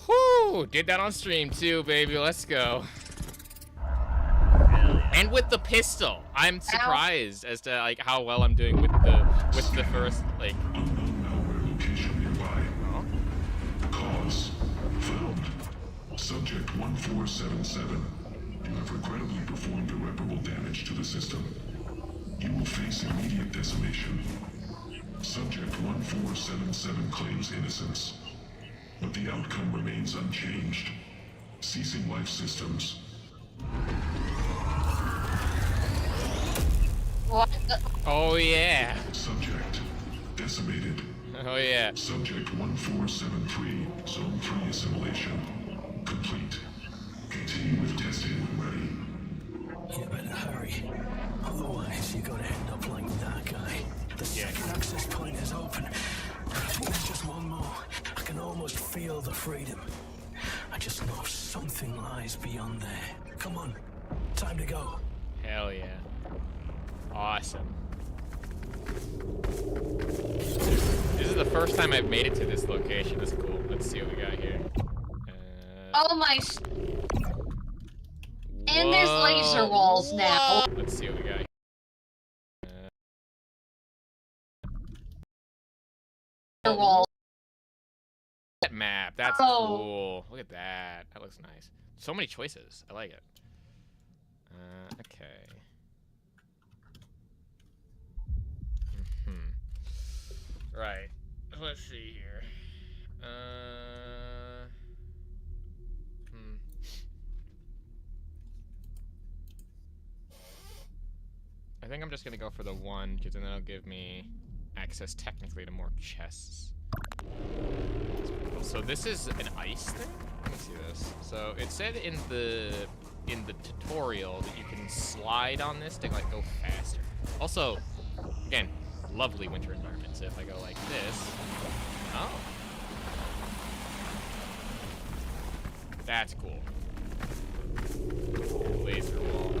Whoo! Did that on stream too, baby. Let's go. And with the pistol, I'm surprised as to like how well I'm doing with the first like. Cause found. Subject 1477. You have regrettably performed irreparable damage to the system. You will face immediate decimation. Subject 1477 claims innocence, but the outcome remains unchanged. Ceasing life systems. What the? Oh yeah. Subject decimated. Oh yeah. Subject 1473, Zone 3 assimilation complete. Continue with testing when ready. You better hurry. Otherwise, you're gonna end up like that guy. The second access point is open. I think there's just one more. I can almost feel the freedom. I just know something lies beyond there. Come on. Time to go. Hell yeah. Awesome. first time I've made it to this location. That's cool. Let's see what we got here. Oh my... And there's laser walls now. Let's see what we got here. Wall. That map. That's cool. Look at that. That looks nice. So many choices. I like it. Okay. Right. Let's see here. I think I'm just gonna go for the 1, because then that'll give me access technically to more chests. Cool. So this is an ice thing? Let me see this. So it said in the tutorial that you can slide on this to like go faster. Also, again, lovely winter environment. So if I go like this, oh, that's cool. Laser wall.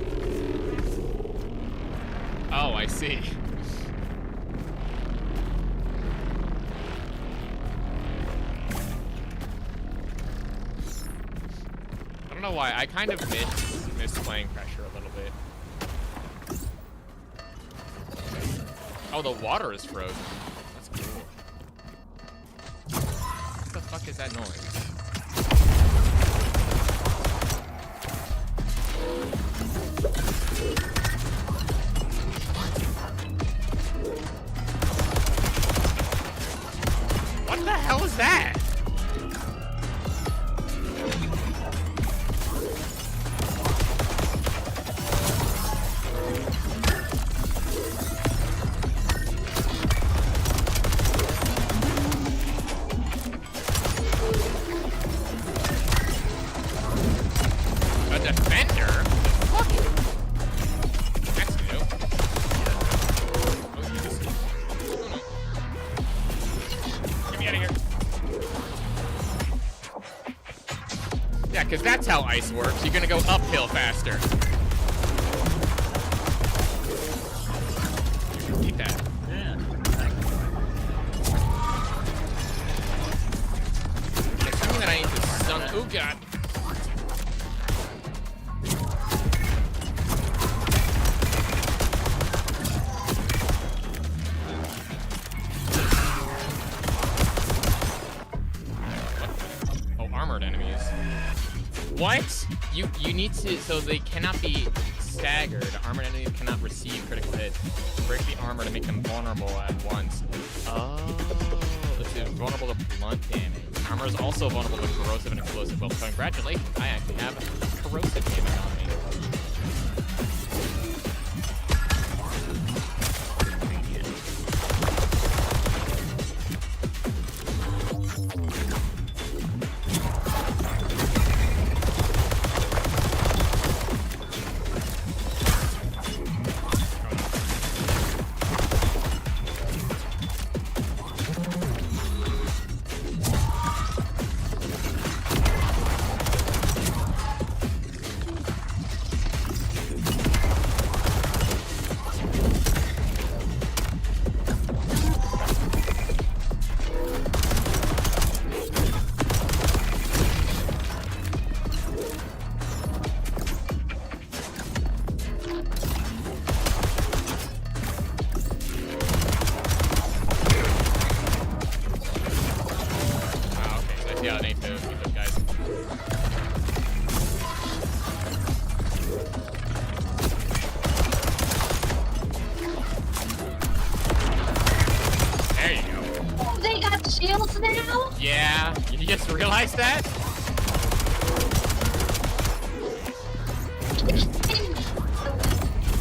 Oh, I see. I don't know why. I kind of miss playing Pressure a little bit. Oh, the water is frozen. That's cool. What the fuck is that noise? What the hell is that? A defender? What the fuck? That's new. Oh, no. Get me out of here. Yeah, because that's how ice works. You're gonna go uphill faster. Eat that. Yeah. Assuming that I need to stun. Oh god. Oh, armored enemies. What? You need to, so they cannot be staggered. Armored enemies cannot receive critical hits. Break the armor to make them vulnerable at once. Oh, it's vulnerable to blunt damage. Armor is also vulnerable to corrosive and explosive. Well, congratulations, I actually have corrosive damage on me. Yeah, I need to keep those guys. There you go. Oh, they got shields now? Yeah, you just realized that?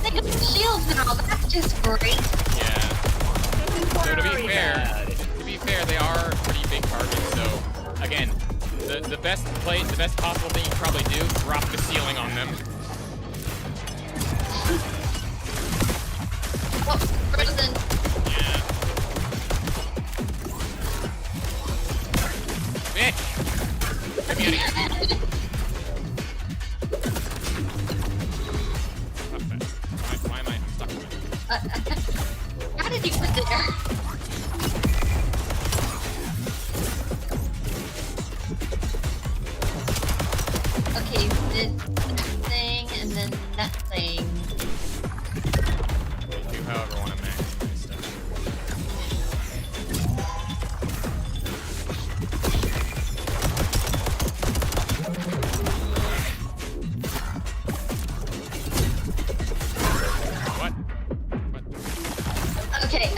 They got shields now, that's just great. Yeah. So to be fair, they are pretty big targets, so again, the best possible thing you can probably do, drop the ceiling on them. Well, frozen. Yeah. Bitch! Get me out of here. Why am I stuck with it? How did you put it there? however I want to max my stuff. What? Okay.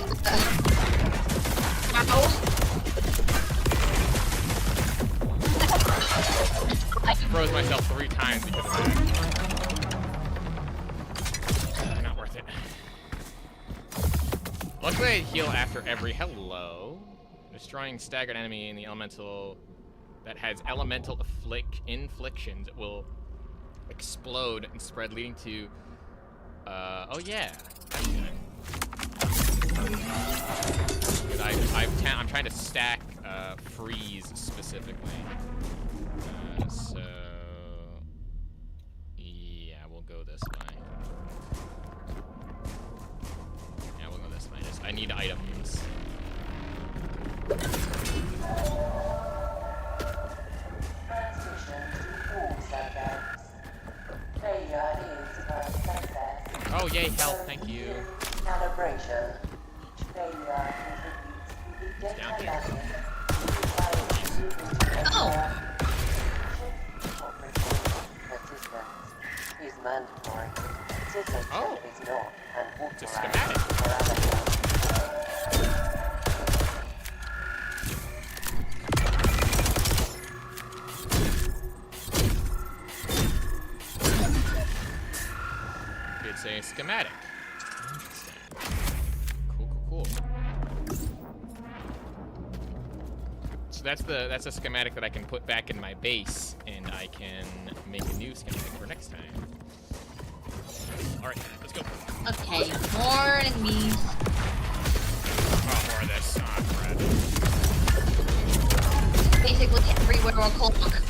I froze myself 3 times because of that. Not worth it. Luckily, I heal after every hello. Destroying staggered enemy in the elemental that has elemental inflictions will explode and spread, leading to. Oh yeah, that's good. Because I'm trying to stack freeze specifically. So yeah, we'll go this way. Yeah, we'll go this way. I need items. Oh yay, health, thank you. Calibration. It's down here. Oh! Is mandatory. Oh! Is not, and It's a schematic. It's a schematic. Interesting. Cool. So that's a schematic that I can put back in my base, and I can make a new schematic for next time. All right, let's go. Okay, more enemies. Oh, more of this. Oh, crap. Basically everywhere on clock.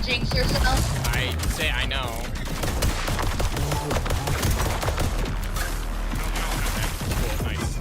jinx yourself. I say I know. Cool, nice.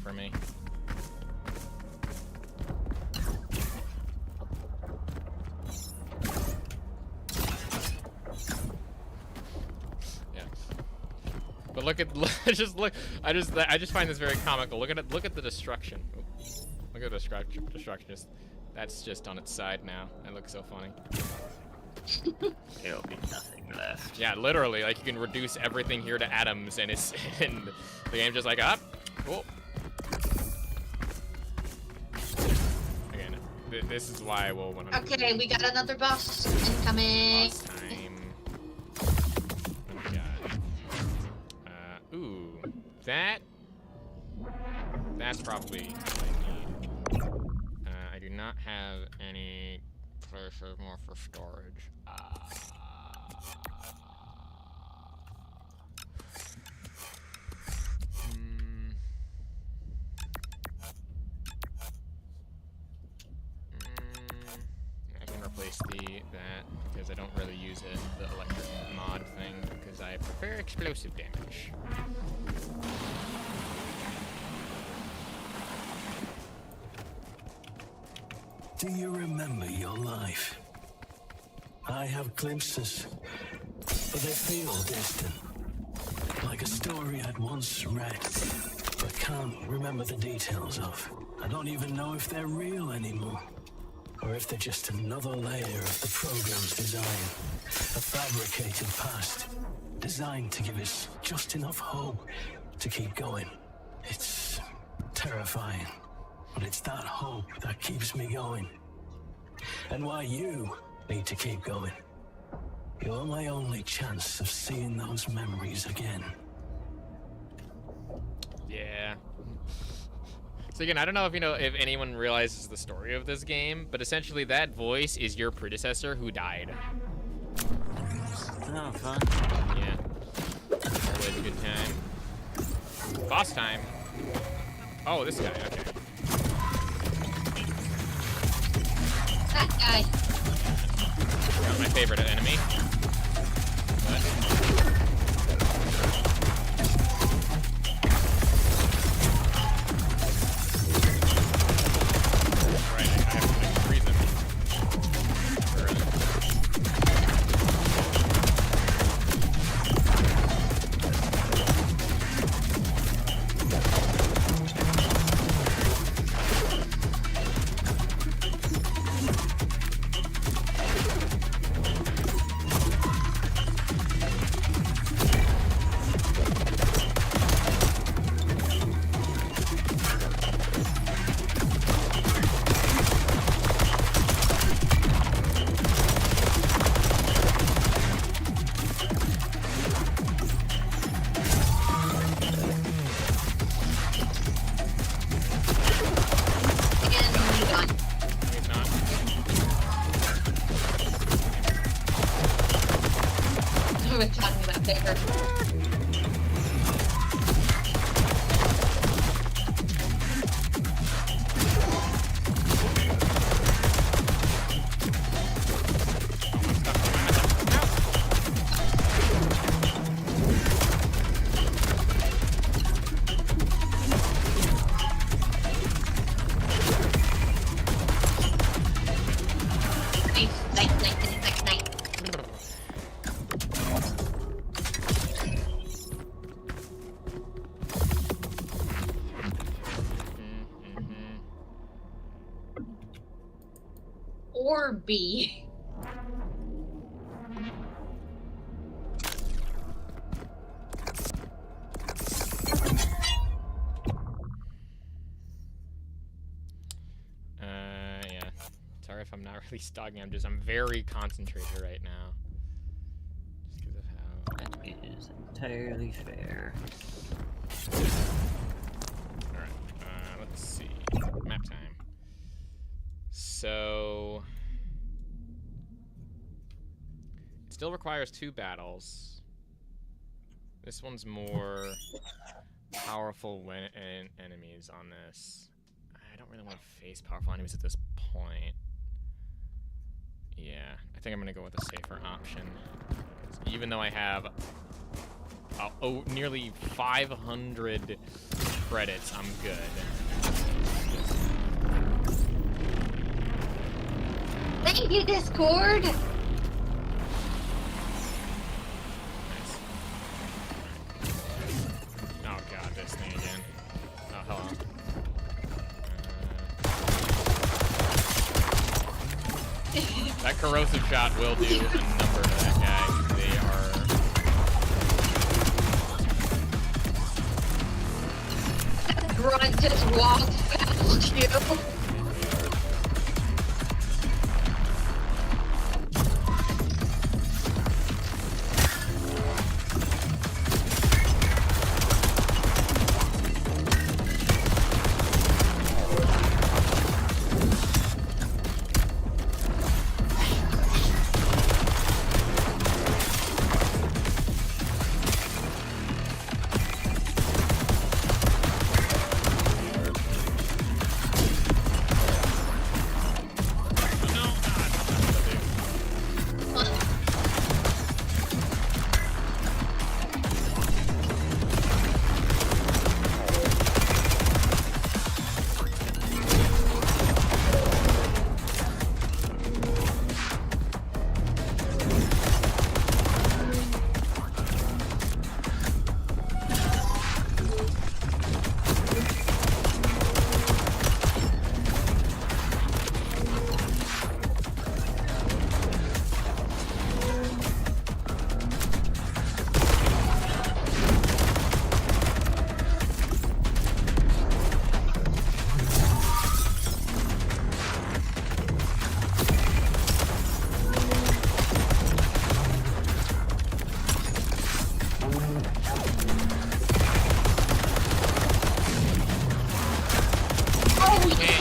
for me. Yeah. But look at just look. I just find this very comical. Look at it. Look at the destruction. Look at the destruction. That's just on its side now. It looks so funny. There'll be nothing left. Yeah, literally, like you can reduce everything here to atoms, and and the game's just like, cool. Again, this is why I will 100%. Okay, we got another boss incoming. Boss time. What do we got? Ooh, that's probably what I need. I do not have any places more for storage. I can replace that because I don't really use it, the electric mod thing, because I prefer explosive damage. Do you remember your life? I have glimpses, but they feel distant. Like a story I'd once read, but can't remember the details of. I don't even know if they're real anymore, or if they're just another layer of the program's design. A fabricated past, designed to give us just enough hope to keep going. It's terrifying, but it's that hope that keeps me going. And why you need to keep going. You're my only chance of seeing those memories again. Yeah. So again, I don't know if anyone realizes the story of this game, but essentially that voice is your predecessor who died. Oh, fun. Yeah. Always a good time. Boss time. Oh, this guy, okay. That guy. Not my favorite enemy. But right, I have to freeze him. We're talking about paper. Or B. Yeah. Sorry if I'm not really stalking. I'm very concentrated right now. Just because of how. That is entirely fair. Alright, let's see. Map time. So it still requires 2 battles. This one's more powerful enemies on this. I don't really want to face powerful enemies at this point. Yeah, I think I'm gonna go with a safer option. Even though I have nearly 500 credits, I'm good. Thank you, Discord. Nice. Oh god, this thing again. Oh, hello. That corrosive shot will do a number to that guy. They are... Grunt just walked past you.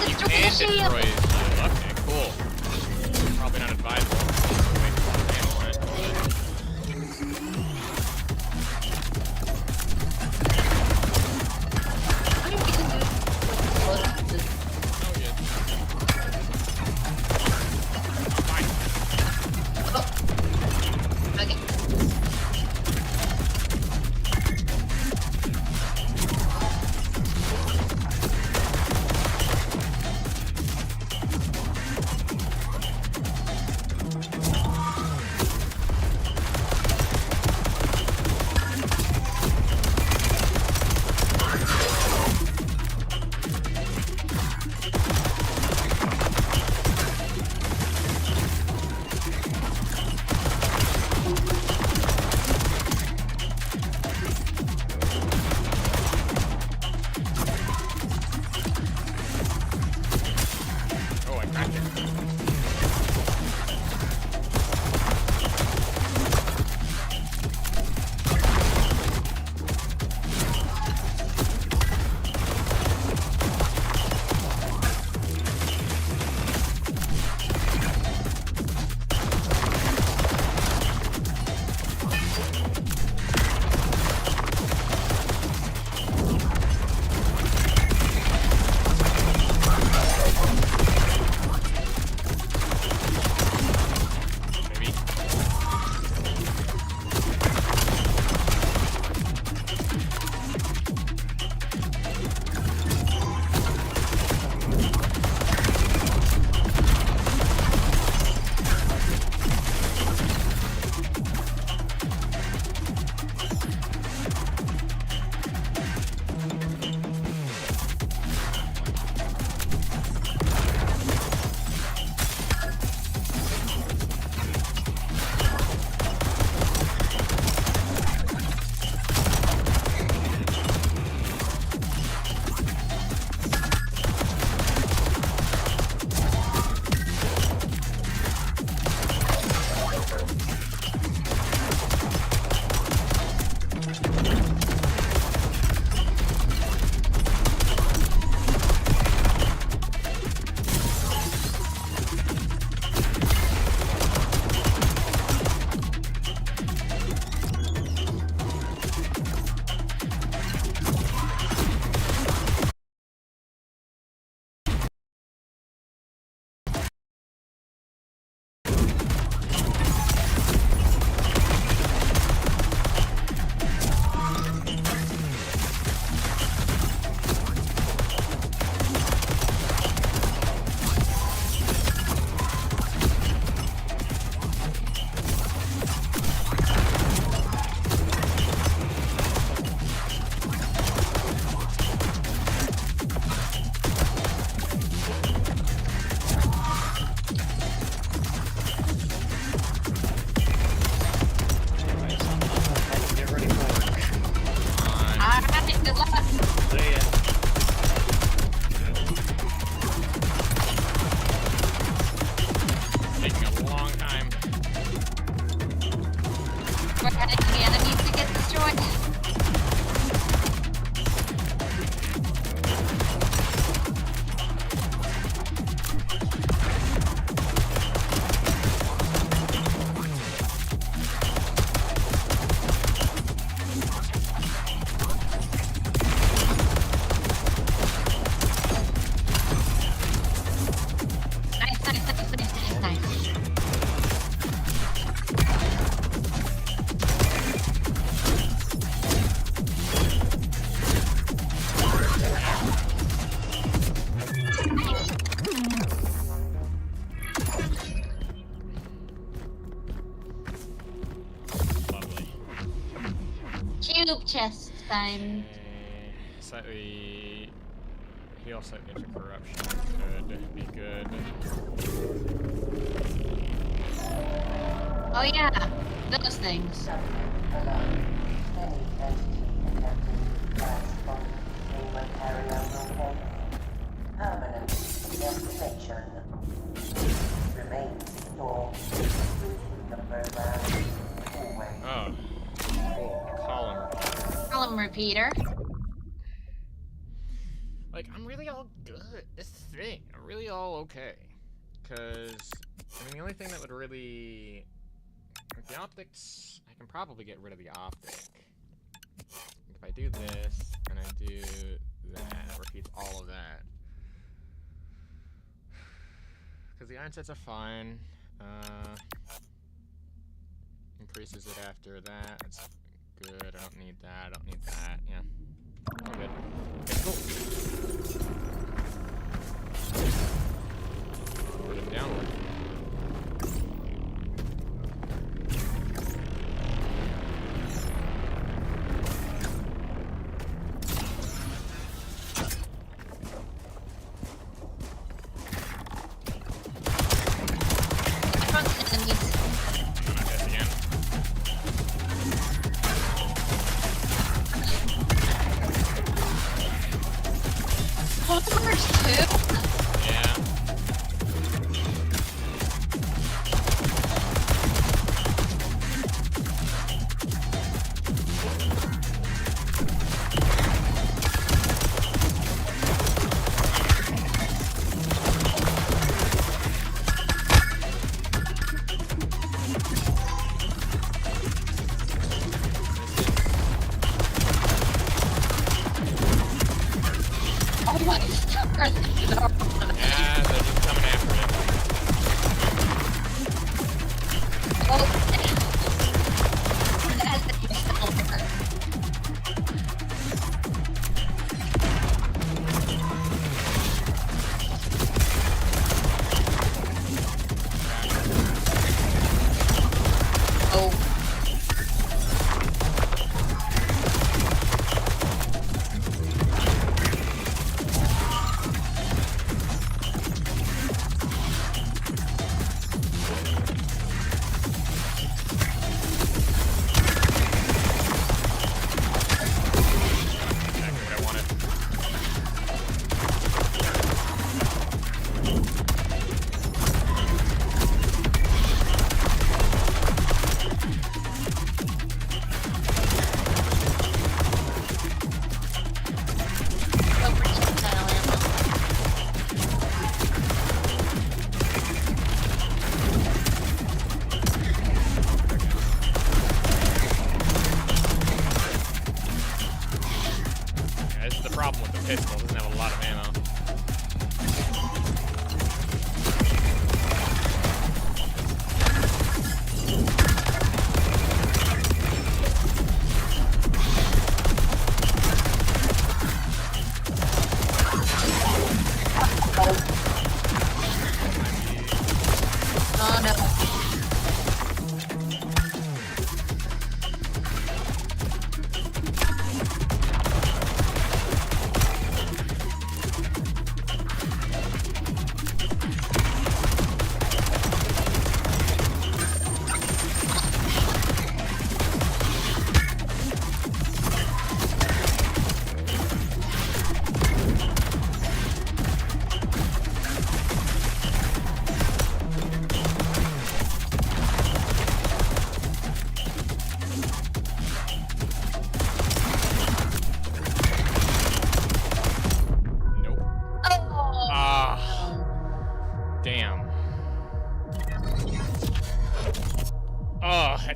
Destroy his shield. Okay, cool. Probably not advisable. Wait, time. Slightly heal slightly into corruption. Could be good. Oh yeah, those things. Permanent destination remains stored within the program always. Oh, cool. Column repeater. Like, I'm really all good. This thing, I'm really all okay. Cause, I mean, the only thing that would really, like, the optics, I can probably get rid of the optic. If I do this and I do that, it repeats all of that. Because the iron sets are fine. Increases it after that. That's good. I don't need that. I don't need that. Yeah. All good. Okay, cool. Forward and downward. Pistol doesn't have a lot of ammo. Oh no.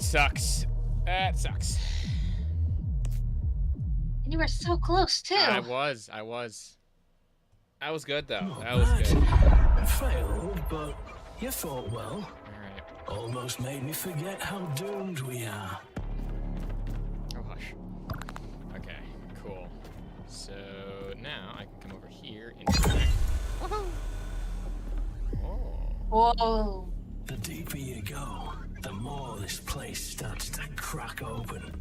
Sucks. That sucks. And you were so close too. I was good though. That was good. Failed, but you fought well. Alright. Almost made me forget how doomed we are. Oh hush. Okay, cool. So now I can come over here and Woohoo! Oh. Whoa. The deeper you go, the more this place starts to crack open.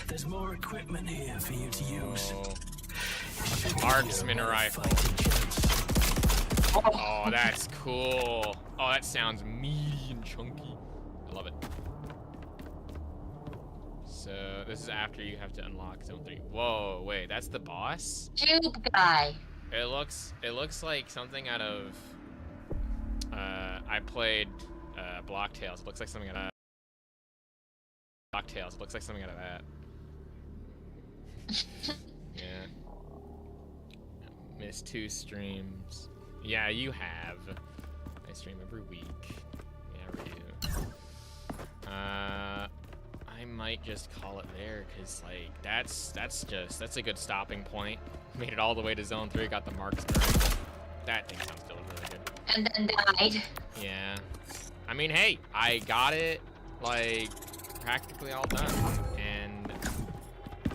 There's more equipment here for you to use. Marksman rifle. Oh, that's cool. Oh, that sounds meaty and chunky. I love it. So this is after you have to unlock Zone 3. Whoa, wait, that's the boss? Tube guy. It looks like something out of I played Block Tales. It looks like something out of Block Tales. It looks like something out of that. Yeah. Missed 2 streams. Yeah, you have. I stream every week. Yeah, we do. I might just call it there, cause like that's a good stopping point. Made it all the way to Zone 3, got the marksman rifle. That thing sounds still really good. And then died. Yeah. I mean, hey, I got it like practically all done, and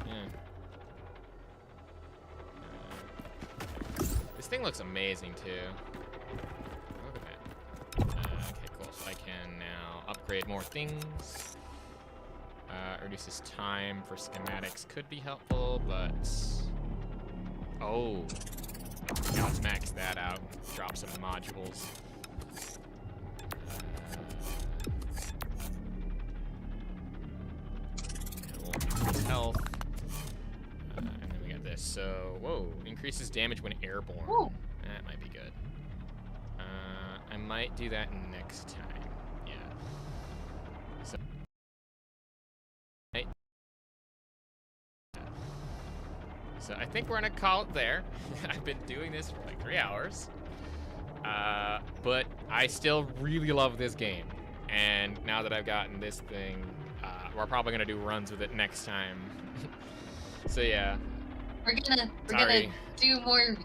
yeah. This thing looks amazing too. Look at that. Okay, cool. So I can now upgrade more things. Reduces time for schematics could be helpful, but oh, now let's max that out. Drop some modules. Increase health. And then we got this. So, whoa, increases damage when airborne. Ooh. That might be good. I might do that next time. Yeah. So, so I think we're gonna call it there. I've been doing this for like 3 hours. But I still really love this game. And now that I've gotten this thing, we're probably gonna do runs with it next time. So yeah. We're gonna do more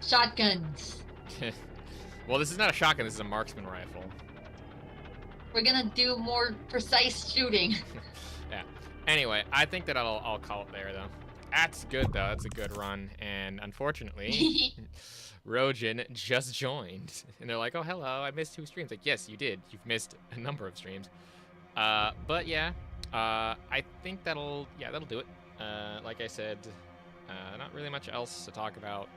shotguns. Well, this is not a shotgun, this is a marksman rifle. We're gonna do more precise shooting. Yeah. Anyway, I think that I'll call it there though. That's good though, that's a good run. And unfortunately, Rojin just joined. And they're like, oh hello, I missed 2 streams. Like, yes, you did. You've missed a number of streams. But yeah, I think that'll do it. Like I said, not really much else to talk about.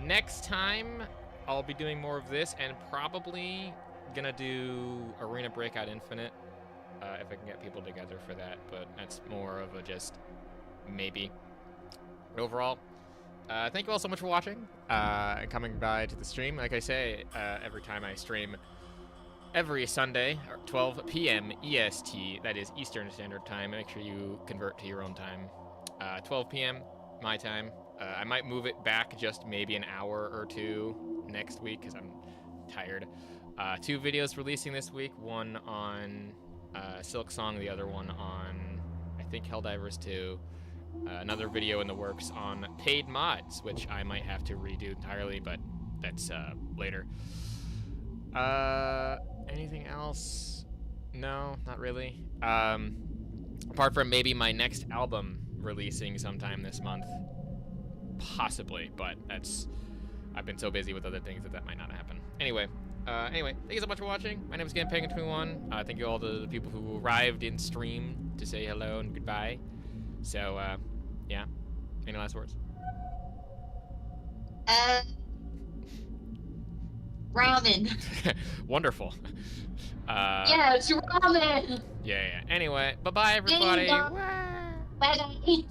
Next time, I'll be doing more of this and probably gonna do Arena Breakout Infinite, if I can get people together for that, but that's more of a just maybe. But overall, thank you all so much for watching and coming by to the stream. Like I say, every time I stream, every Sunday, 12 p.m. EST, that is Eastern Standard Time. Make sure you convert to your own time. 12 p.m. my time. I might move it back just maybe an hour or 2 next week because I'm tired. 2 videos releasing this week. One on Silk Song, the other one on, I think, Helldivers 2. Another video in the works on paid mods, which I might have to redo entirely, but that's later. Anything else? No, not really. Apart from maybe my next album releasing sometime this month. Possibly, but I've been so busy with other things that might not happen. Anyway, thank you so much for watching. My name is Penguin21. Thank you all to the people who arrived in stream to say hello and goodbye. So, yeah. Any last words? Ramen. Wonderful. Yeah, it's ramen. Yeah. Anyway, bye-bye, everybody. Bye-bye.